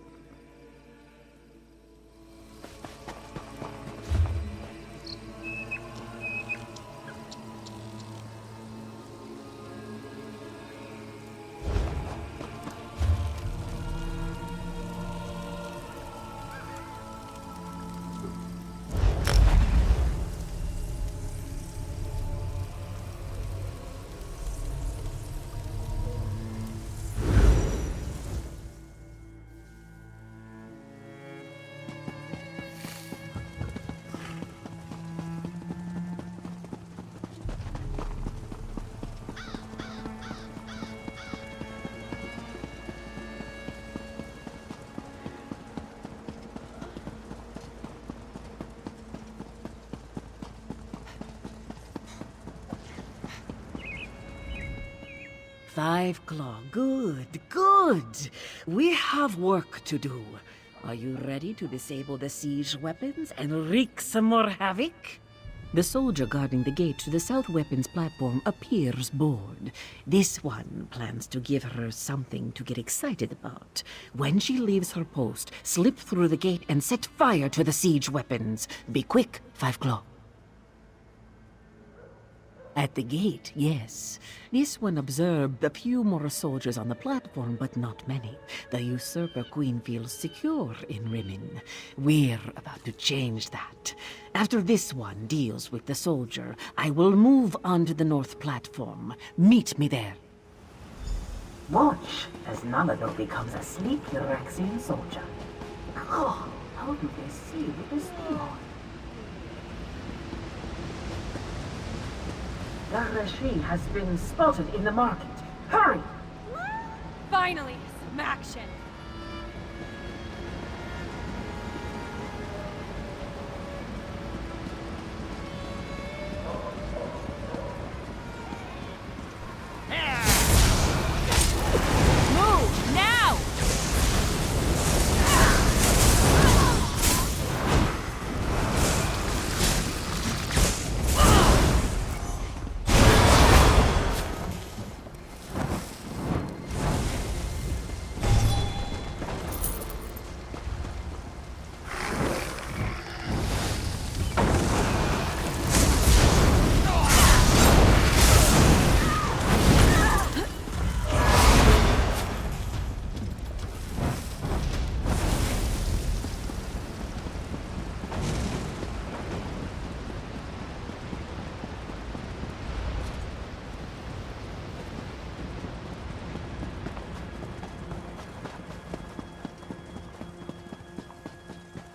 Five Claw, good, good. We have work to do. Are you ready to disable the siege weapons and wreak some more havoc? The soldier guarding the gate to the south weapons platform appears bored. This one plans to give her something to get excited about. When she leaves her post, slip through the gate and set fire to the siege weapons. Be quick, Five Claw. At the gate, yes. This one observed a few more soldiers on the platform, but not many. The usurper queen feels secure in Rimmon. We're about to change that. After this one deals with the soldier, I will move on to the north platform. Meet me there. Watch as Nalado becomes a sleek Euraxian soldier. Oh, how do they see with this thing on? Gardashi has been spotted in the market. Hurry! Finally, some action. Move, now!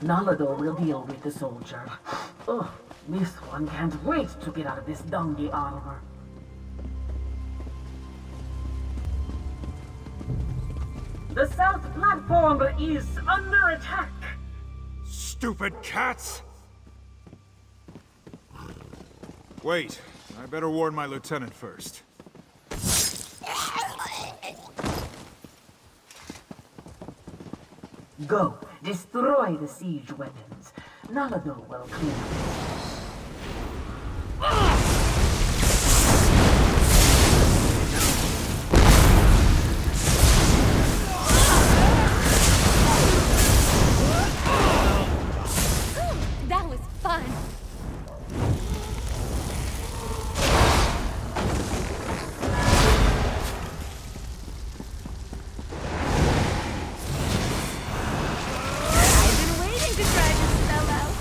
Nalado will deal with the soldier. Oh, this one can't wait to get out of this dungy armor. The south platform is under attack. Stupid cats! Wait, I better warn my lieutenant first. Go, destroy the siege weapons. Nalado will clear That was fun. I've been waiting to try this spell out.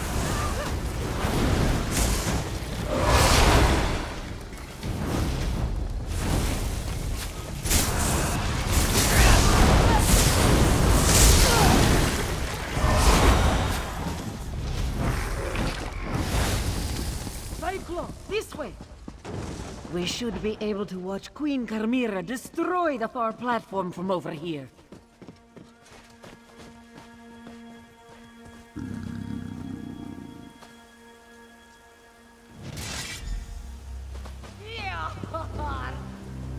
We should be able to watch Queen Carmira destroy the far platform from over here.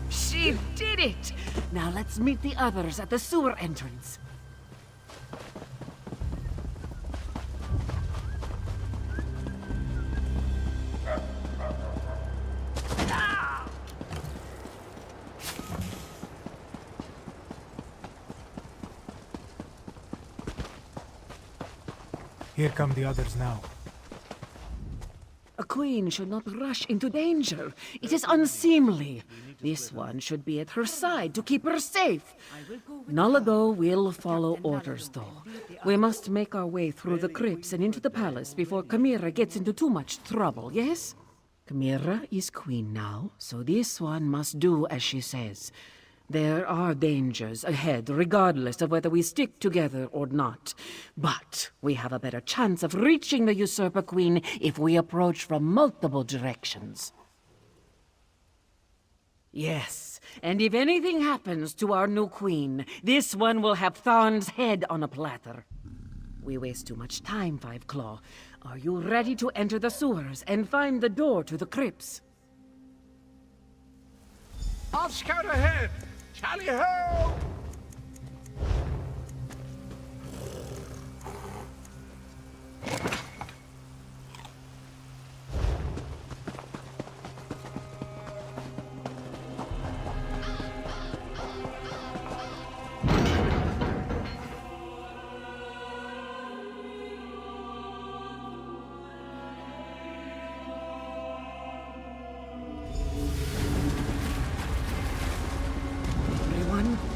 She did it! Now let's meet the others at the sewer entrance. Here come the others now. A queen should not rush into danger. It is unseemly. This one should be at her side to keep her safe. Nalado will follow orders, though. We must make our way through the crypts and into the palace before Camira gets into too much trouble, yes? Camira is queen now, so this one must do as she says. There are dangers ahead, regardless of whether we stick together or not. But we have a better chance of reaching the usurper queen if we approach from multiple directions. Yes, and if anything happens to our new queen, this one will have Tharn's head on a platter. We waste too much time, Five Claw. Are you ready to enter the sewers and find the door to the crypts? I'll scout ahead! Tally-ho!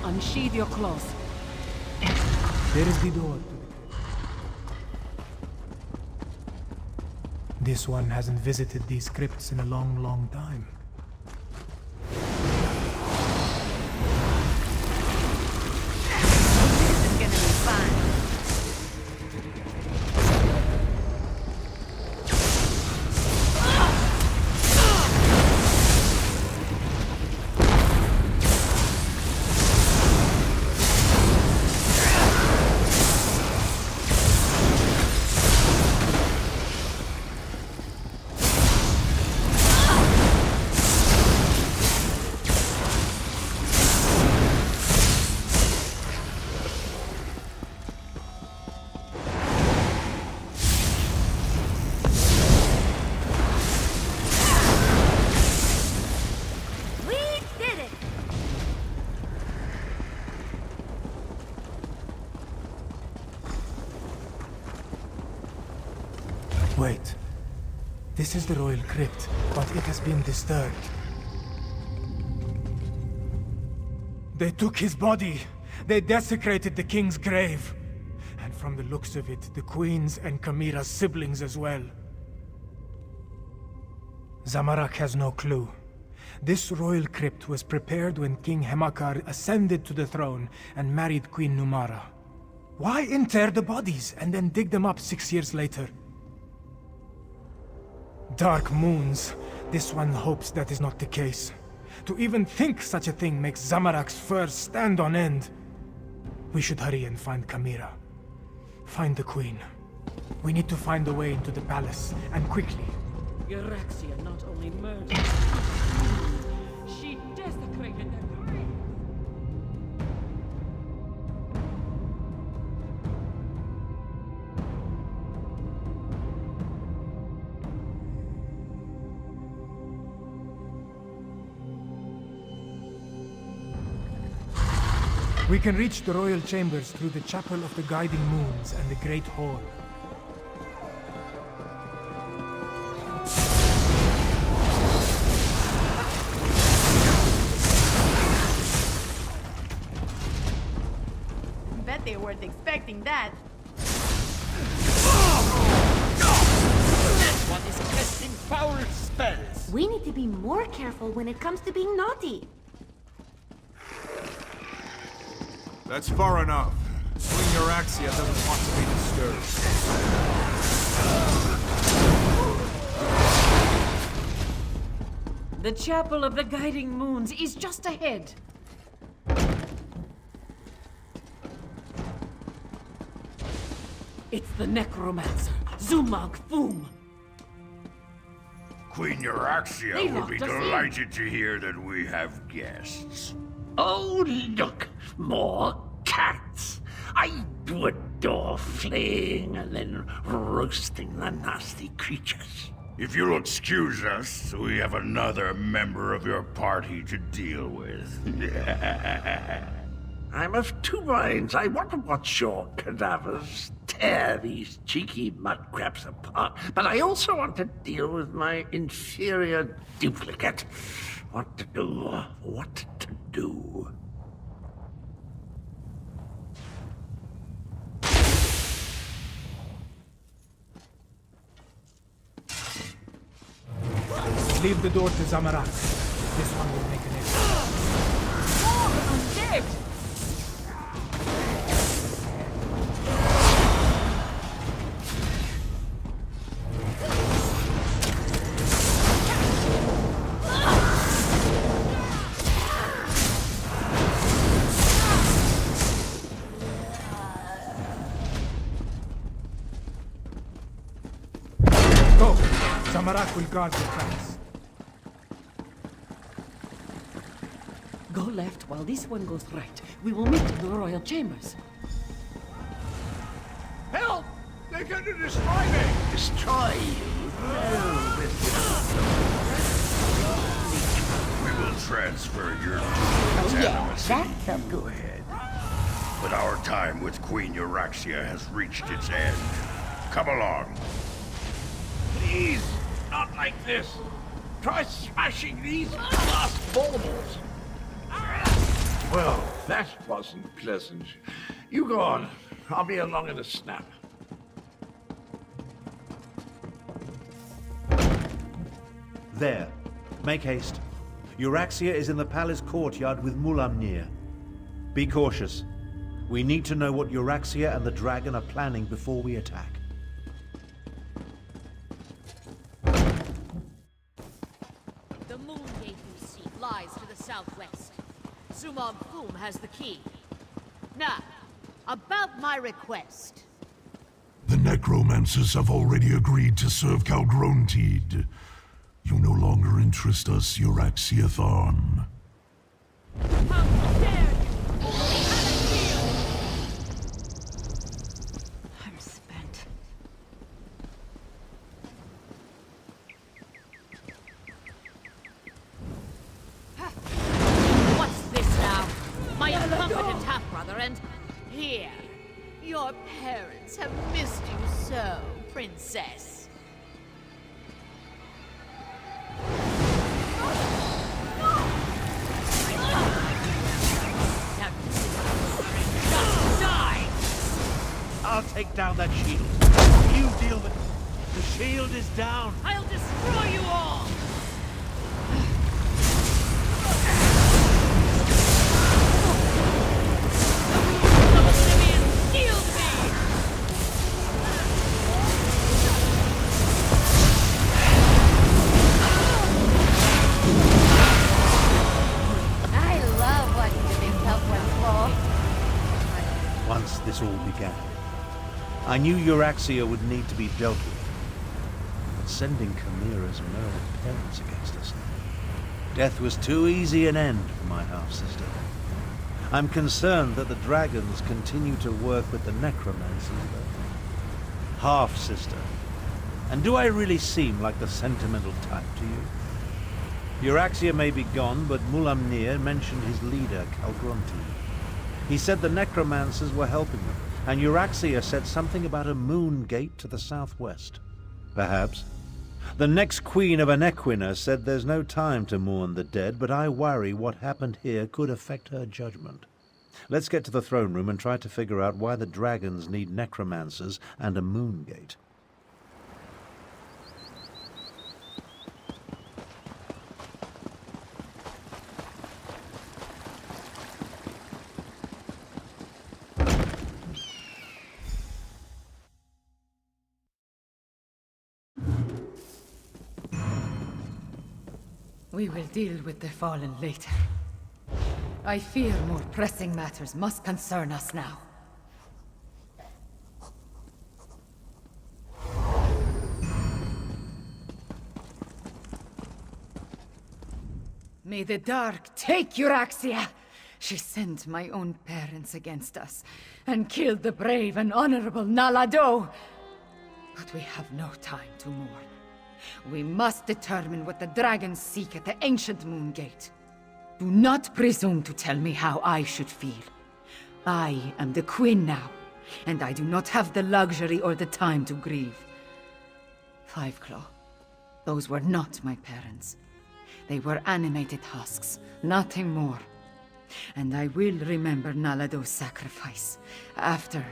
Unsheathe your claws. There is the door to the crypt. This one hasn't visited these crypts in a long, long time. This is gonna be fun. Wait. This is the royal crypt, but it has been disturbed. They took his body. They desecrated the king's grave. And from the looks of it, the queen's and Camira's siblings as well. Zamorak has no clue. This royal crypt was prepared when King Hemakar ascended to the throne and married Queen Numara. Why inter the bodies and then dig them up 6 years later? Dark moons. This one hopes that is not the case. To even think such a thing makes Zamorak's fur stand on end. We should hurry and find Camira. Find the queen. We need to find a way into the palace, and quickly. Euraxia not only murdered, she desecrated their grave. We can reach the royal chambers through the Chapel of the Guiding Moons and the Great Hall. Bet they weren't expecting that. This one is casting foul spells. We need to be more careful when it comes to being naughty. That's far enough. Queen Euraxia doesn't want to be disturbed. The Chapel of the Guiding Moons is just ahead. It's the necromancer, Zumag Foom. Queen Euraxia They will be locked us in. delighted to hear that we have guests. Oh, look, more cats. I do adore flaying and then roasting the nasty creatures. If you'll excuse us, we have another member of your party to deal with. I'm of two minds. I want to watch your cadavers tear these cheeky mudcrabs apart, but I also want to deal with my inferior duplicate. What to do, what to do. Leave the door to Zamarak. This one will make an exit. I'm dead! Go! Zamarak will guard the tracks. Go left while this one goes right. We will meet in the royal chambers. Help! They're going to destroy me! Destroy you? No, We will transfer your Go ahead. But our time with Queen Euraxia has reached its end. Come along. Please, not like this. Try smashing these glass baubles. Well, that wasn't pleasant. You go on. I'll be along in a snap. There. Make haste. Euraxia is in the palace courtyard with Mulamnir. Be cautious. We need to know what Euraxia and the dragon are planning before we attack. The moon gate you seek lies to the southwest. Zumag Foom has the key. Now, about my request. The necromancers have already agreed to serve Calgrontid. You no longer interest us, Euraxia Tharn. I'm spent. What's this now? My incompetent half-brother and... Here. Your parents have missed you so, princess. I'll take down that shield. You deal with it. The shield is down. I'll destroy you all! I love watching the big tough ones fall. Once this all began, I knew Euraxia would need to be dealt with. But sending Chimera's murdered parents against us, death was too easy an end for my half-sister. I'm concerned that the dragons continue to work with the necromancers, though. Half-sister. And do I really seem like the sentimental type to you? Euraxia may be gone, but Mulamnir mentioned his leader, Calgrontid. He said the necromancers were helping them, and Euraxia said something about a moon gate to the southwest. Perhaps. The next queen of Anequina said there's no time to mourn the dead, but I worry what happened here could affect her judgment. Let's get to the throne room and try to figure out why the dragons need necromancers and a moon gate. We will deal with the fallen later. I fear more pressing matters must concern us now. May the dark take Euraxia! She sent my own parents against us, and killed the brave and honorable Nalado! But we have no time to mourn. We must determine what the dragons seek at the ancient moon gate. Do not presume to tell me how I should feel. I am the queen now, and I do not have the luxury or the time to grieve. Fiveclaw, those were not my parents. They were animated husks, nothing more. And I will remember Nalado's sacrifice. After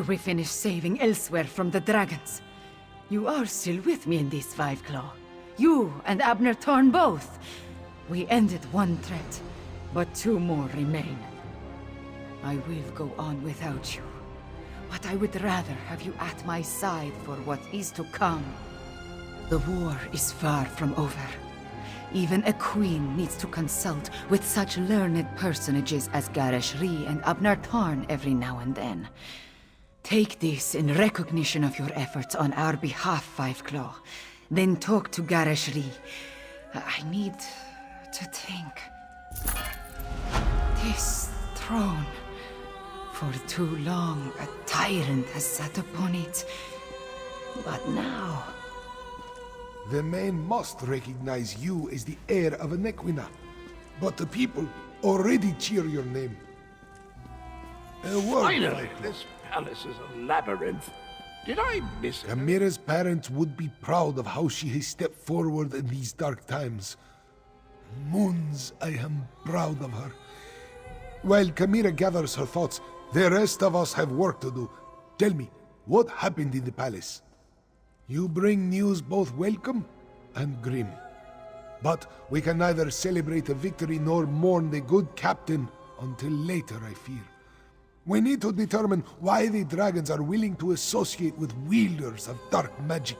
we finish saving Elsweyr from the dragons. You are still with me in this, Fiveclaw. You and Abner Thorn both. We ended one threat, but two more remain. I will go on without you, but I would rather have you at my side for what is to come. The war is far from over. Even a queen needs to consult with such learned personages as Garresh Rhi and Abner Thorn every now and then. Take this in recognition of your efforts on our behalf, Fiveclaw. Then talk to Garresh Rhi. I need to think. This throne. For too long, a tyrant has sat upon it. But now... The men must recognize you as the heir of Nequina. But the people already cheer your name. A word. Finally, this palace is a labyrinth. Did I miss it? Chimera's parents would be proud of how she has stepped forward in these dark times. Moons, I am proud of her. While Chimera gathers her thoughts, the rest of us have work to do. Tell me, what happened in the palace? You bring news both welcome and grim. But we can neither celebrate a victory nor mourn the good captain until later, I fear. We need to determine why the dragons are willing to associate with wielders of dark magic.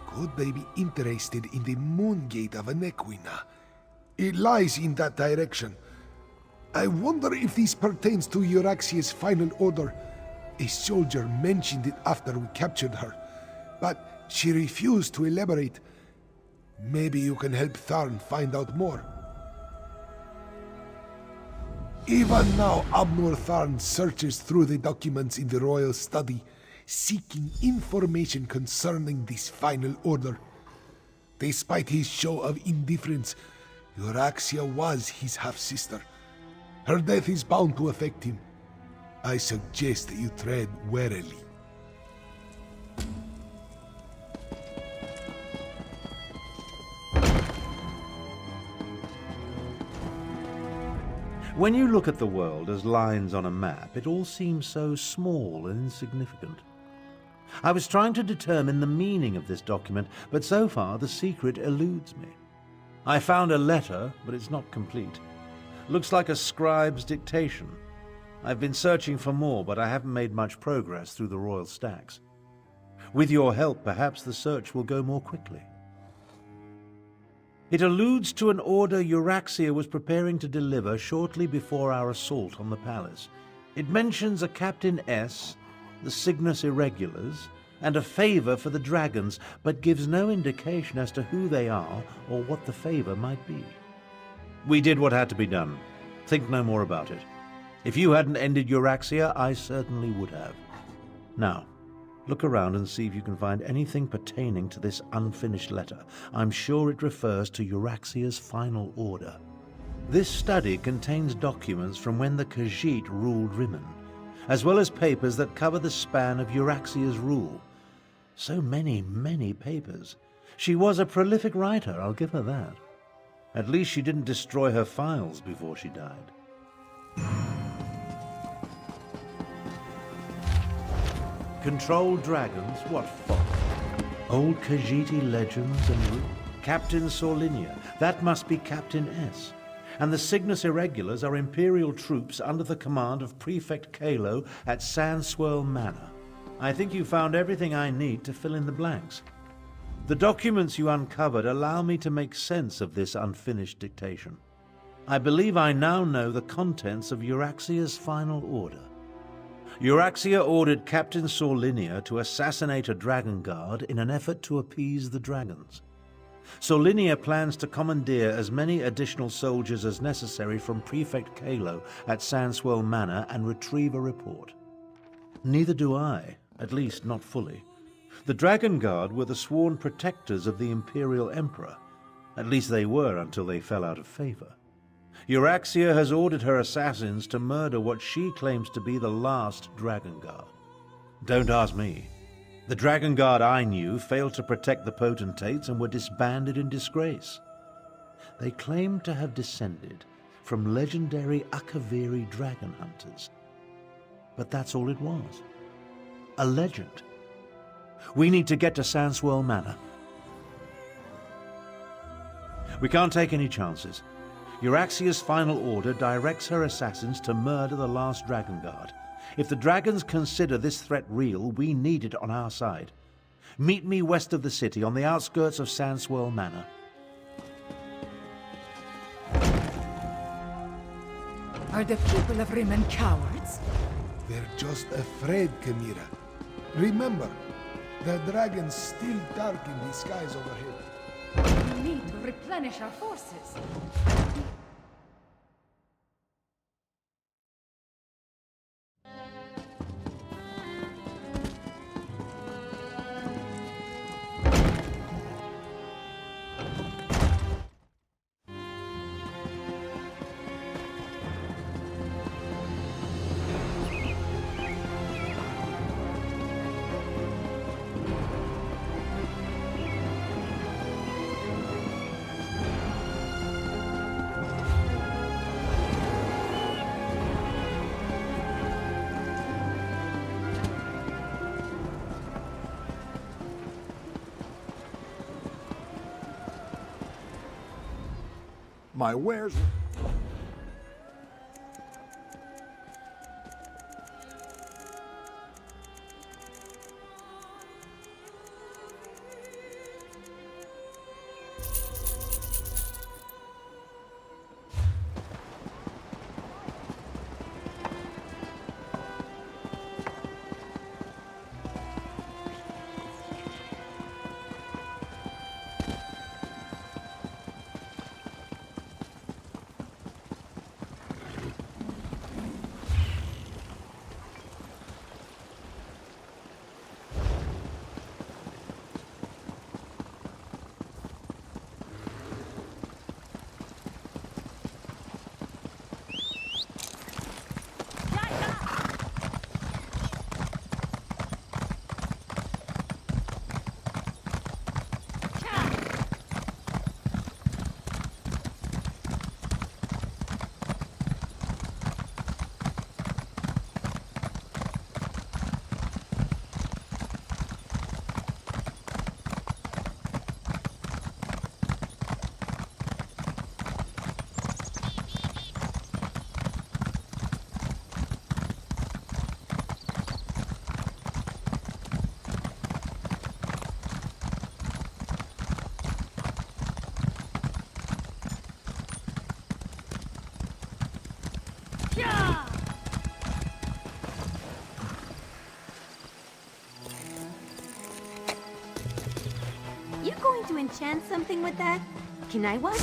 Could they be interested in the moon gate of Nequina? It lies in that direction. I wonder if this pertains to Euraxia's final order. A soldier mentioned it after we captured her, but she refused to elaborate. Maybe you can help Tharn find out more. Even now, Abner Tharn searches through the documents in the royal study, seeking information concerning this final order. Despite his show of indifference, Euraxia was his half-sister. Her death is bound to affect him. I suggest that you tread warily. When you look at the world as lines on a map, it all seems so small and insignificant. I was trying to determine the meaning of this document, but so far the secret eludes me. I found a letter, but it's not complete. Looks like a scribe's dictation. I've been searching for more, but I haven't made much progress through the royal stacks. With your help, perhaps the search will go more quickly. It alludes to an order Euraxia was preparing to deliver shortly before our assault on the palace. It mentions a Captain S, the Cygnus Irregulars, and a favor for the dragons, but gives no indication as to who they are or what the favor might be. We did what had to be done. Think no more about it. If you hadn't ended Euraxia, I certainly would have. Now, look around and see if you can find anything pertaining to this unfinished letter. I'm sure it refers to Euraxia's final order. This study contains documents from when the Khajiit ruled Rimmon, as well as papers that cover the span of Euraxia's rule. So many, many papers. She was a prolific writer, I'll give her that. At least she didn't destroy her files before she died. Controlled dragons? What for? Old Khajiiti legends and rule. Captain Sorlinia. That must be Captain S. And the Cygnus Irregulars are Imperial troops under the command of Prefect Kalo at Sandswirl Manor. I think you found everything I need to fill in the blanks. The documents you uncovered allow me to make sense of this unfinished dictation. I believe I now know the contents of Euraxia's final order. Euraxia ordered Captain Sorlinia to assassinate a dragon guard in an effort to appease the dragons. Sorlinia plans to commandeer as many additional soldiers as necessary from Prefect Kalo at Sandswell Manor and retrieve a report. Neither do I, at least not fully. The Dragon Guard were the sworn protectors of the Imperial Emperor. At least they were until they fell out of favor. Euraxia has ordered her assassins to murder what she claims to be the last Dragon Guard. Don't ask me. The Dragon Guard I knew failed to protect the potentates and were disbanded in disgrace. They claimed to have descended from legendary Akaviri dragon hunters. But that's all it was. A legend. We need to get to Sandswell Manor. We can't take any chances. Euraxia's final order directs her assassins to murder the last Dragon Guard. If the dragons consider this threat real, we need it on our side. Meet me west of the city, on the outskirts of Sandswell Manor. Are the people of Rimmon cowards? They're just afraid, Chimera. Remember, the dragons still darken the skies overhead. We need to replenish our forces. My wares... You going to enchant something with that? Can I watch?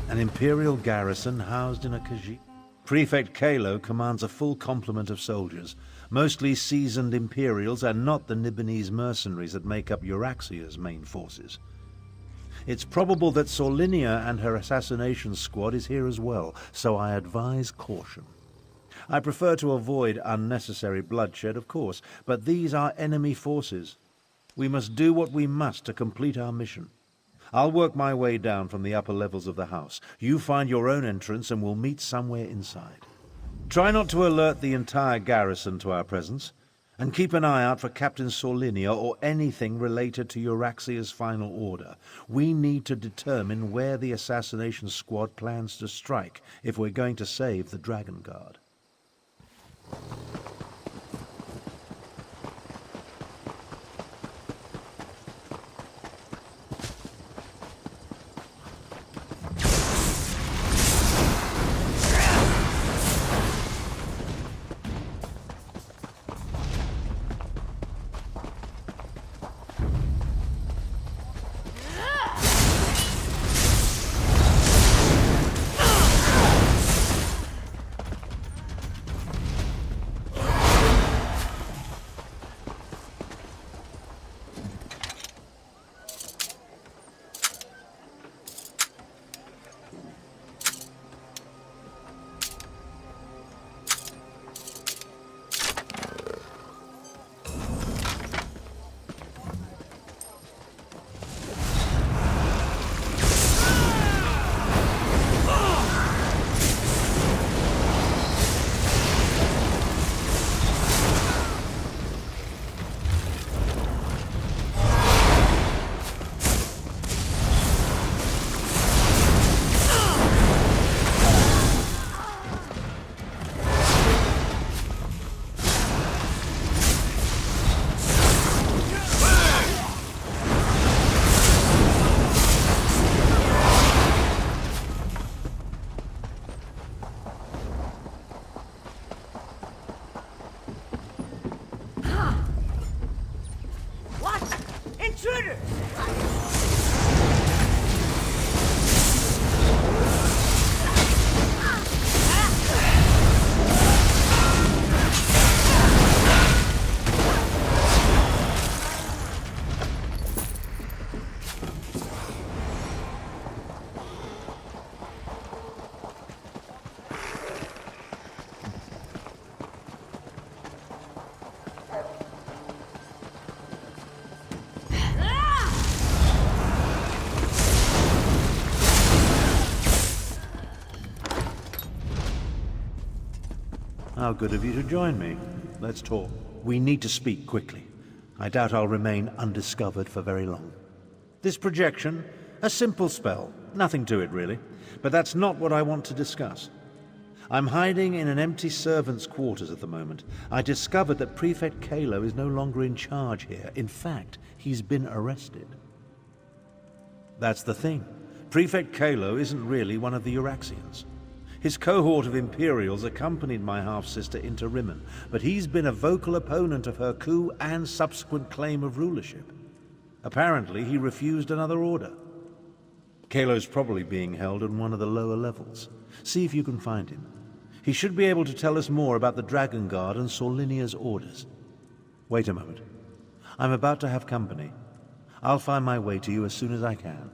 An Imperial garrison housed in a Khajiit. Prefect Kalo commands a full complement of soldiers, mostly seasoned Imperials and not the Nibonese mercenaries that make up Euraxia's main forces. It's probable that Sorlinia and her assassination squad is here as well, so I advise caution. I prefer to avoid unnecessary bloodshed, of course, but these are enemy forces. We must do what we must to complete our mission. I'll work my way down from the upper levels of the house. You find your own entrance and we'll meet somewhere inside. Try not to alert the entire garrison to our presence, and keep an eye out for Captain Solinia or anything related to Euraxia's final order. We need to determine where the assassination squad plans to strike if we're going to save the Dragon Guard. How good of you to join me. Let's talk. We need to speak quickly. I doubt I'll remain undiscovered for very long. This projection, a simple spell. Nothing to it, really. But that's not what I want to discuss. I'm hiding in an empty servant's quarters at the moment. I discovered that Prefect Kalo is no longer in charge here. In fact, he's been arrested. That's the thing. Prefect Kalo isn't really one of the Euraxians. His cohort of Imperials accompanied my half-sister into Rimmen, but he's been a vocal opponent of her coup and subsequent claim of rulership. Apparently, he refused another order. Kalo's probably being held in one of the lower levels. See if you can find him. He should be able to tell us more about the Dragon Guard and Solinia's orders. Wait a moment. I'm about to have company. I'll find my way to you as soon as I can.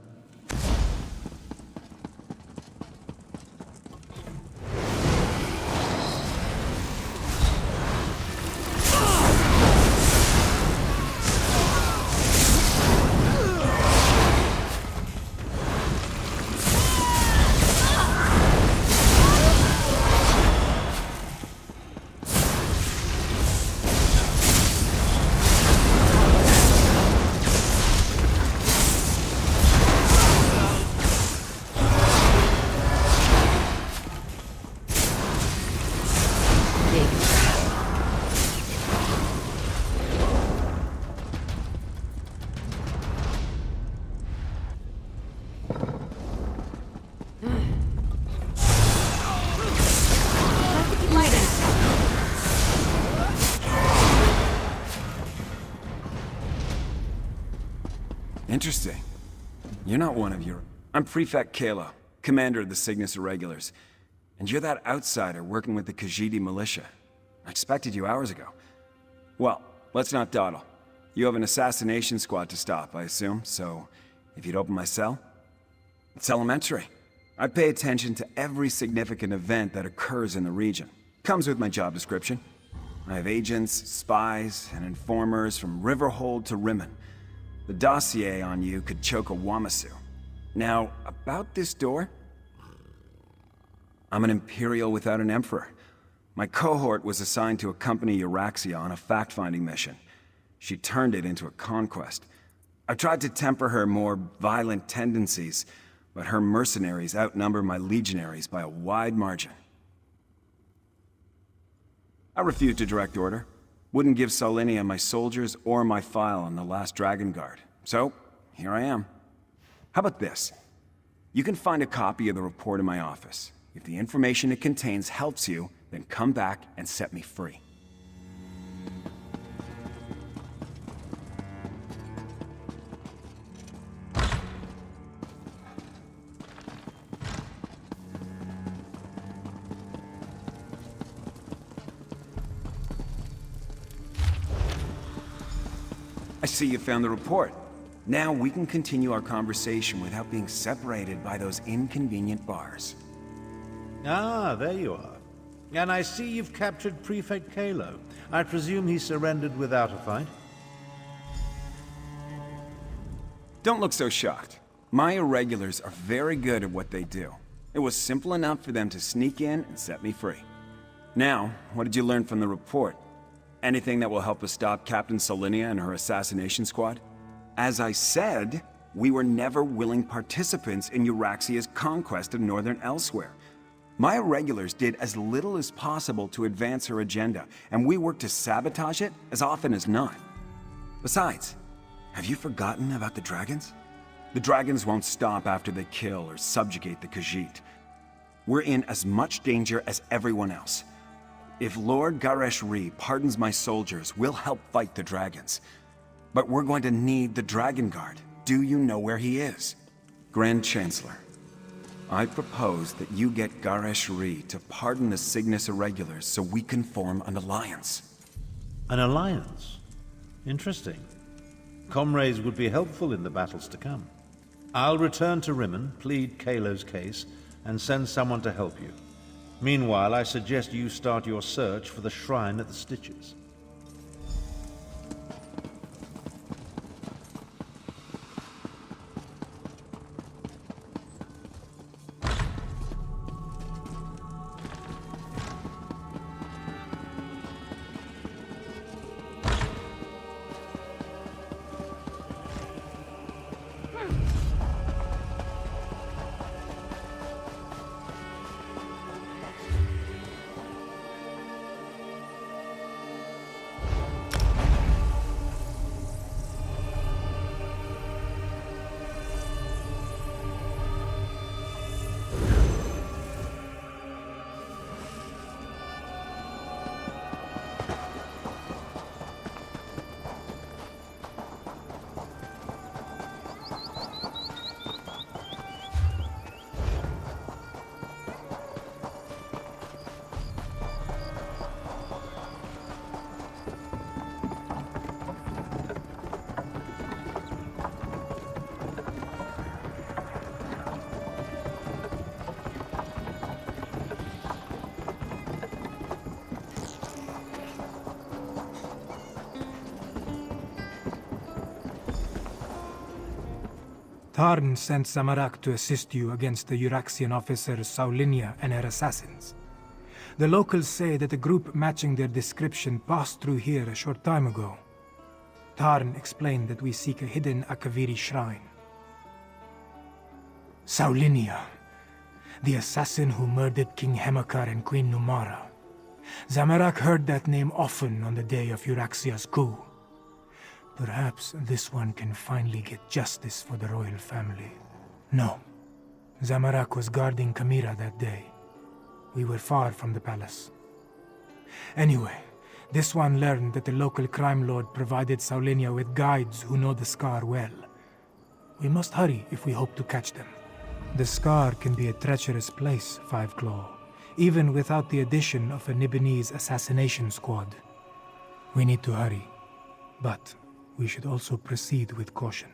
Interesting. You're not one of your... I'm Prefect Kalo, commander of the Cygnus Irregulars. And you're that outsider working with the Khajiit militia. I expected you hours ago. Well, let's not dawdle. You have an assassination squad to stop, I assume, so if you'd open my cell? It's elementary. I pay attention to every significant event that occurs in the region. Comes with my job description. I have agents, spies, and informers from Riverhold to Rimmen. The dossier on you could choke a Wamasu. Now, about this door... I'm an Imperial without an Emperor. My cohort was assigned to accompany Euraxia on a fact-finding mission. She turned it into a conquest. I tried to temper her more violent tendencies, but her mercenaries outnumber my legionaries by a wide margin. I refused to direct order. Wouldn't give Saulinia my soldiers or my file on the last Dragon Guard. So, here I am. How about this? You can find a copy of the report in my office. If the information it contains helps you, then come back and set me free. I see you found the report. Now we can continue our conversation without being separated by those inconvenient bars. Ah, there you are. And I see you've captured Prefect Kalo. I presume he surrendered without a fight? Don't look so shocked. My irregulars are very good at what they do. It was simple enough for them to sneak in and set me free. Now, what did you learn from the report? Anything that will help us stop Captain Saulinia and her assassination squad? As I said, we were never willing participants in Euraxia's conquest of northern Elsweyr. My irregulars did as little as possible to advance her agenda, and we worked to sabotage it as often as not. Besides, have you forgotten about the dragons? The dragons won't stop after they kill or subjugate the Khajiit. We're in as much danger as everyone else. If Lord Garesh-Ri pardons my soldiers, we'll help fight the dragons. But we're going to need the Dragon Guard. Do you know where he is? Grand Chancellor, I propose that you get Garesh-Ri to pardon the Cygnus Irregulars so we can form an alliance. An alliance? Interesting. Comrades would be helpful in the battles to come. I'll return to Rimmen, plead Kalo's case, and send someone to help you. Meanwhile, I suggest you start your search for the shrine at the Stitches. Tarn sent Samarak to assist you against the Euraxian officers Saulinia and her assassins. The locals say that a group matching their description passed through here a short time ago. Tarn explained that we seek a hidden Akaviri shrine. Saulinia, the assassin who murdered King Hemakar and Queen Numara. Samarak heard that name often on the day of Euraxia's coup. Perhaps this one can finally get justice for the royal family. No. Samarak was guarding Kamira that day. We were far from the palace. Anyway, this one learned that the local crime lord provided Saulinia with guides who know the Scar well. We must hurry if we hope to catch them. The Scar can be a treacherous place, Five Claw, even without the addition of a Nibonese assassination squad. We need to hurry, but we should also proceed with caution.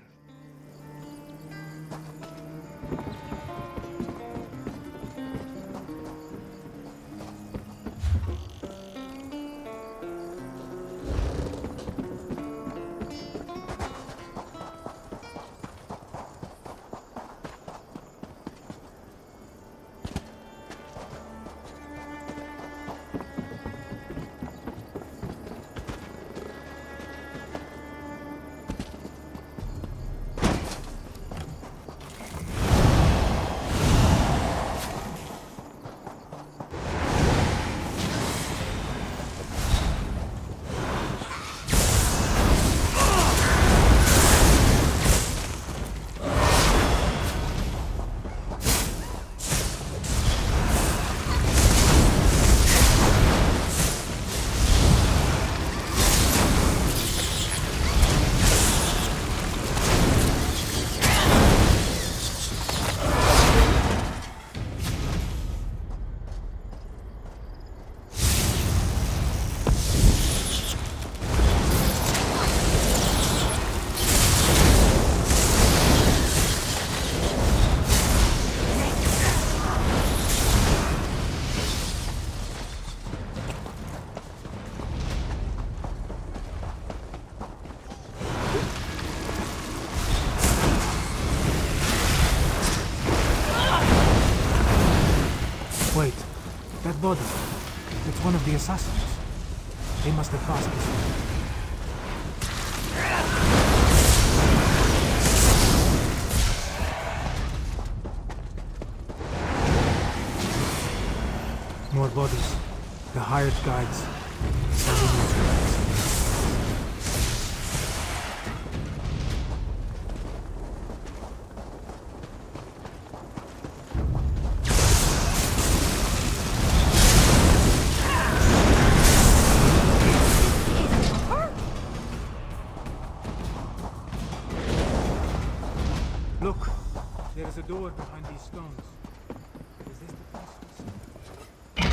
body. It's one of the assassins. They must have passed this way. More bodies. The hired guides. Look, there is a door behind these stones. Is this the place we see? Do you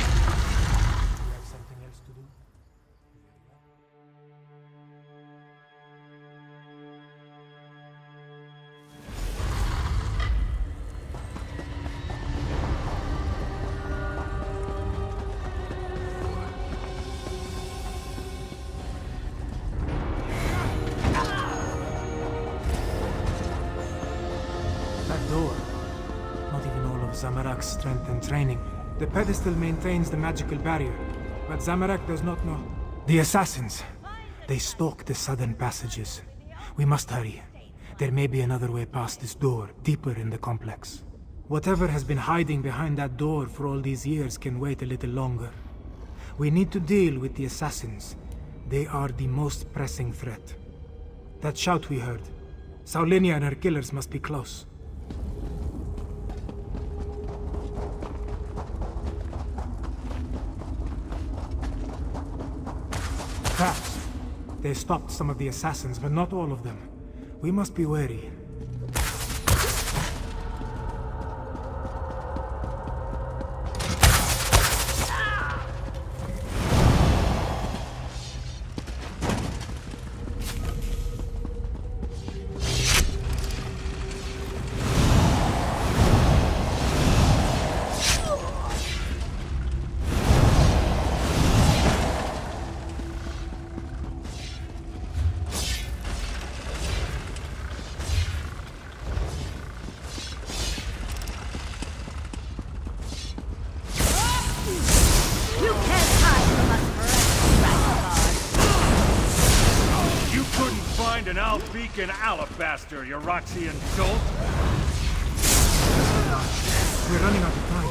have something else to do? That door. Not even all of Zamorak's strength and training. The pedestal maintains the magical barrier, but Zamorak does not know. The assassins. They stalk the southern passages. We must hurry. There may be another way past this door, deeper in the complex. Whatever has been hiding behind that door for all these years can wait a little longer. We need to deal with the assassins. They are the most pressing threat. That shout we heard. Saulinia and her killers must be close. Traps. They stopped some of the assassins, but not all of them. We must be wary. An Albeacon alabaster, you Roxian dolt! We're running out of time.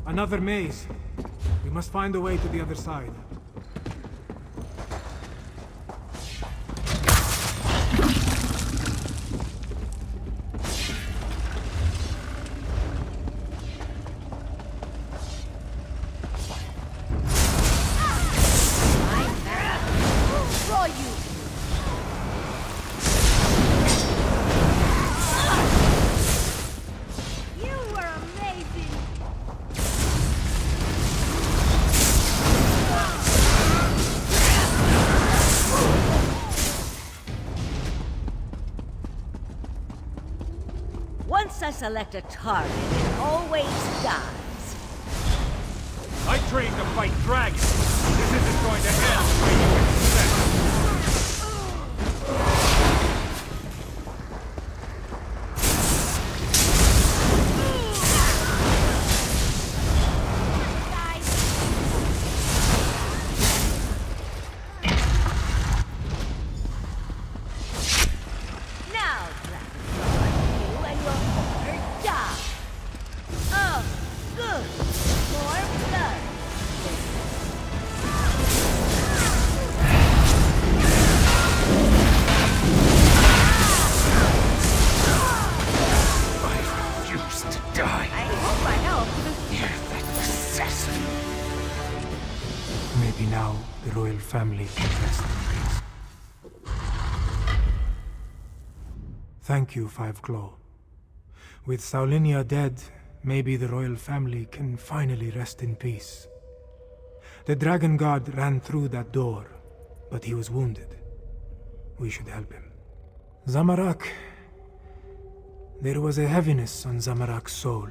Another maze. We must find a way to the other side. Once I select a target, it always dies. I trained to fight dragons. This isn't going to end the way you expect. Maybe now the royal family can rest in peace. Thank you, Five Claw. With Saulinia dead, maybe the royal family can finally rest in peace. The Dragon Guard ran through that door, but he was wounded. We should help him. Zamorak. There was a heaviness on Zamorak's soul.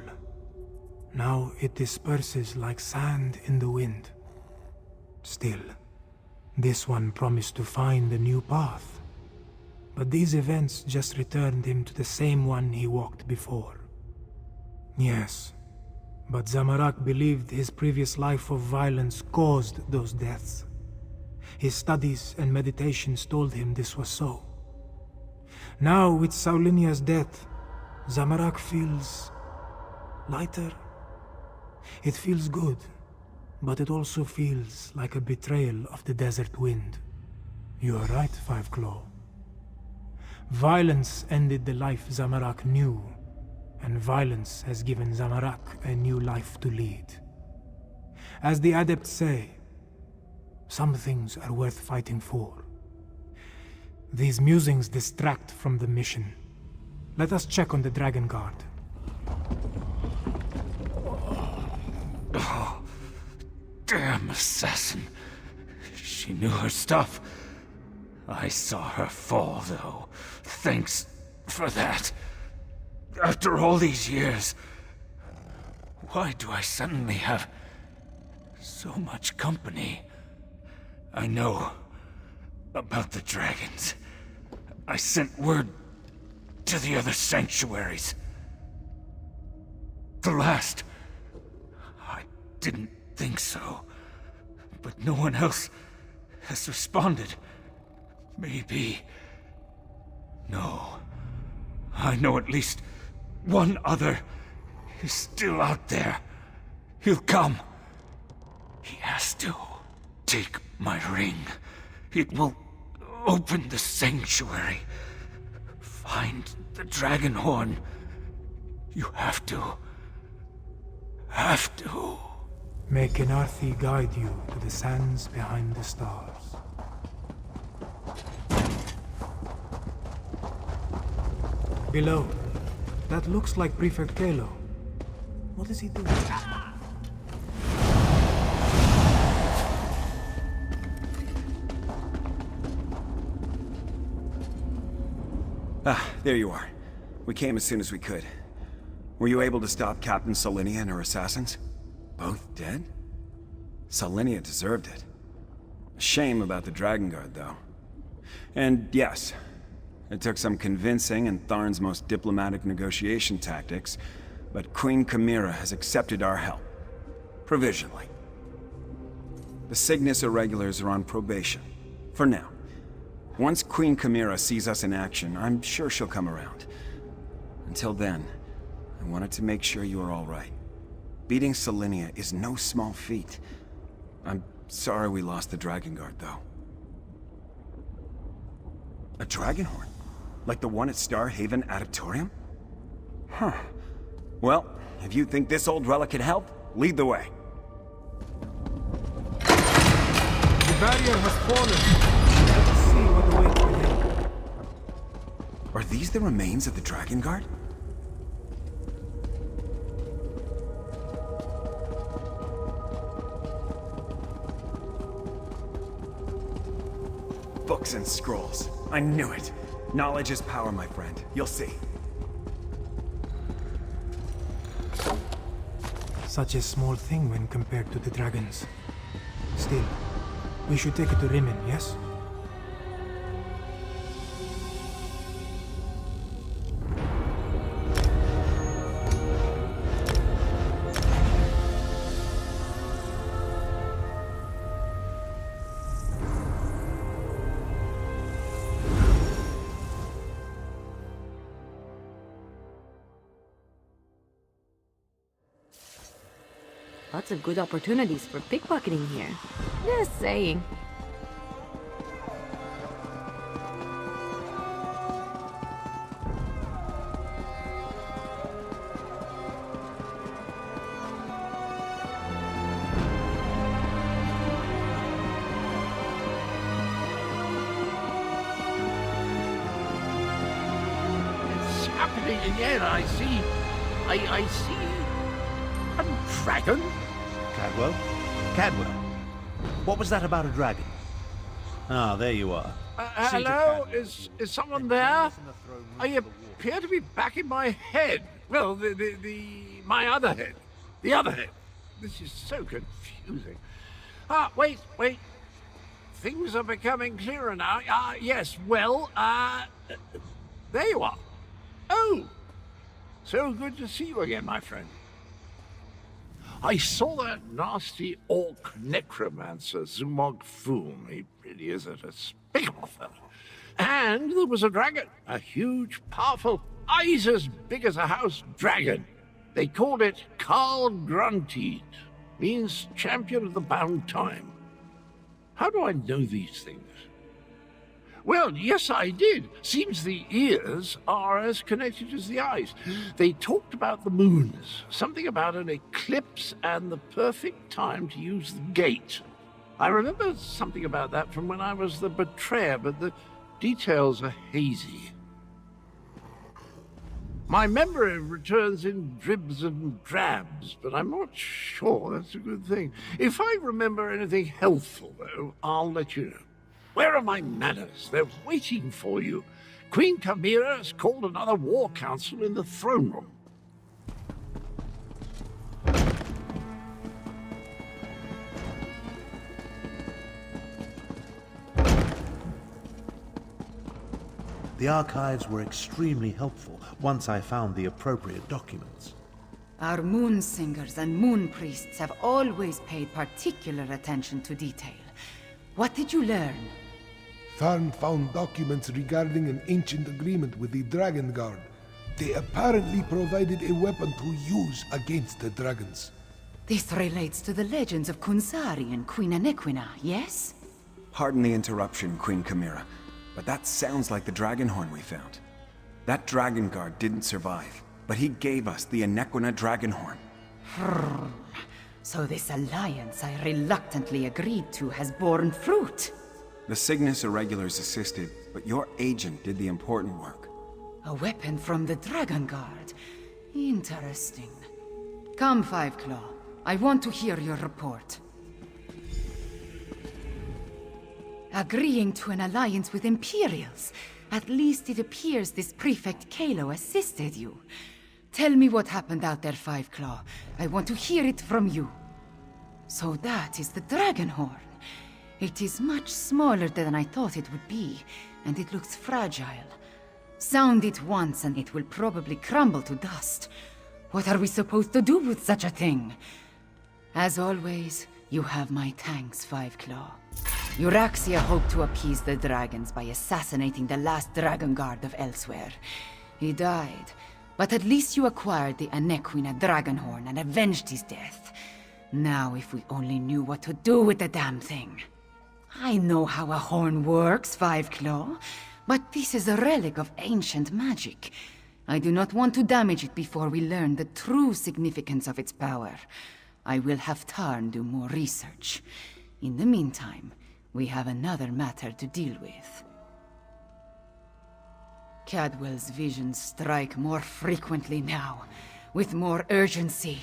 Now it disperses like sand in the wind. Still, this one promised to find a new path. But these events just returned him to the same one he walked before. Yes, but Zamorak believed his previous life of violence caused those deaths. His studies and meditations told him this was so. Now, with Saulinia's death, Zamorak feels lighter. It feels good, but it also feels like a betrayal of the desert wind. You are right, Five Claw. Violence ended the life Zamorak knew, and violence has given Zamorak a new life to lead. As the adepts say, some things are worth fighting for. These musings distract from the mission. Let us check on the Dragon Guard. Oh, damn assassin. She knew her stuff. I saw her fall, though. Thanks for that. After all these years, why do I suddenly have so much company? I know about the dragons. I sent word to the other sanctuaries. The last, I didn't think so, but no one else has responded. Maybe. No. I know at least one other is still out there. He'll come. He has to. Take my ring. It will open the sanctuary. Find the dragon horn. You have to. Have to. May Kenarthi guide you to the sands behind the stars. Below. That looks like Prefect Kalo. What is he doing? Ah, there you are. We came as soon as we could. Were you able to stop Captain Saulinia and her assassins? Both dead? Saulinia deserved it. A shame about the Dragon Guard, though. And yes, it took some convincing and Tharn's most diplomatic negotiation tactics, but Queen Chimera has accepted our help. Provisionally. The Cygnus Irregulars are on probation. For now. Once Queen Chimera sees us in action, I'm sure she'll come around. Until then, I wanted to make sure you are all right. Beating Saulinia is no small feat. I'm sorry we lost the Dragon Guard, though. A dragon horn? Like the one at Star Haven Adeptorium? Huh. Well, if you think this old relic can help, lead the way. The barrier has fallen. Let's see what awaits within. Are these the remains of the Dragon Guard? Books and scrolls. I knew it. Knowledge is power, my friend. You'll see. Such a small thing when compared to the dragons. Still, we should take it to Rimmon, yes? Lots of good opportunities for pickpocketing here. Just saying. It's happening again, I see. I see a dragon. Cadwell? Cadwell, what was that about a dragon? Ah, there you are. Hello? Is someone there? I appear to be back in my head. Well, my other head. The other head. This is so confusing. Wait. Things are becoming clearer now. Yes, well, there you are. Oh, so good to see you again, my friend. I saw that nasty orc necromancer, Zumog Foom. He really is a despicable fellow. And there was a dragon, a huge, powerful, eyes as big as a house dragon. They called it Carl Grunteed, means champion of the bound time. How do I know these things? Well, yes, I did. Seems the ears are as connected as the eyes. They talked about the moons, something about an eclipse and the perfect time to use the gate. I remember something about that from when I was the betrayer, but the details are hazy. My memory returns in dribs and drabs, but I'm not sure that's a good thing. If I remember anything helpful, though, I'll let you know. Where are my manners? They're waiting for you. Queen Chimera has called another war council in the throne room. The archives were extremely helpful once I found the appropriate documents. Our moon singers and moon priests have always paid particular attention to detail. What did you learn? Tharn found documents regarding an ancient agreement with the Dragon Guard. They apparently provided a weapon to use against the dragons. This relates to the legends of Kunzari and Queen Anequina, yes? Pardon the interruption, Queen Chimera, but that sounds like the dragon horn we found. That dragon guard didn't survive, but he gave us the Anequina dragon horn. So this alliance I reluctantly agreed to has borne fruit. The Cygnus Irregulars assisted, but your agent did the important work. A weapon from the Dragon Guard. Interesting. Come, Five Claw. I want to hear your report. Agreeing to an alliance with Imperials. At least it appears this Prefect Kalo assisted you. Tell me what happened out there, Five Claw. I want to hear it from you. So that is the Dragon Horn. It is much smaller than I thought it would be, and it looks fragile. Sound it once and it will probably crumble to dust. What are we supposed to do with such a thing? As always, you have my thanks, Five Claw. Euraxia hoped to appease the dragons by assassinating the last Dragon Guard of Elsweyr. He died, but at least you acquired the Anequina dragon horn and avenged his death. Now if we only knew what to do with the damn thing. I know how a horn works, Five Claw, but this is a relic of ancient magic. I do not want to damage it before we learn the true significance of its power. I will have Tarn do more research. In the meantime, we have another matter to deal with. Cadwell's visions strike more frequently now, with more urgency.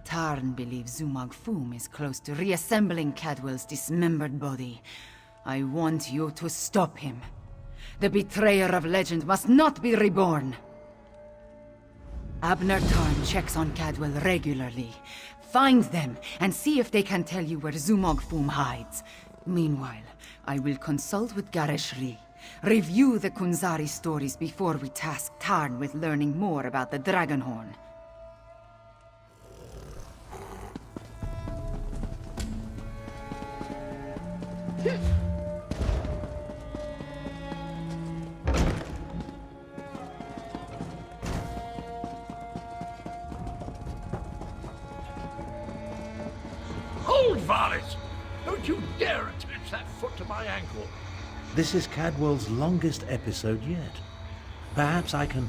Tarn believes Zumog Foom is close to reassembling Cadwell's dismembered body. I want you to stop him. The betrayer of legend must not be reborn. Abner Tarn checks on Cadwell regularly. Find them and see if they can tell you where Zumog Foom hides. Meanwhile, I will consult with Gareshri. Review the Kunzari stories before we task Tarn with learning more about the Dragon Horn. Hold, varlets! Don't you dare attach that foot to my ankle. This is Cadwell's longest episode yet. Perhaps I can...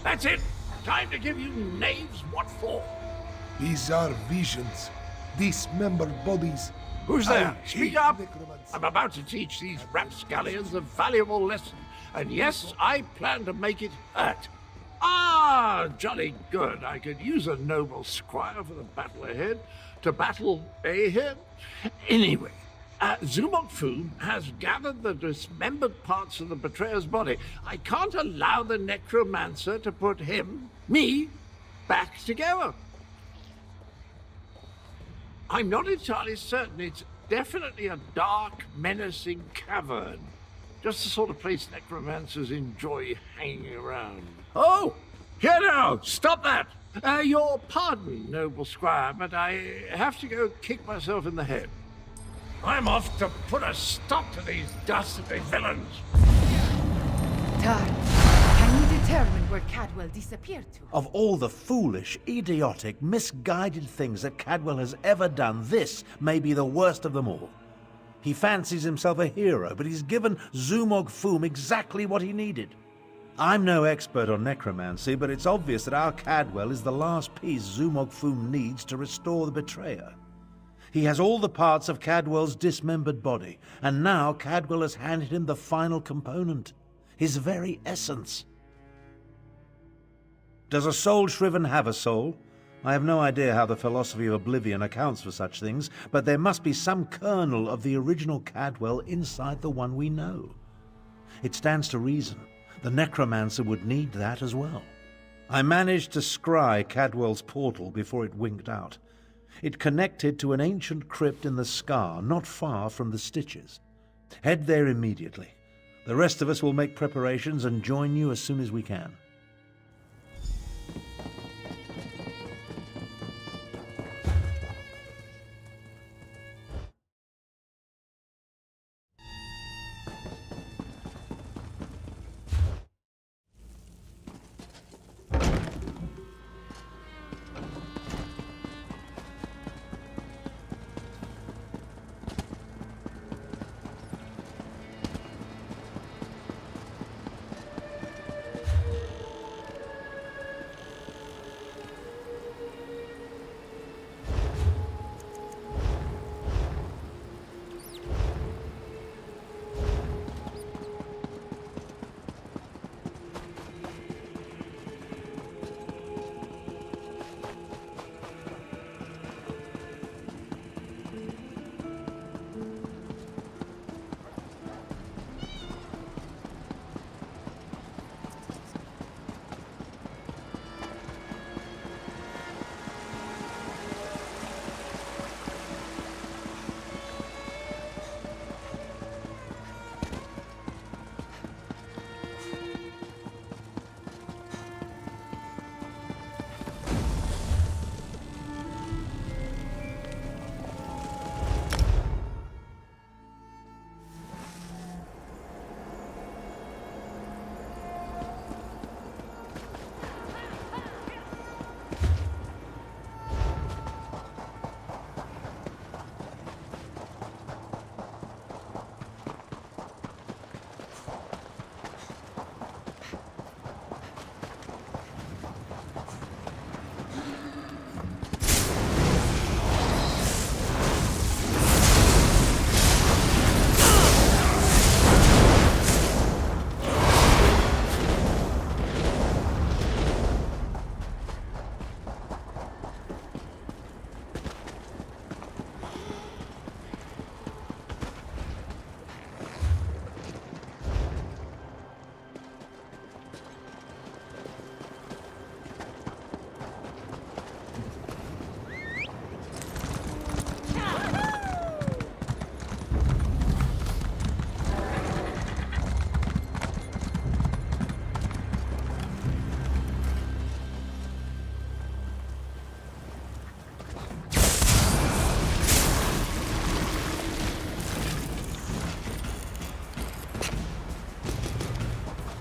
That's it! Time to give you knaves what for. These are visions. Dismembered bodies. Who's there? I Speak hate up! necromancy. I'm about to teach these rapscallions a valuable lesson. And yes, I plan to make it hurt. Ah, jolly good. I could use a noble squire for the battle ahead. To battle ahead? Anyway, Zumok Fu has gathered the dismembered parts of the betrayer's body. I can't allow the necromancer to put me, back together. I'm not entirely certain. It's definitely a dark, menacing cavern. Just the sort of place necromancers enjoy hanging around. Oh! Here now! Stop that! Your pardon, noble squire, but I have to go kick myself in the head. I'm off to put a stop to these dastardly villains. Tar, can you determine where Cadwell disappeared to? Of all the foolish, idiotic, misguided things that Cadwell has ever done, this may be the worst of them all. He fancies himself a hero, but he's given Zumog Foom exactly what he needed. I'm no expert on necromancy, but it's obvious that our Cadwell is the last piece Zumog Foom needs to restore the betrayer. He has all the parts of Cadwell's dismembered body, and now Cadwell has handed him the final component, his very essence. Does a soul shriven have a soul? I have no idea how the philosophy of oblivion accounts for such things, but there must be some kernel of the original Cadwell inside the one we know. It stands to reason the necromancer would need that as well. I managed to scry Cadwell's portal before it winked out. It connected to an ancient crypt in the Scar, not far from the Stitches. Head there immediately. The rest of us will make preparations and join you as soon as we can.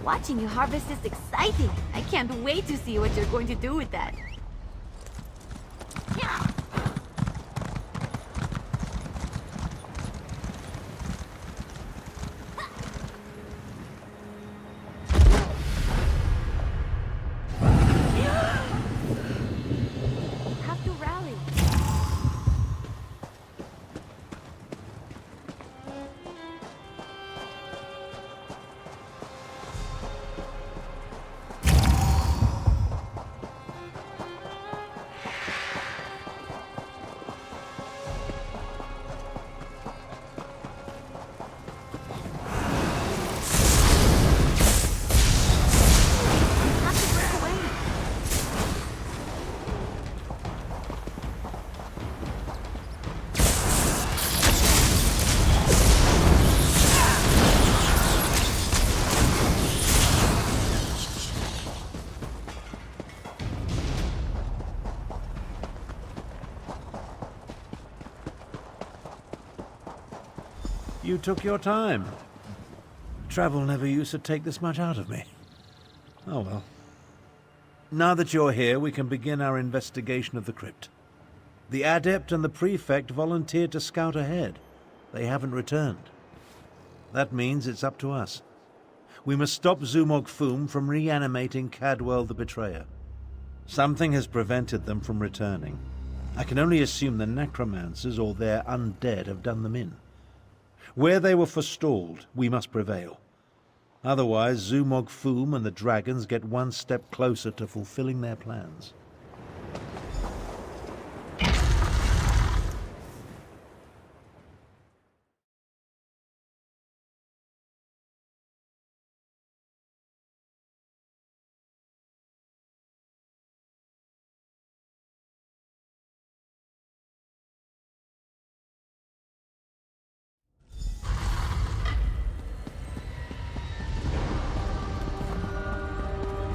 Watching you harvest is exciting. I can't wait to see what you're going to do with that. Have to rally. You took your time. Travel never used to take this much out of me. Oh well. Now that you're here, we can begin our investigation of the crypt. The Adept and the Prefect volunteered to scout ahead. They haven't returned. That means it's up to us. We must stop Zumog Foom from reanimating Cadwell the Betrayer. Something has prevented them from returning. I can only assume the necromancers or their undead have done them in. Where they were forestalled, we must prevail. Otherwise, Zumog Foom and the dragons get one step closer to fulfilling their plans.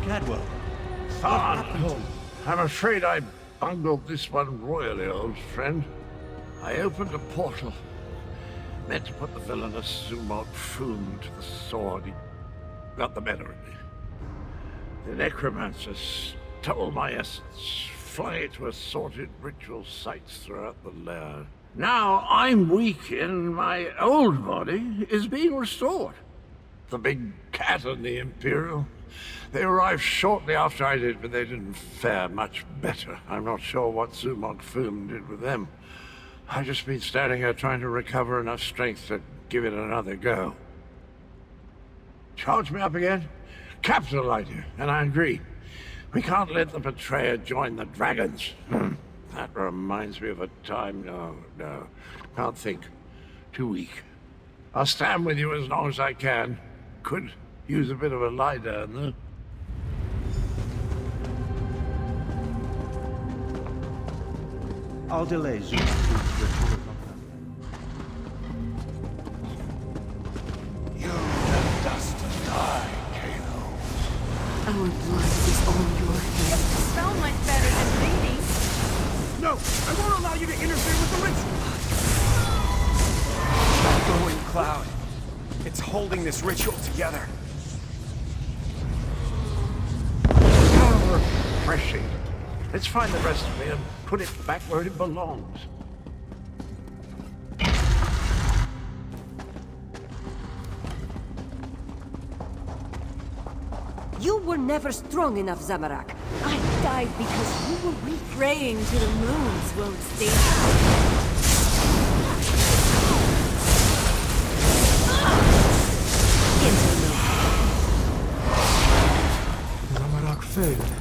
Cadwell. Thorn! I'm afraid I bungled this one royally, old friend. I opened a portal, meant to put the villainous Zumog Foom to the sword. He got the better of me. The necromancers stole my essence, flung it to assorted ritual sites throughout the lair. Now I'm weak and my old body is being restored. The big cat and the Imperial. They arrived shortly after I did, but they didn't fare much better. I'm not sure what Zumog Foom did with them. I've just been standing here trying to recover enough strength to give it another go. Charge me up again? Capital idea, and I agree. We can't let the Betrayer join the dragons. That reminds me of a time... No. Can't think. Too weak. I'll stand with you as long as I can. Could use a bit of a lie down, though. I'll delay Zumog Foom's ritual. You left us to die, Kalo. Our blood is on your hands. So much better than bleeding. No! I won't allow you to interfere with the ritual! That glowing cloud. It's holding this ritual together. How refreshing. Let's find the rest of me and put it back where it belongs. You were never strong enough, Zamorak. I died because you were weak. Praying to the moons won't save Zamorak failed.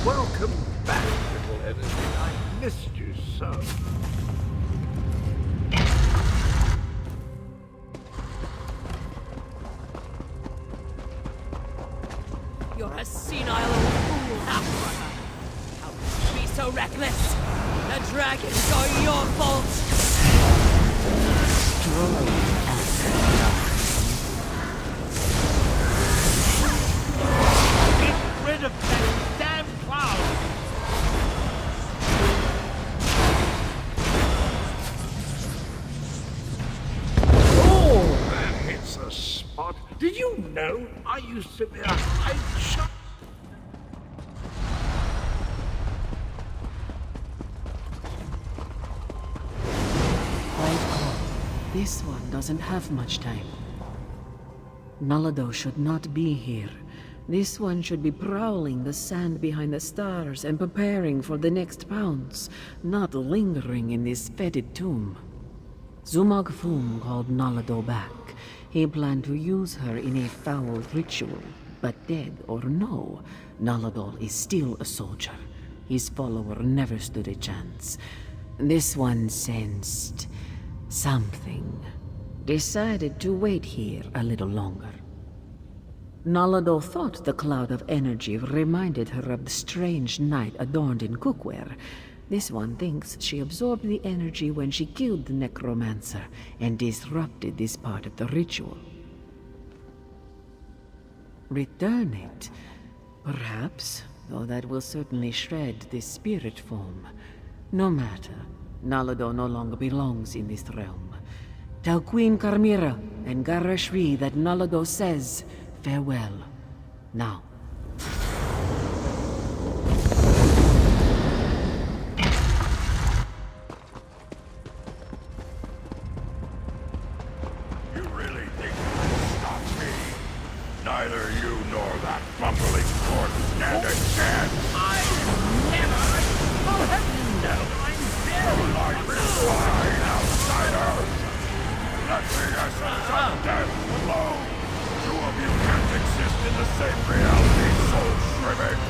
Welcome back, little enemy. I missed you so. You're a senile old fool, half-brother. How could you be so reckless? The dragons are your fault! Get rid of that damn cloud! Oh, that hits the spot. Did you know I used to be a high shot? This one doesn't have much time. Nalado should not be here. This one should be prowling the sand behind the stars and preparing for the next pounce, not lingering in this fetid tomb. Zumog Foom called Nalado back. He planned to use her in a foul ritual, but dead or no, Nalado is still a soldier. His follower never stood a chance. This one sensed something. Decided to wait here a little longer. Nalado thought the cloud of energy reminded her of the strange night adorned in cookware. This one thinks she absorbed the energy when she killed the necromancer and disrupted this part of the ritual. Return it, perhaps, though that will certainly shred this spirit form. No matter. Nalado no longer belongs in this realm. Tell Queen Carmira and Garashri that Nalado says farewell. Now. You really think you can stop me? Neither you nor that bumbling corpse stand a chance! I never! Oh, heaven, no! I'm very... Like this fine outsiders! Let me essence of death alone! Two of you can't exist in the same reality, soul shrimming!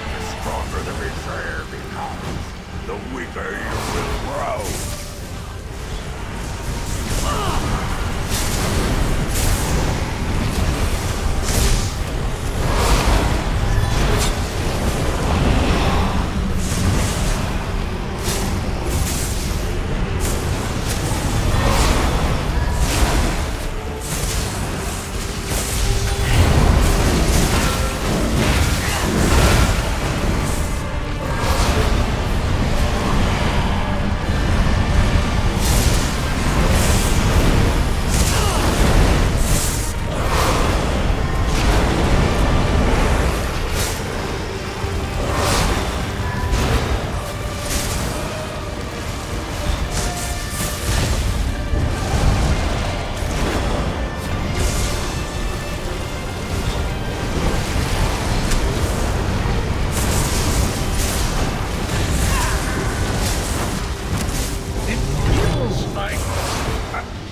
The stronger the betrayer becomes, the weaker you will grow!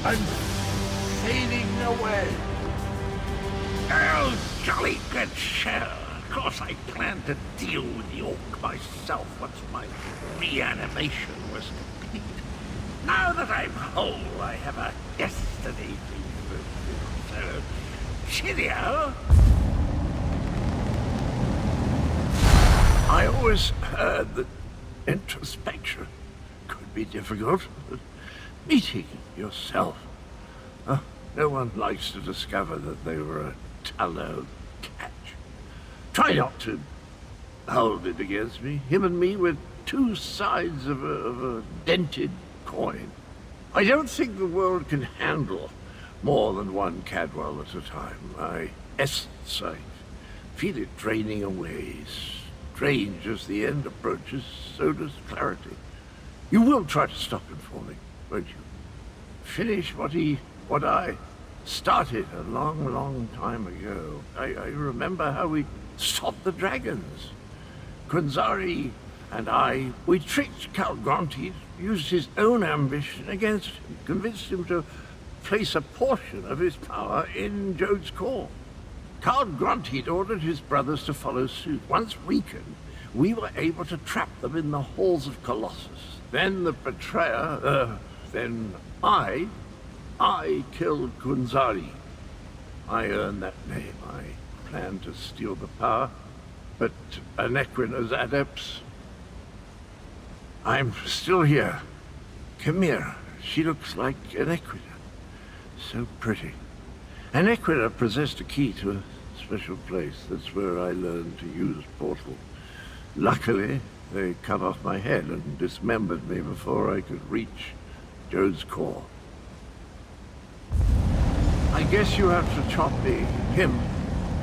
I'm fading away. Oh, jolly good shell. Of course I planned to deal with the orc myself once my reanimation was complete. Now that I'm whole, I have a destiny to fulfill. Cheerio! I always heard that introspection could be difficult. Meeting yourself. No one likes to discover that they were a tallow catch. Try not to hold it against me. Him and me were two sides of a dented coin. I don't think the world can handle more than one Cadwell at a time. My essence, I feel it draining away. Strange as the end approaches, so does clarity. You will try to stop him for me, won't you? Finish what I started a long, long time ago. I remember how we stopped the dragons. Kunzari and I, we tricked Count Gronti, used his own ambition against him, convinced him to place a portion of his power in Jode's core. Count Gronti ordered his brothers to follow suit. Once weakened, we were able to trap them in the halls of Colossus. Then the betrayer, then I killed Kunzari. I earned that name. I planned to steal the power, but Anequina's adepts... I'm still here. Chimera. She looks like Anequina. So pretty. Anequina possessed a key to a special place. That's where I learned to use portal. Luckily, they cut off my head and dismembered me before I could reach Jode's core. I guess you have to chop him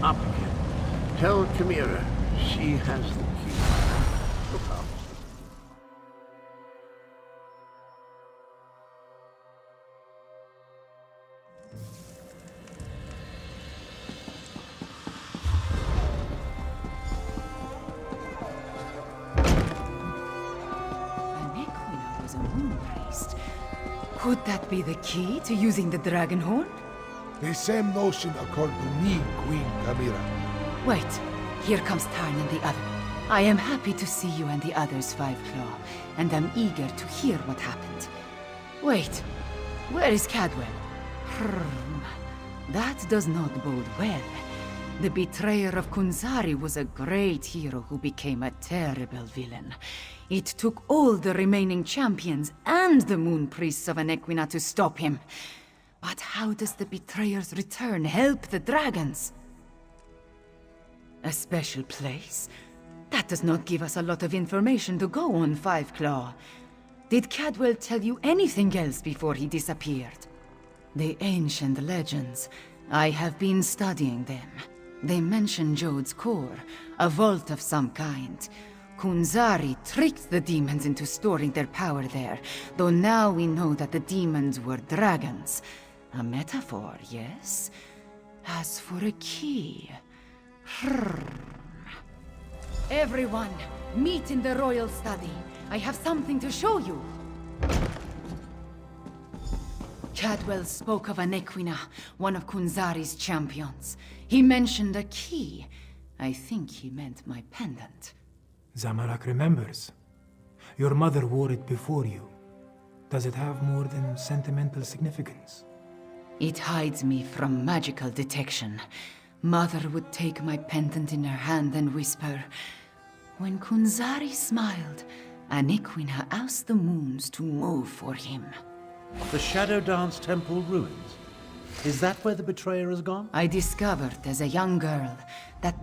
up again. Tell Chimera she has the key. Look out. Anequina was a moon priest. Could that be the key to using the dragon horn? The same notion occurred to me, Queen Chimera. Wait, here comes Tarn and the other. I am happy to see you and the others, Fiveclaw, and I'm eager to hear what happened. Wait, where is Cadwell? That does not bode well. The betrayer of Kunzari was a great hero who became a terrible villain. It took all the remaining champions and the moon priests of Anequina to stop him. But how does the betrayer's return help the dragons? A special place? That does not give us a lot of information to go on, Five Claw. Did Cadwell tell you anything else before he disappeared? The ancient legends. I have been studying them. They mention Jode's core, a vault of some kind. Kunzari tricked the demons into storing their power there, though now we know that the demons were dragons. A metaphor, yes? As for a key... Everyone, meet in the royal study. I have something to show you. Cadwell spoke of an Equina, one of Kunzari's champions. He mentioned a key. I think he meant my pendant. Zamorak remembers. Your mother wore it before you. Does it have more than sentimental significance? It hides me from magical detection. Mother would take my pendant in her hand and whisper, "When Kunzari smiled, an Equina asked the moons to move for him." The Shadow Dance Temple ruins? Is that where the betrayer has gone? I discovered as a young girl that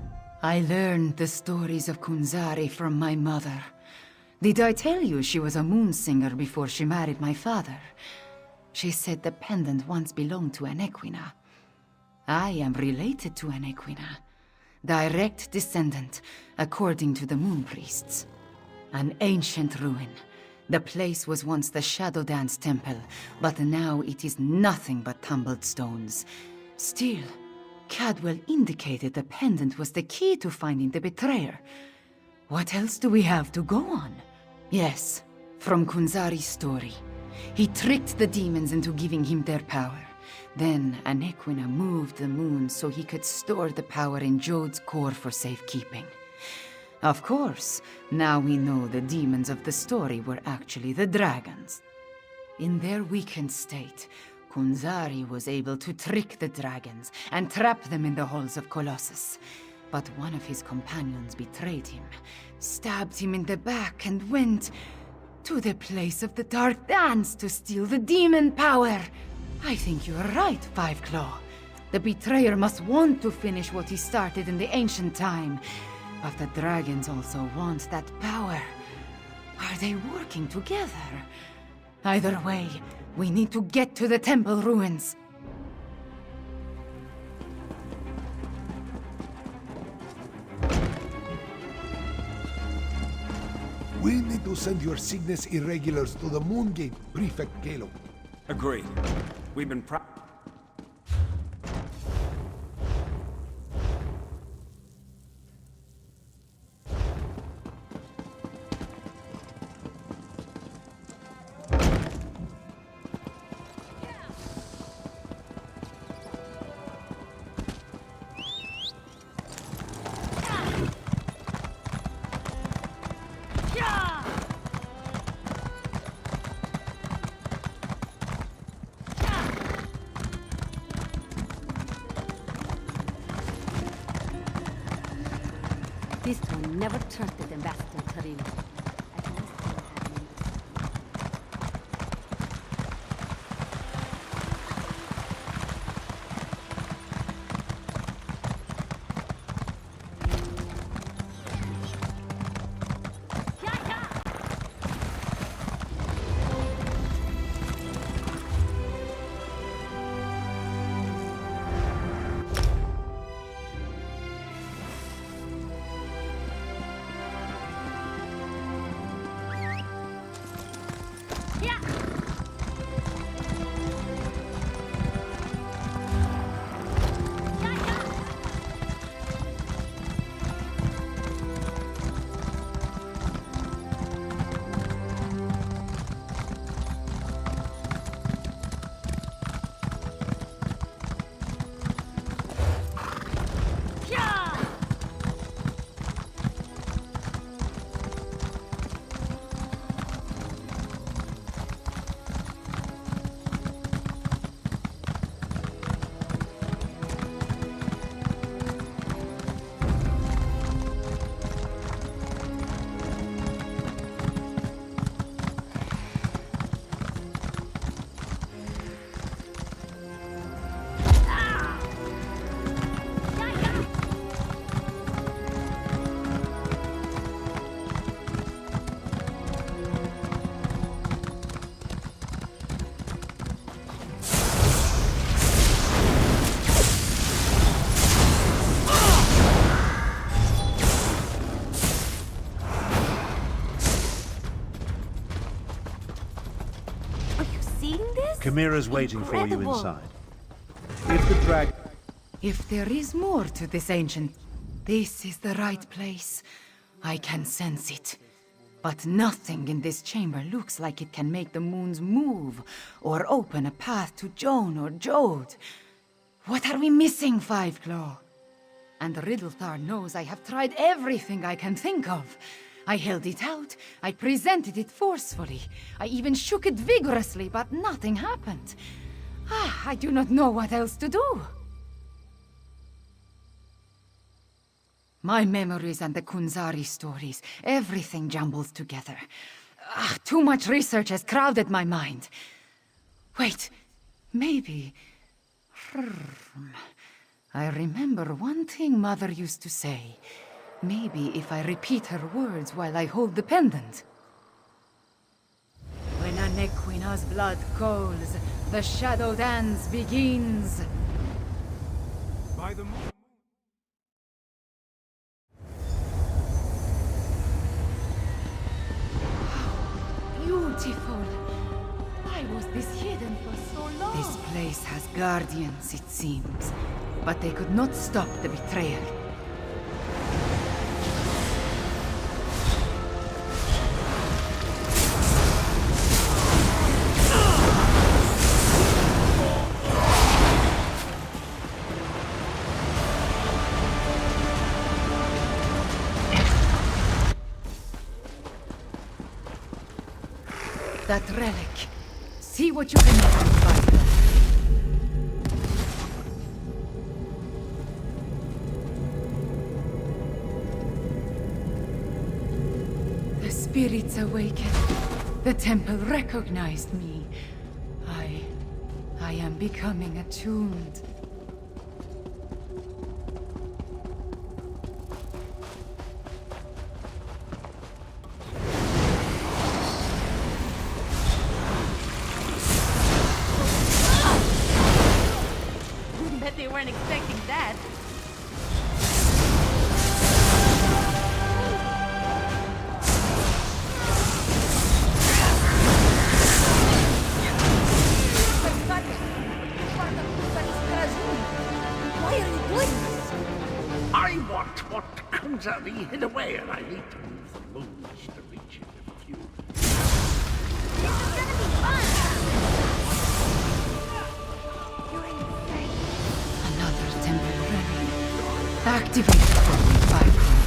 I learned the stories of Kunzari from my mother. Did I tell you she was a moon singer before she married my father? She said the pendant once belonged to an Equina. I am related to an Equina. Direct descendant, according to the moon priests. An ancient ruin. The place was once the Shadow Dance Temple, but now it is nothing but tumbled stones. Still, Cadwell indicated the pendant was the key to finding the betrayer. What else do we have to go on? Yes, from Kunzari's story. He tricked the demons into giving him their power. Then an Equina moved the moon so he could store the power in Jode's core for safekeeping. Of course, now we know the demons of the story were actually the dragons. In their weakened state, Kunzari was able to trick the dragons and trap them in the halls of Colossus. But one of his companions betrayed him, stabbed him in the back, and went to the place of the Dark Dance to steal the demon power. I think you are right, Five Claw. The betrayer must want to finish what he started in the ancient time. But the dragons also want that power. Are they working together? Either way, we need to get to the temple ruins. We need to send your Cygnus irregulars to the Moon Gate, Prefect Kalo. Agreed. We've been This one never trusted Ambassador Tarim. seeing this? Chimera's waiting for you Incredible. inside. If the drag... If there is more to this ancient... This is the right place. I can sense it. But nothing in this chamber looks like it can make the moons move, or open a path to Joan or Jode. What are we missing, Fiveclaw? And Riddlethar knows I have tried everything I can think of. I held it out, I presented it forcefully. I even shook it vigorously, but nothing happened. I do not know what else to do. My memories and the Kunzari stories, everything jumbles together. Too much research has crowded my mind. Wait, maybe... I remember one thing Mother used to say. Maybe if I repeat her words while I hold the pendant. When Anequina's blood calls, the shadow dance begins. By the moon. Beautiful. Why was this hidden for so long? This place has guardians, it seems. But they could not stop the betrayer. That relic. See what you can find. The spirits awakened. The temple recognized me. I am becoming attuned. They weren't expecting that. Why are you doing this? I want what Kunzari hid away, and I need to move the moons to reach it in a few. This is gonna be fun! Another temple relic. Activate for me, Fiveclaw.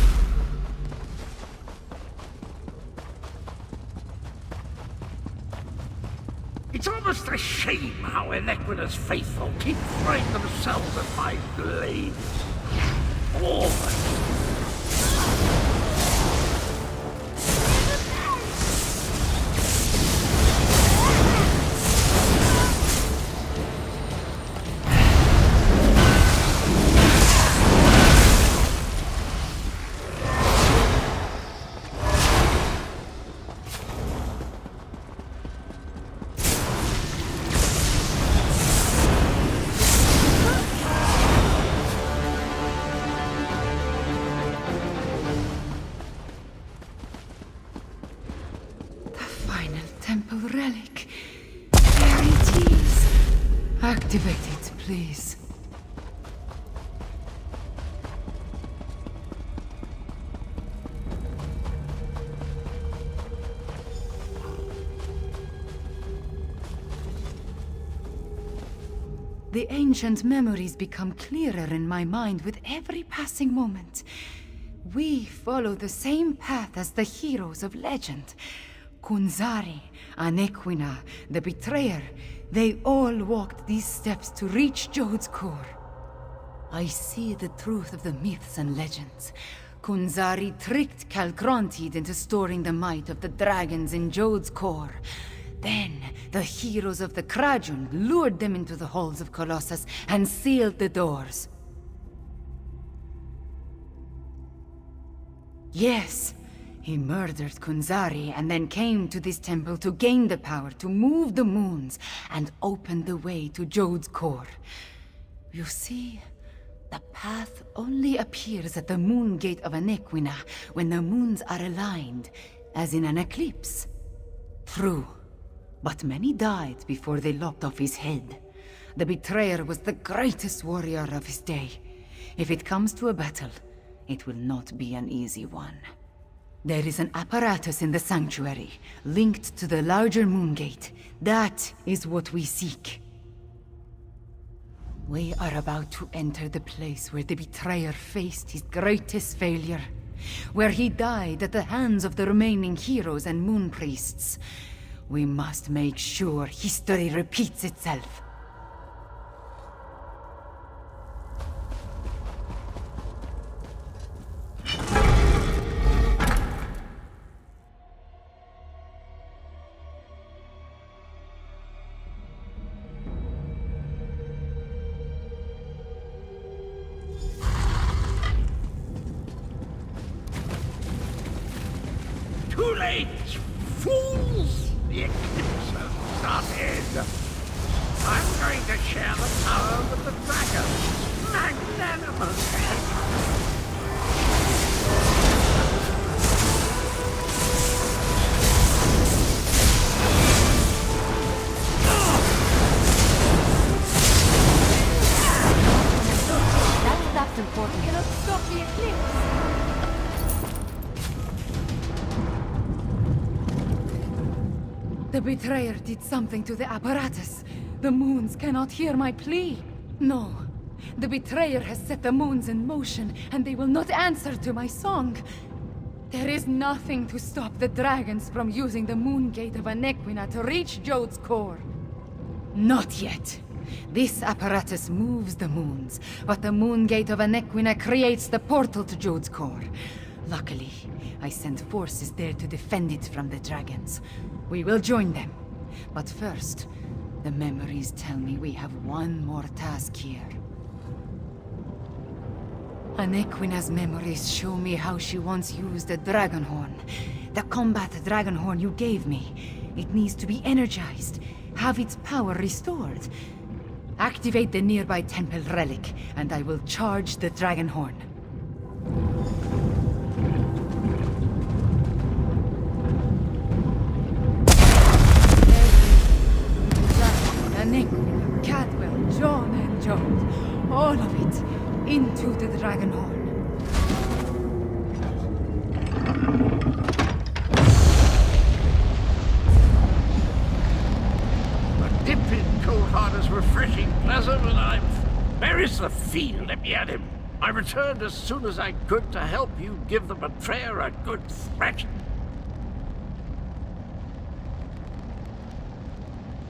It's almost a shame how Enequina's faithful keep throwing themselves at my blade. Always. Temple relic. There it is. Activate it, please. The ancient memories become clearer in my mind with every passing moment. We follow the same path as the heroes of legend. Kunzari, Anequina, the betrayer, they all walked these steps to reach Jode's core. I see the truth of the myths and legends. Kunzari tricked Calcrontid into storing the might of the dragons in Jode's core. Then, the heroes of the Krajund lured them into the halls of Colossus and sealed the doors. Yes, he murdered Kunzari and then came to this temple to gain the power to move the moons and open the way to Jode's core. You see, the path only appears at the moon gate of Anequina when the moons are aligned, as in an eclipse. True. But many died before they lopped off his head. The betrayer was the greatest warrior of his day. If it comes to a battle, it will not be an easy one. There is an apparatus in the sanctuary, linked to the larger moon gate. That is what we seek. We are about to enter the place where the betrayer faced his greatest failure. Where he died at the hands of the remaining heroes and moon priests. We must make sure history repeats itself. Too late, fools! The eclipse has started. I'm going to share the power with the dragons. Magnanimous! That's important. Cannot stop the eclipse. The betrayer did something to the apparatus. The moons cannot hear my plea. No. The betrayer has set the moons in motion, and they will not answer to my song. There is nothing to stop the dragons from using the moon gate of Anequina to reach Jode's core. Not yet. This apparatus moves the moons, but the moon gate of Anequina creates the portal to Jode's core. Luckily, I sent forces there to defend it from the dragons. We will join them. But first, the memories tell me we have one more task here. Anequina's memories show me how she once used the dragon horn. The combat dragon horn you gave me. It needs to be energized, have its power restored. Activate the nearby temple relic, and I will charge the dragon horn. Anequina, Cadwell, John, and Jode. All of it into the dragon horn. A dip in cold water is refreshing, pleasant, and where is the fiend? Let me at him. I returned as soon as I could to help you give the betrayer a good thrashing.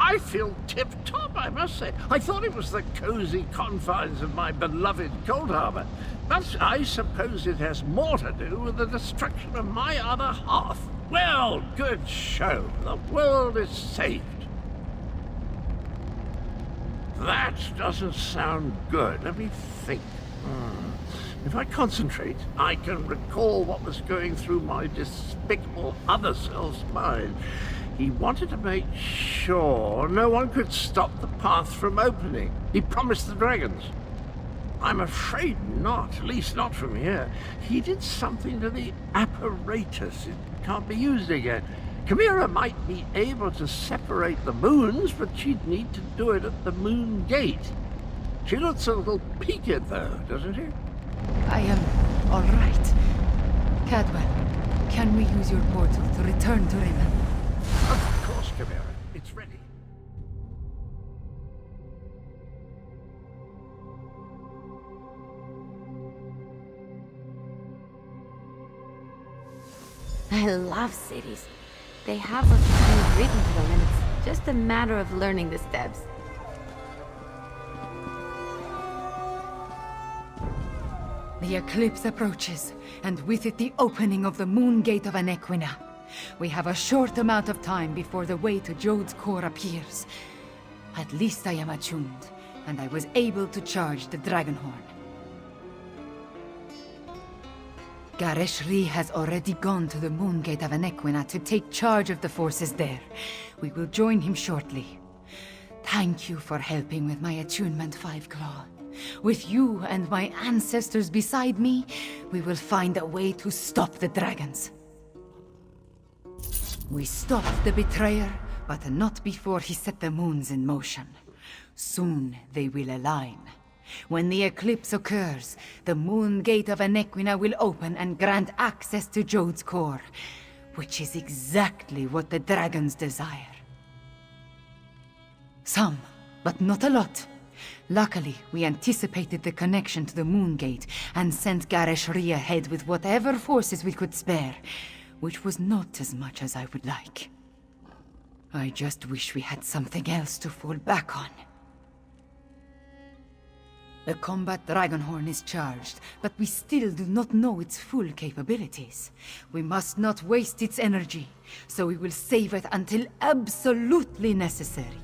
I feel tip-top, I must say. I thought it was the cozy confines of my beloved Cold Harbor, but I suppose it has more to do with the destruction of my other half. Well, good show. The world is saved. That doesn't sound good. Let me think. If I concentrate, I can recall what was going through my despicable other self's mind. He wanted to make sure no one could stop the path from opening. He promised the dragons. I'm afraid not, at least not from here. He did something to the apparatus. It can't be used again. Chimera might be able to separate the moons, but she'd need to do it at the moon gate. She looks a little peaked, though, doesn't she? I am all right. Cadwell, can we use your portal to return to Rimmon? Of course, Chimera. It's ready. I love cities. They have what's being written to them, and it's just a matter of learning the steps. The eclipse approaches, and with it the opening of the moon gate of Anequina. We have a short amount of time before the way to Jode's core appears. At least I am attuned, and I was able to charge the dragon horn. Gareshri has already gone to the moon gate of Anequina to take charge of the forces there. We will join him shortly. Thank you for helping with my attunement, Five Claw. With you and my ancestors beside me, we will find a way to stop the dragons. We stopped the betrayer, but not before he set the moons in motion. Soon they will align. When the eclipse occurs, the moon gate of Anequina will open and grant access to Jode's core, which is exactly what the dragons desire. Some, but not a lot. Luckily, we anticipated the connection to the moon gate and sent Gareshri ahead with whatever forces we could spare, which was not as much as I would like. I just wish we had something else to fall back on. The combat Dragonhorn is charged, but we still do not know its full capabilities. We must not waste its energy, so we will save it until absolutely necessary.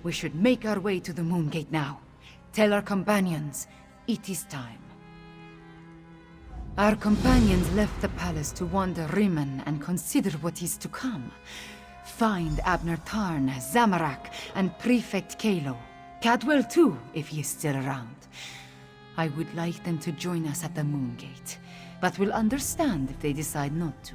We should make our way to the moon gate now. Tell our companions, it is time. Our companions left the palace to wander Rimmon and consider what is to come. Find Abner Tarn, Zamorak, and Prefect Kalo. Cadwell too, if he is still around. I would like them to join us at the moon gate, but will understand if they decide not to.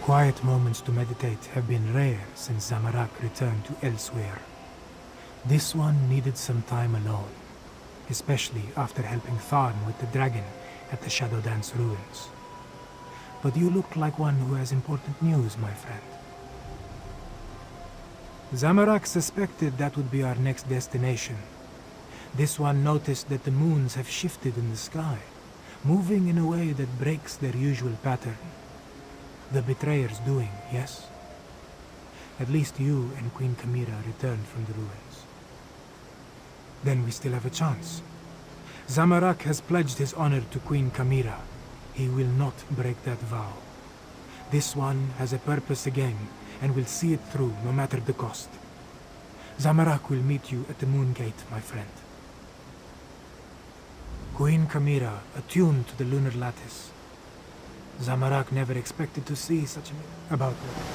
Quiet moments to meditate have been rare since Zamorak returned to Elsweyr. This one needed some time alone, especially after helping Tharn with the dragon at the Shadow Dance ruins. But you look like one who has important news, my friend. Zamorak suspected that would be our next destination. This one noticed that the moons have shifted in the sky, moving in a way that breaks their usual pattern. The betrayer's doing, yes? At least you and Queen Kamira returned from the ruins. Then we still have a chance. Zamorak has pledged his honor to Queen Kamira. He will not break that vow. This one has a purpose again, and will see it through no matter the cost. Zamorak will meet you at the Moon Gate, my friend. Queen Kamira, attuned to the lunar lattice. Zamorak never expected to see such a... about that.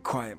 Quiet.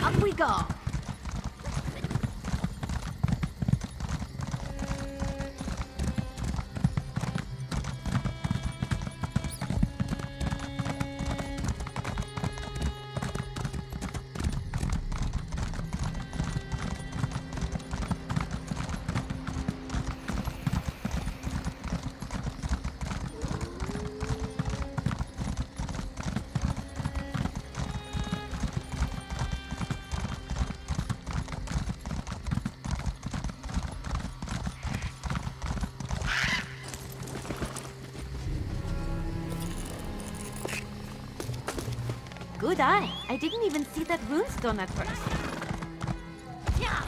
Up we go. Good eye. I didn't even see that runestone at first. Yeah.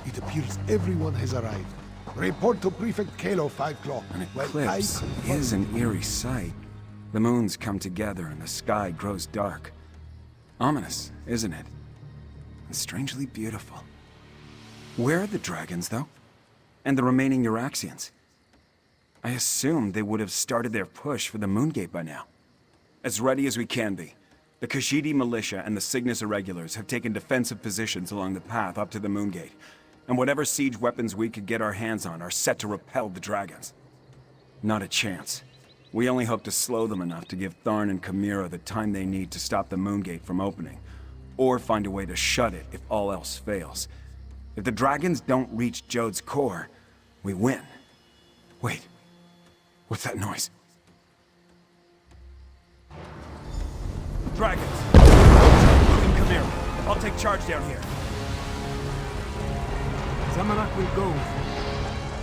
It appears everyone has arrived. Report to Prefect Kalo 5 o'clock. An eclipse is an eerie sight. The moons come together and the sky grows dark. Ominous, isn't it? And strangely beautiful. Where are the dragons, though? And the remaining Euraxians? I assumed they would have started their push for the Moongate by now. As ready as we can be. The Khajiit militia and the Cygnus Irregulars have taken defensive positions along the path up to the Moongate, and whatever siege weapons we could get our hands on are set to repel the dragons. Not a chance. We only hope to slow them enough to give Tharn and Chimera the time they need to stop the Moongate from opening, or find a way to shut it if all else fails. If the dragons don't reach Jode's core, we win. Wait, what's that noise? Dragons! Queen Chimera, I'll take charge down here. Zamarak will go.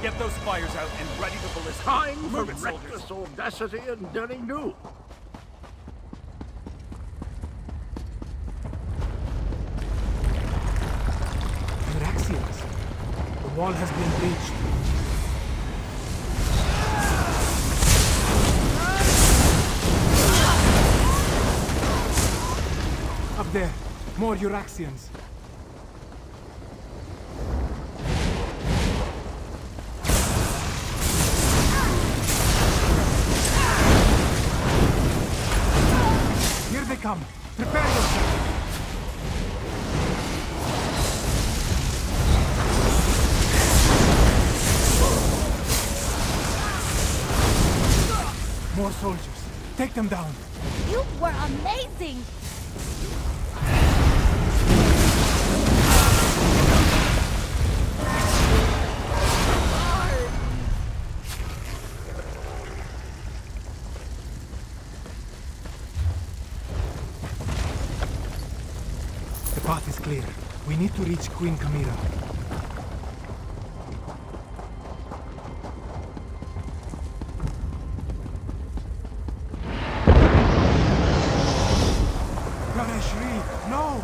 Get those fires out and ready to ballista. Time for Move it, soldiers. reckless audacity and daring do. Euraxians. The wall has been breached. Up there, more Euraxians. Here they come. Prepare yourself. More soldiers. Take them down. You were amazing! The path is clear. We need to reach Queen Chimera. No!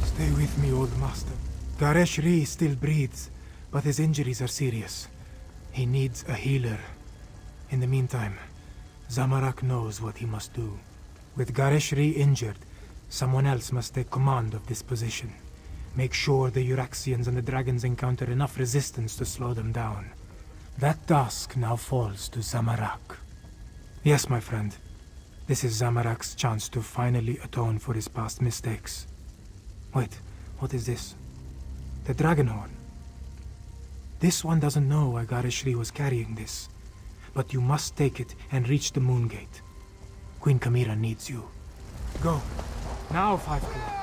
Stay with me, old master. Garesh Ree still breathes, but his injuries are serious. He needs a healer. In the meantime, Zamarak knows what he must do. With Garesh Ree injured, someone else must take command of this position. Make sure the Euraxians and the dragons encounter enough resistance to slow them down. That task now falls to Zamarak. Yes, my friend. This is Zamarak's chance to finally atone for his past mistakes. Wait, what is this? The dragon horn. This one doesn't know why Gareshri was carrying this. But you must take it and reach the Moongate. Queen Chimera needs you. Go. Now, 5 o'clock.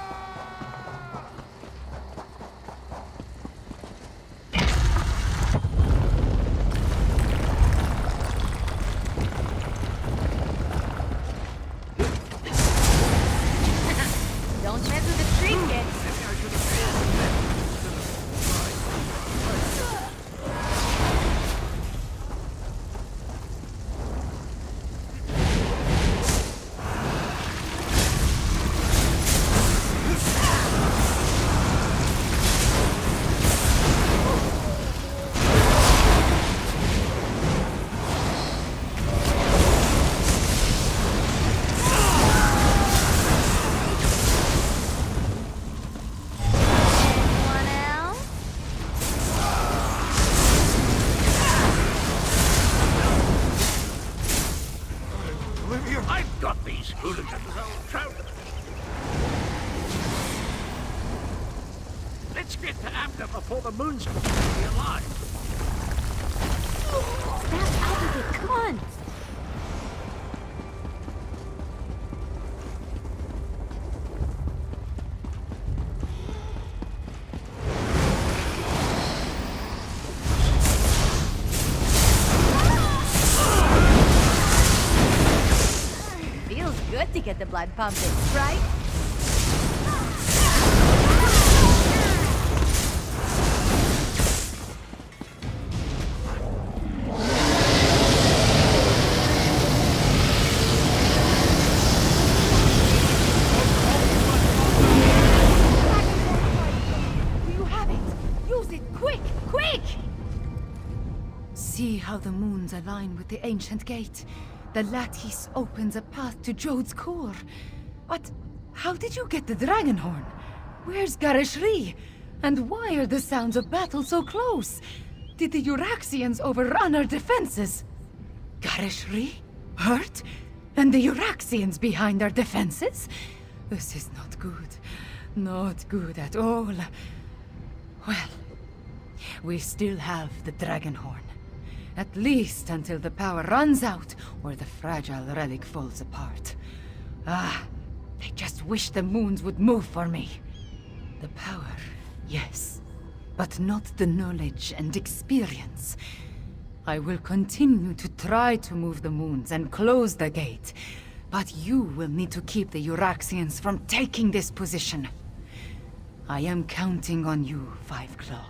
Don't mess with the trinket! Let's get to Abner before the moon's completely alive. Snap out of it, come on! Feels good to get the blood pumping, right? See how the moons align with the ancient gate. The lattice opens a path to Jode's core. But how did you get the dragon horn? Where's Garishri? And why are the sounds of battle so close? Did the Euraxians overrun our defenses? Garishri? Hurt? And the Euraxians behind our defenses? This is not good. Not good at all. Well, we still have the dragon horn. At least until the power runs out, or the fragile relic falls apart. I just wish the moons would move for me. The power, yes, but not the knowledge and experience. I will continue to try to move the moons and close the gate, but you will need to keep the Euraxians from taking this position. I am counting on you, Five Claw.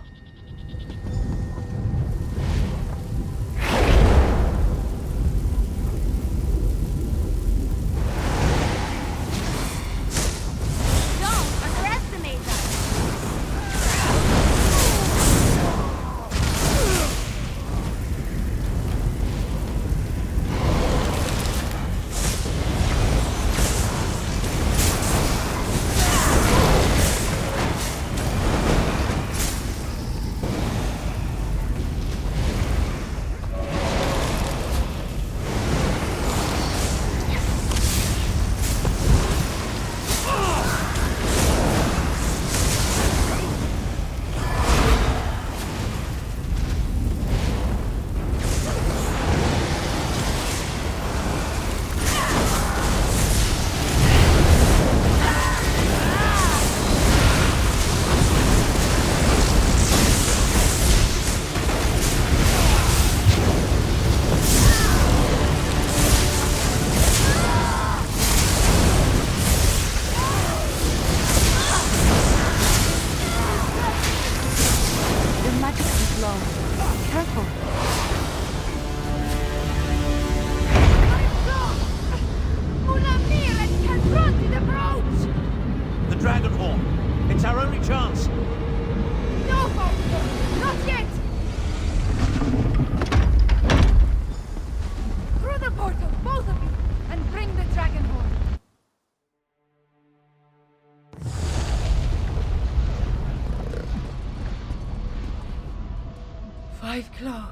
Five Claw,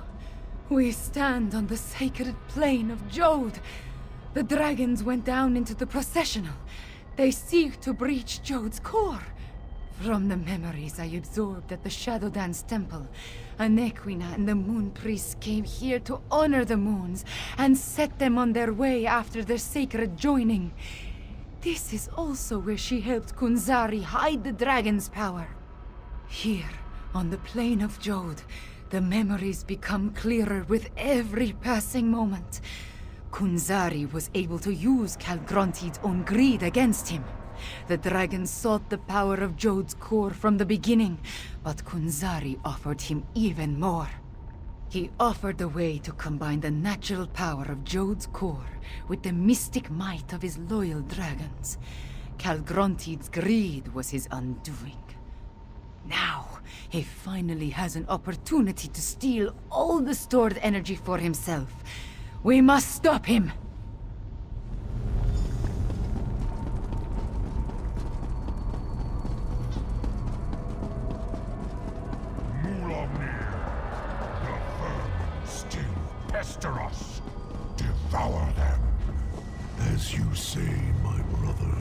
we stand on the sacred plane of Jode. The dragons went down into the processional. They seek to breach Jode's core. From the memories I absorbed at the Shadow Dance Temple, Anequina and the Moon Priests came here to honor the moons and set them on their way after their sacred joining. This is also where she helped Kunzari hide the dragon's power. Here, on the plane of Jode, the memories become clearer with every passing moment. Kunzari was able to use Calgronti's own greed against him. The dragon sought the power of Jode's core from the beginning, but Kunzari offered him even more. He offered a way to combine the natural power of Jode's core with the mystic might of his loyal dragons. Calgronti's greed was his undoing. Now, he finally has an opportunity to steal all the stored energy for himself. We must stop him! Pester us. Devour them. As you say, my brother.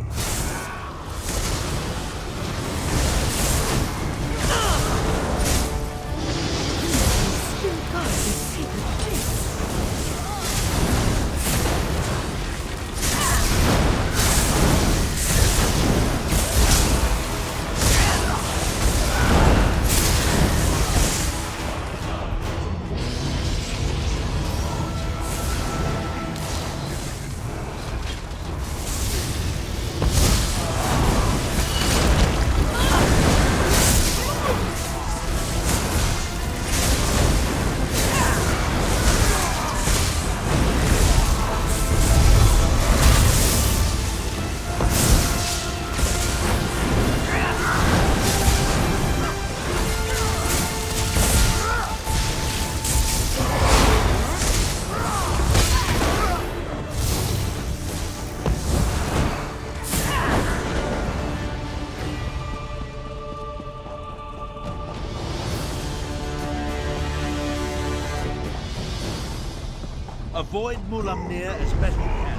Avoid Mulamnir as best you can.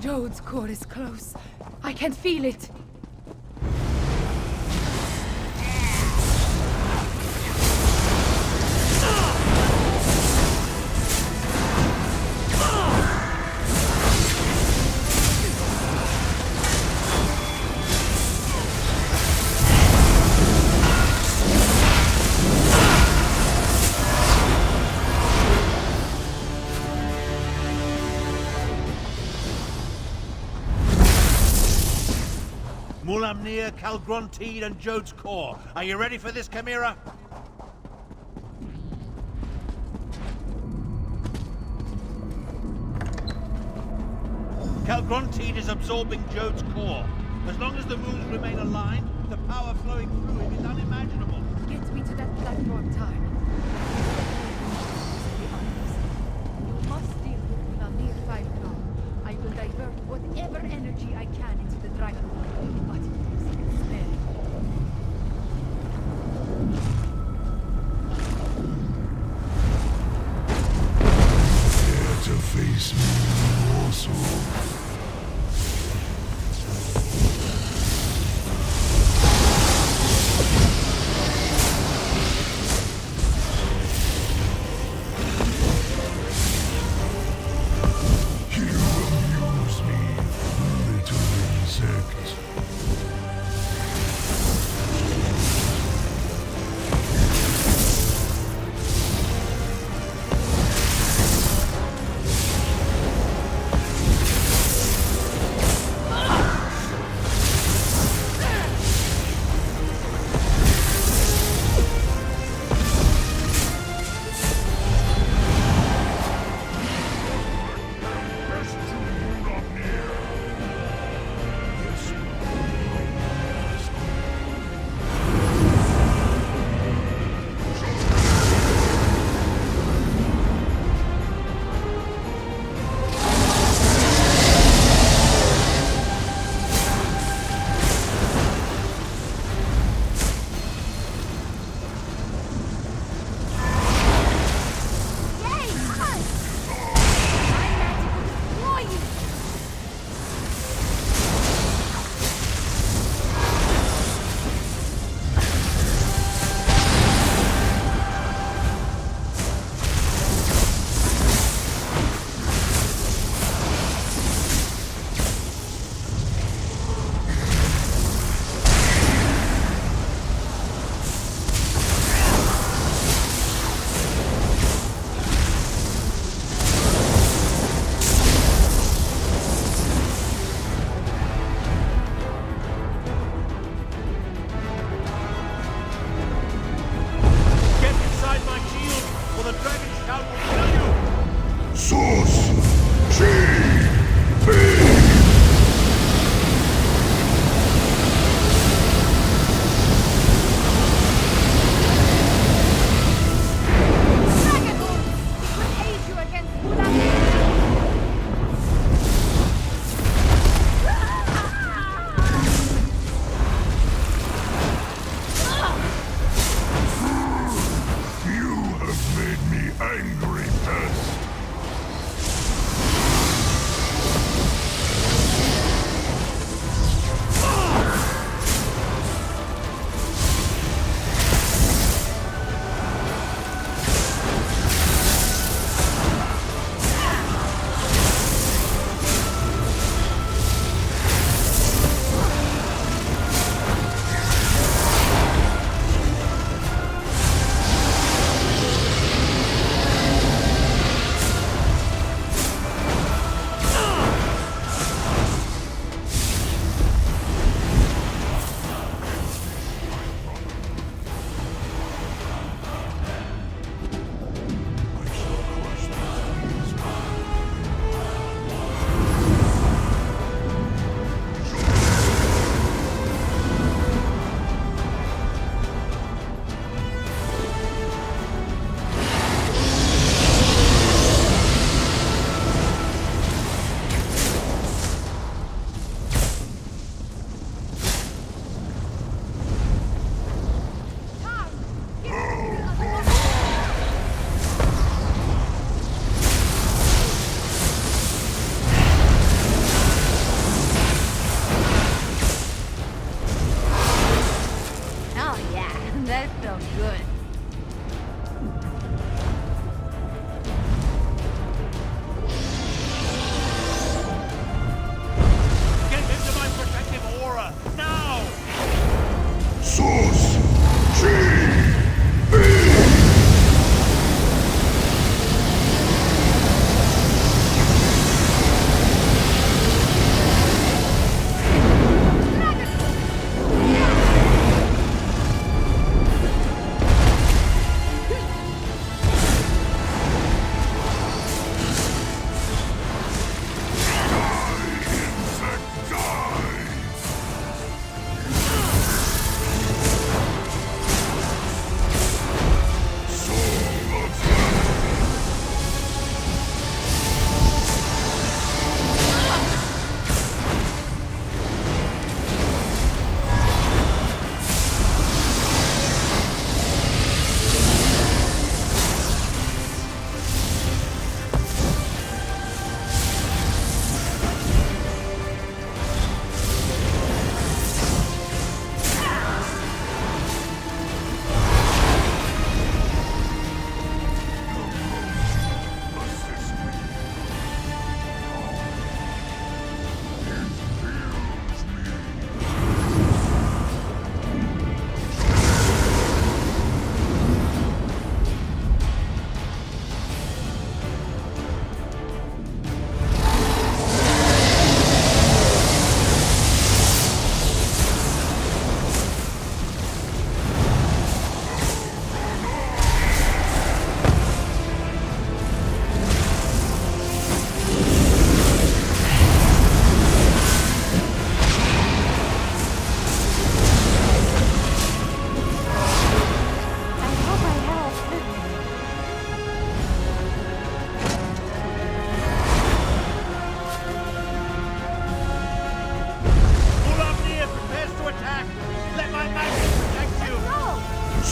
Jode's core is close. I can feel it. Mulamnir, Calgrontide, and Jode's core. Are you ready for this, Chimera? Calgrontide is absorbing Jode's core. As long as the moons remain aligned, the power flowing through it is unimaginable. Get me to that platform, Tarn. You must deal with Mulamnir 5 now. I will divert whatever energy I can into the dragon. But it's there. Dare to face me, Warsaw.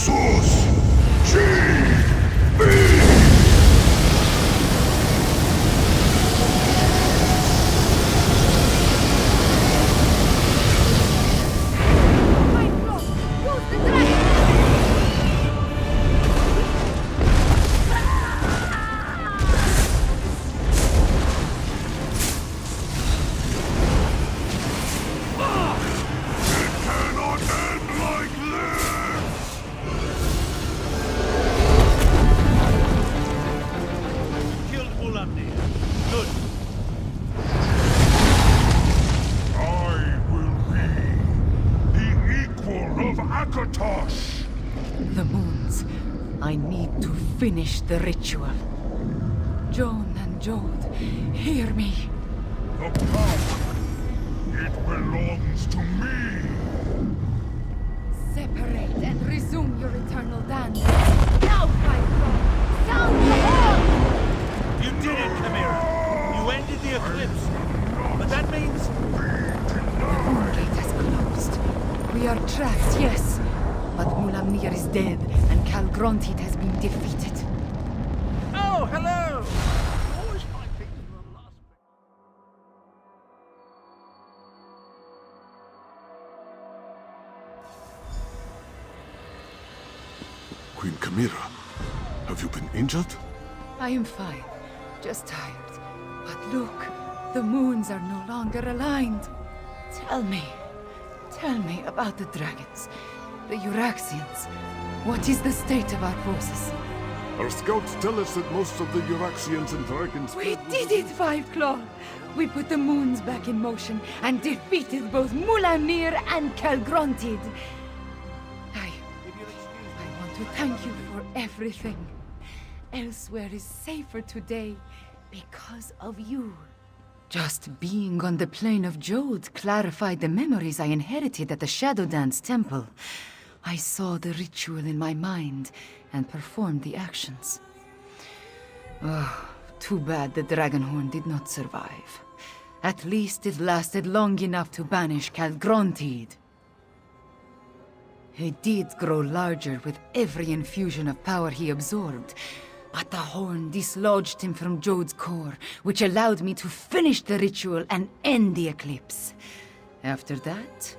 Sus! G! Killed Mulamnir. Good. I will be the equal of Akatosh! The moons. I need to finish the ritual. Joan and Jode, hear me. The power, it belongs to me! Separate and resume your eternal dance. Now, Pyro! Sound the horn! You did it, Chimera. You ended the eclipse. But that means... The moon gate has closed. We are trapped, yes. But Mulamnir is dead, and Calgrontit has been defeated. Oh, hello! Always find things from the last bit. Queen Chimera, have you been injured? I am fine, just tired. But look, the moons are no longer aligned. Tell me about the dragons, the Euraxians. What is the state of our forces? Our scouts tell us that most of the Euraxians and dragons... We did it, Five Claw! We put the moons back in motion and defeated both Mulamnir and Calgrontit. I want to thank you for everything. Elsweyr is safer today because of you. Just being on the plane of Jode clarified the memories I inherited at the Shadow Dance Temple. I saw the ritual in my mind and performed the actions. Oh, too bad the Dragonhorn did not survive. At least it lasted long enough to banish Calgrontit. He did grow larger with every infusion of power he absorbed, but the horn dislodged him from Jode's core, which allowed me to finish the ritual and end the eclipse. After that...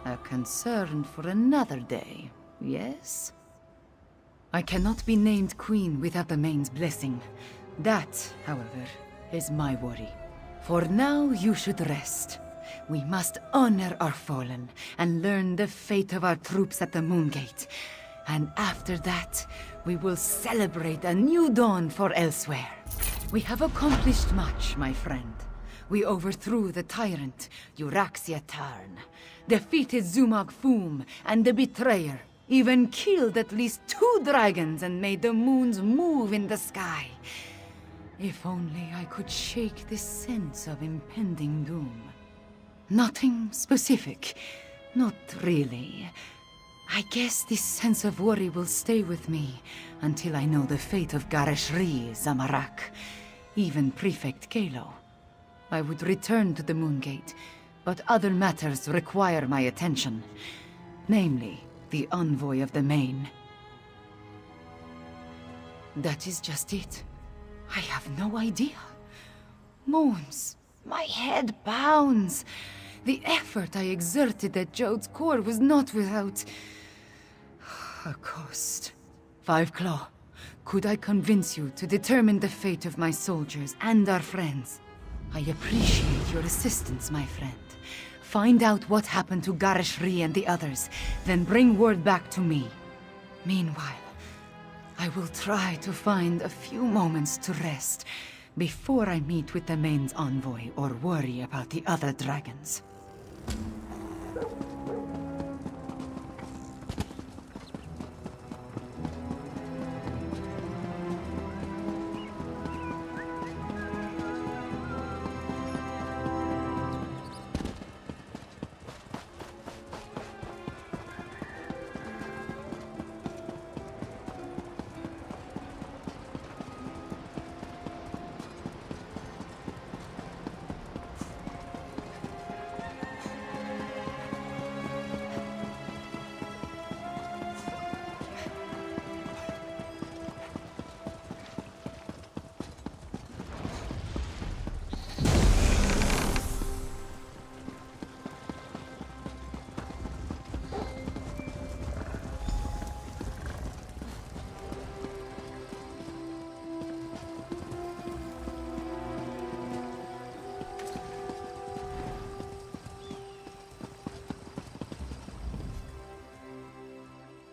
a concern for another day, yes? I cannot be named queen without the Main's blessing. That, however, is my worry. For now, you should rest. We must honor our fallen and learn the fate of our troops at the Moongate. And after that, we will celebrate a new dawn for Elsweyr. We have accomplished much, my friend. We overthrew the tyrant, Euraxia Tarn, defeated Zumog Foom and the Betrayer, even killed at least 2 dragons and made the moons move in the sky. If only I could shake this sense of impending doom. Nothing specific, not really. I guess this sense of worry will stay with me until I know the fate of Gareshri, Zamarak, even Prefect Kalo. I would return to the Moongate, but other matters require my attention. Namely, the envoy of the Main. That is just it. I have no idea. Moons, my head pounds. The effort I exerted at Jode's core was not without... a cost. Five Claw, could I convince you to determine the fate of my soldiers and our friends? I appreciate your assistance, my friend. Find out what happened to Gareshri and the others, then bring word back to me. Meanwhile, I will try to find a few moments to rest before I meet with the Main's envoy or worry about the other dragons.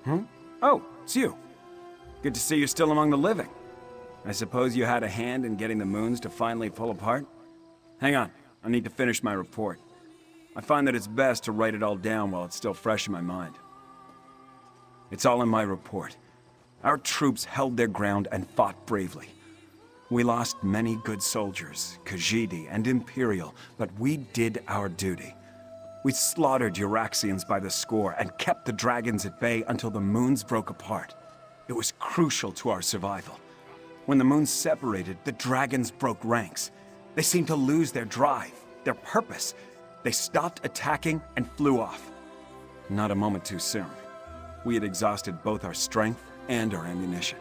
Huh? Oh, it's you. Good to see you're still among the living. I suppose you had a hand in getting the moons to finally fall apart? Hang on, I need to finish my report. I find that it's best to write it all down while it's still fresh in my mind. It's all in my report. Our troops held their ground and fought bravely. We lost many good soldiers, Khajiit and Imperial, but we did our duty. We slaughtered Euraxians by the score and kept the dragons at bay until the moons broke apart. It was crucial to our survival. When the moons separated, the dragons broke ranks. They seemed to lose their drive, their purpose. They stopped attacking and flew off. Not a moment too soon. We had exhausted both our strength and our ammunition.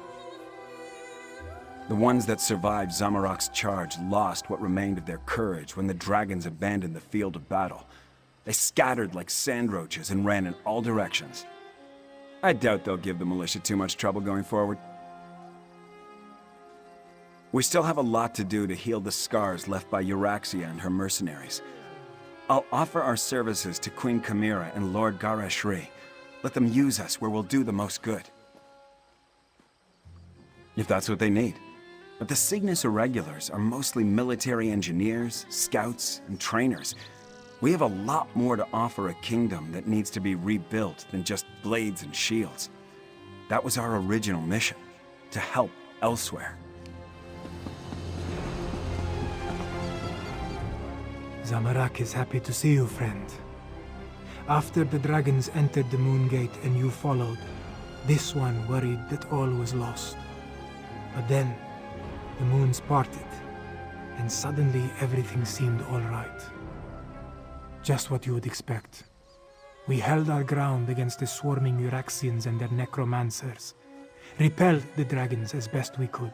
The ones that survived Zamorak's charge lost what remained of their courage when the dragons abandoned the field of battle. They scattered like sand roaches and ran in all directions. I doubt they'll give the militia too much trouble going forward. We still have a lot to do to heal the scars left by Euraxia and her mercenaries. I'll offer our services to Queen Chimera and Lord Gareshri. Let them use us where we'll do the most good. If that's what they need. But the Cygnus Irregulars are mostly military engineers, scouts, and trainers. We have a lot more to offer a kingdom that needs to be rebuilt than just blades and shields. That was our original mission, to help Elsweyr. Zamorak is happy to see you, friend. After the dragons entered the Moon Gate and you followed, this one worried that all was lost. But then, the moons parted, and suddenly everything seemed all right. Just what you would expect. We held our ground against the swarming Euraxians and their necromancers, repelled the dragons as best we could.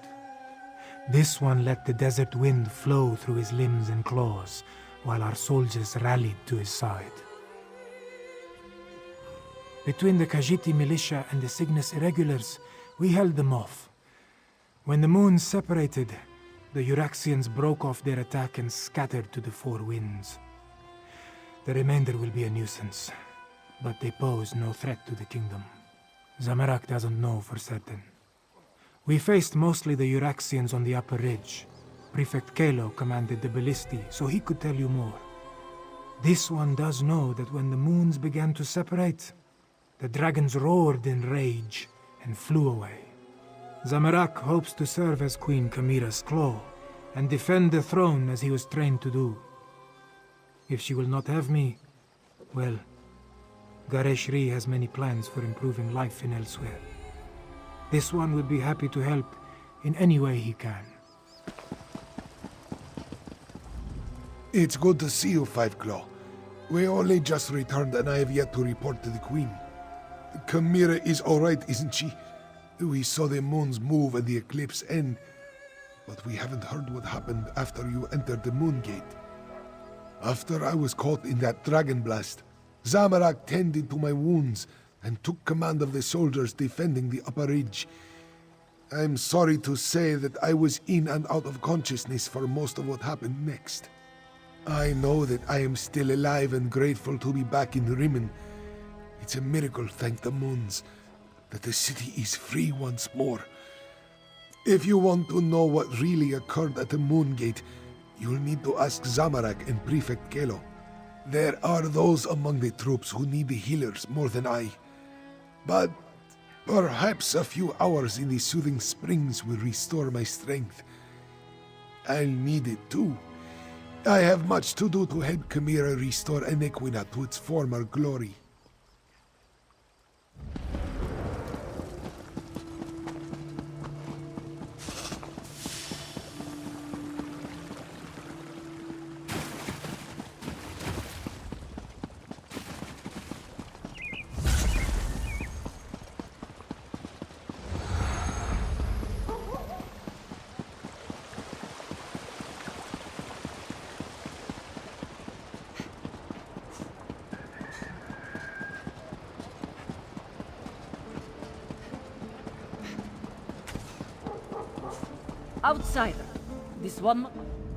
This one let the desert wind flow through his limbs and claws, while our soldiers rallied to his side. Between the Khajiit militia and the Cygnus Irregulars, we held them off. When the moons separated, the Euraxians broke off their attack and scattered to the four winds. The remainder will be a nuisance, but they pose no threat to the kingdom. Zamorak doesn't know for certain. We faced mostly the Euraxians on the upper ridge. Prefect Kalo commanded the ballisti, so he could tell you more. This one does know that when the moons began to separate, the dragons roared in rage and flew away. Zamorak hopes to serve as Queen Chimera's claw and defend the throne as he was trained to do. If she will not have me, well, Gareshri has many plans for improving life in Elsweyr. This one would be happy to help in any way he can. It's good to see you, Five Claw. We only just returned and I have yet to report to the Queen. Chimera is alright, isn't she? We saw the moons move and the eclipse end, but we haven't heard what happened after you entered the Moon Gate. After I was caught in that dragon blast, Zamorak tended to my wounds and took command of the soldiers defending the upper ridge. I'm sorry to say that I was in and out of consciousness for most of what happened next. I know that I am still alive and grateful to be back in Rimmen. It's a miracle, thank the moons, that the city is free once more. If you want to know what really occurred at the Moon Gate, you'll need to ask Zamorak and Prefect Kalo. There are those among the troops who need the healers more than I. But perhaps a few hours in the soothing springs will restore my strength. I'll need it too. I have much to do to help Chimera restore Enequina to its former glory. Outsider.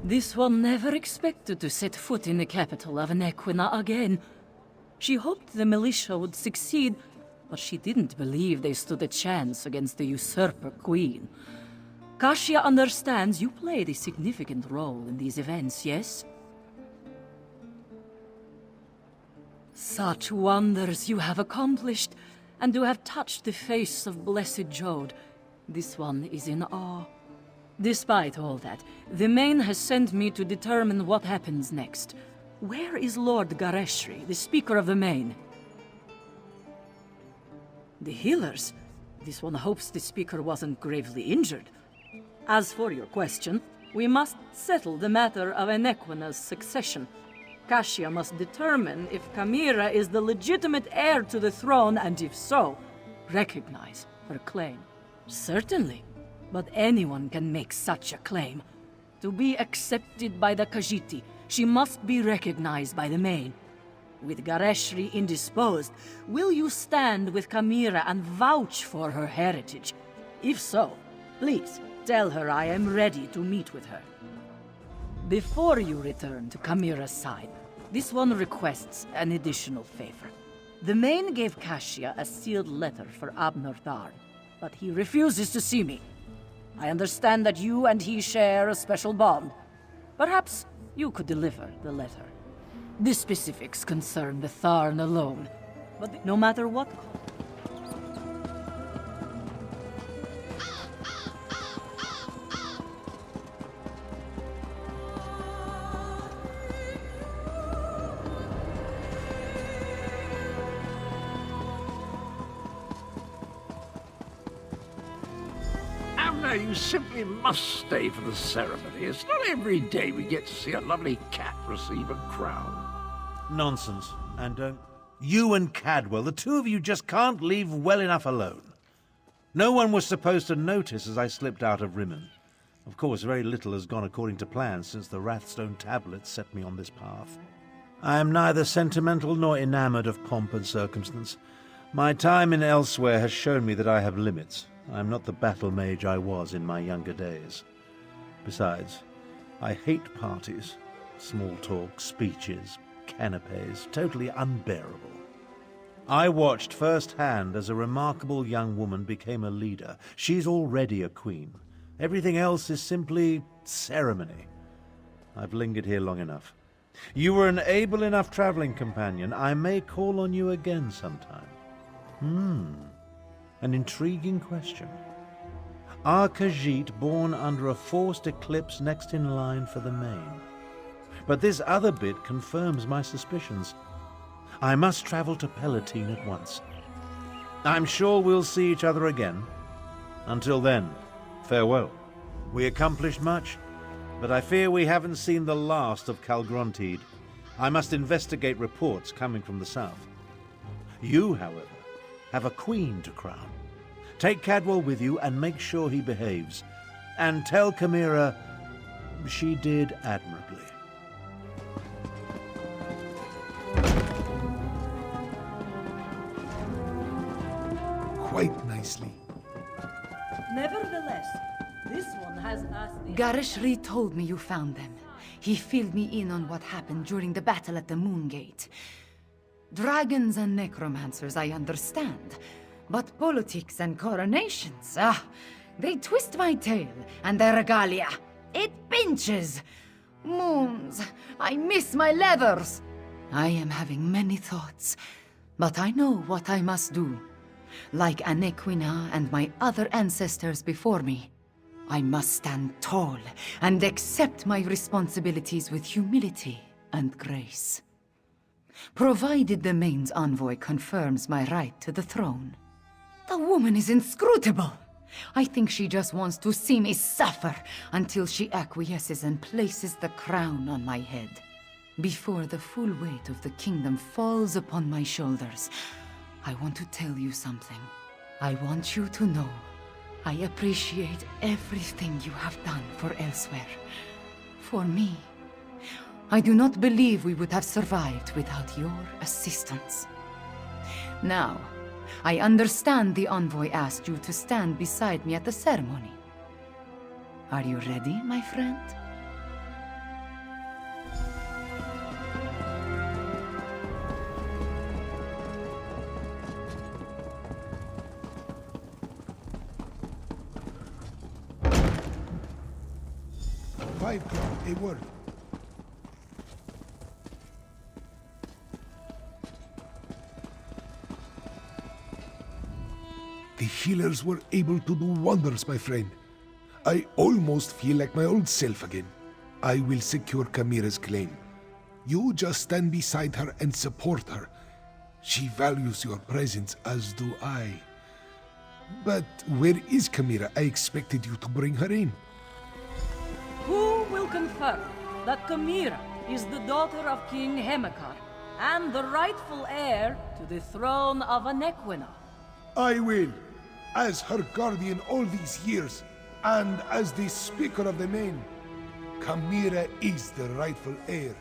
This one never expected to set foot in the capital of Enequina again. She hoped the militia would succeed, but she didn't believe they stood a chance against the usurper queen. Kasia understands you played a significant role in these events, yes? Such wonders you have accomplished, and to have touched the face of Blessed Jode. This one is in awe. Despite all that, the Main has sent me to determine what happens next. Where is Lord Gareshri, the Speaker of the Main? The healers? This one hopes the Speaker wasn't gravely injured. As for your question, we must settle the matter of Enequina's succession. Kasia must determine if Kamira is the legitimate heir to the throne, and if so, recognize her claim. Certainly, but anyone can make such a claim. To be accepted by the Khajiit, she must be recognized by the Main. With Gareshri indisposed, will you stand with Kamira and vouch for her heritage? If so, please tell her I am ready to meet with her. Before you return to Kamira's side, this one requests an additional favor. The Main gave Kasia a sealed letter for Abner Tharn, but he refuses to see me. I understand that you and he share a special bond. Perhaps you could deliver the letter. The specifics concern the Tharn alone, but no matter what... You simply must stay for the ceremony. It's not every day we get to see a lovely cat receive a crown. Nonsense. And don't... You and Cadwell, the two of you just can't leave well enough alone. No one was supposed to notice as I slipped out of Rimmon. Of course, very little has gone according to plan since the Wrathstone tablets set me on this path. I am neither sentimental nor enamored of pomp and circumstance. My time in Elsweyr has shown me that I have limits. I am not the battle mage I was in my younger days. Besides, I hate parties, small talk, speeches, canapes, totally unbearable. I watched firsthand as a remarkable young woman became a leader. She's already a queen. Everything else is simply ceremony. I've lingered here long enough. You were an able enough traveling companion. I may call on you again sometime. An intriguing question. Are Khajiit born under a forced eclipse next in line for the Main? But this other bit confirms my suspicions. I must travel to Palatine at once. I'm sure we'll see each other again. Until then, farewell. We accomplished much, but I fear we haven't seen the last of Calgrontide. I must investigate reports coming from the south. You, however, have a queen to crown. Take Cadwell with you and make sure he behaves. And tell Kamira she did admirably. Quite nicely. Nevertheless, this one has asked the... Gareshri told me you found them. He filled me in on what happened during the battle at the Moongate. Dragons and necromancers, I understand. But politics and coronations, they twist my tail, and their regalia, it pinches. Moons, I miss my leathers. I am having many thoughts, but I know what I must do. Like Enequina and my other ancestors before me, I must stand tall and accept my responsibilities with humility and grace. Provided the Main's envoy confirms my right to the throne. The woman is inscrutable. I think she just wants to see me suffer until she acquiesces and places the crown on my head. Before the full weight of the kingdom falls upon my shoulders, I want to tell you something. I want you to know I appreciate everything you have done for Elsweyr. For me. I do not believe we would have survived without your assistance. Now, I understand the envoy asked you to stand beside me at the ceremony. Are you ready, my friend? Five Claw, a word. The healers were able to do wonders, my friend. I almost feel like my old self again. I will secure Kamira's claim. You just stand beside her and support her. She values your presence, as do I. But where is Kamira? I expected you to bring her in. Who will confirm that Kamira is the daughter of King Hemekar and the rightful heir to the throne of Anequina? I will, as her guardian all these years, and as the Speaker of the Main. Kamira is the rightful heir.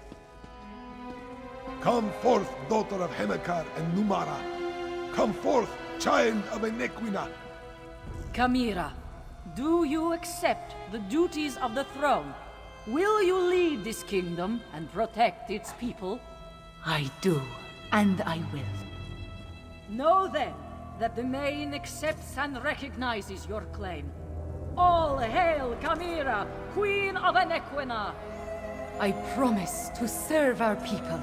Come forth, daughter of Hemekar and Numara. Come forth, child of Anequina. Kamira, do you accept the duties of the throne? Will you lead this kingdom and protect its people? I do, and I will. Know then that the Main accepts and recognizes your claim. All hail Kamira, Queen of Anequina! I promise to serve our people,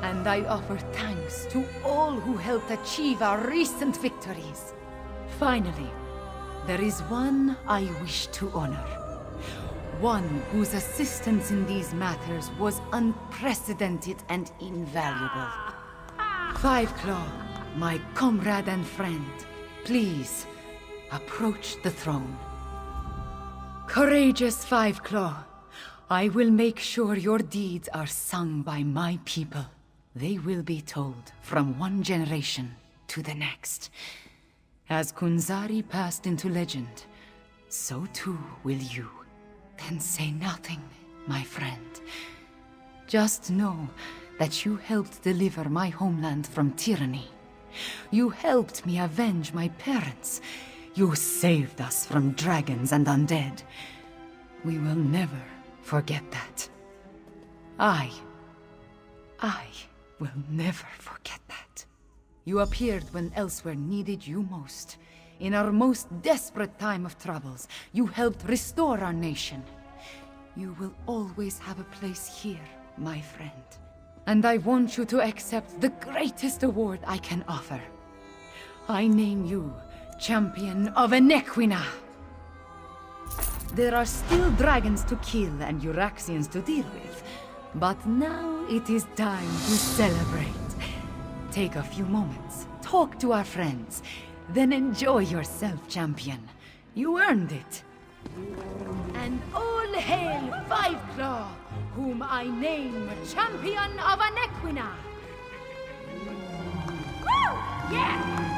and I offer thanks to all who helped achieve our recent victories. Finally, there is one I wish to honor. One whose assistance in these matters was unprecedented and invaluable. Five Claw, my comrade and friend, please approach the throne. Courageous Five Claw, I will make sure your deeds are sung by my people. They will be told from one generation to the next. As Kunzari passed into legend, so too will you. Then say nothing, my friend. Just know that you helped deliver my homeland from tyranny. You helped me avenge my parents. You saved us from dragons and undead. We will never forget that. I will never forget that. You appeared when Elsweyr needed you most. In our most desperate time of troubles, you helped restore our nation. You will always have a place here, my friend. And I want you to accept the greatest award I can offer. I name you Champion of Anequina. There are still dragons to kill and Euraxians to deal with, but now it is time to celebrate. Take a few moments, talk to our friends, then enjoy yourself, champion. You earned it. And all hail Five Claw, whom I name Champion of Anequina! Woo! Yeah!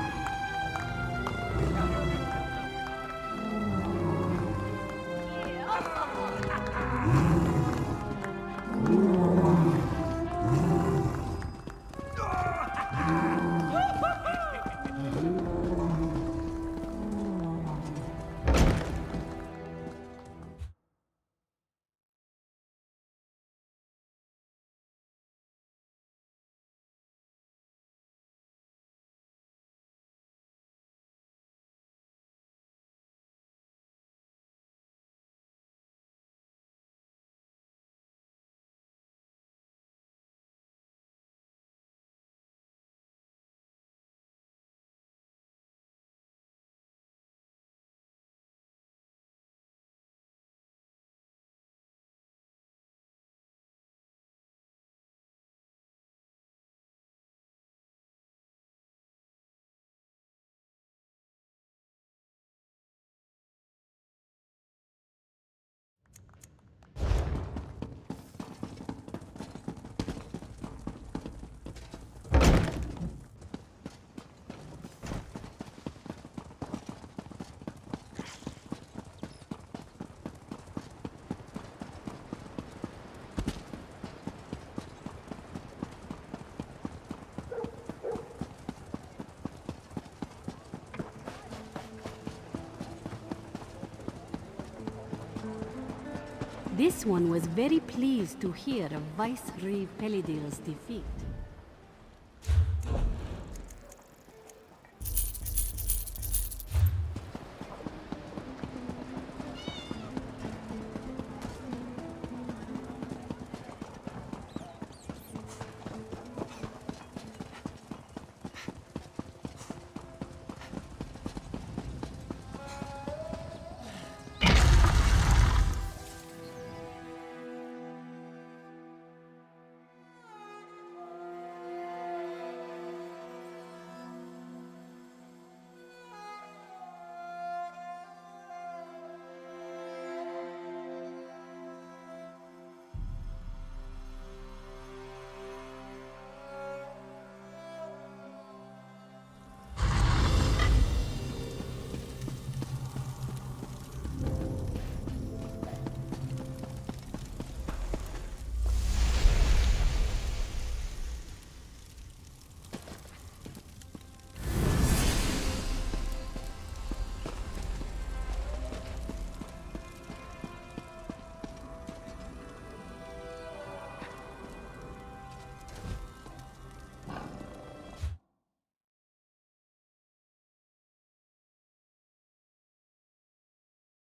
This one was very pleased to hear of Viceroy Pelidil's defeat.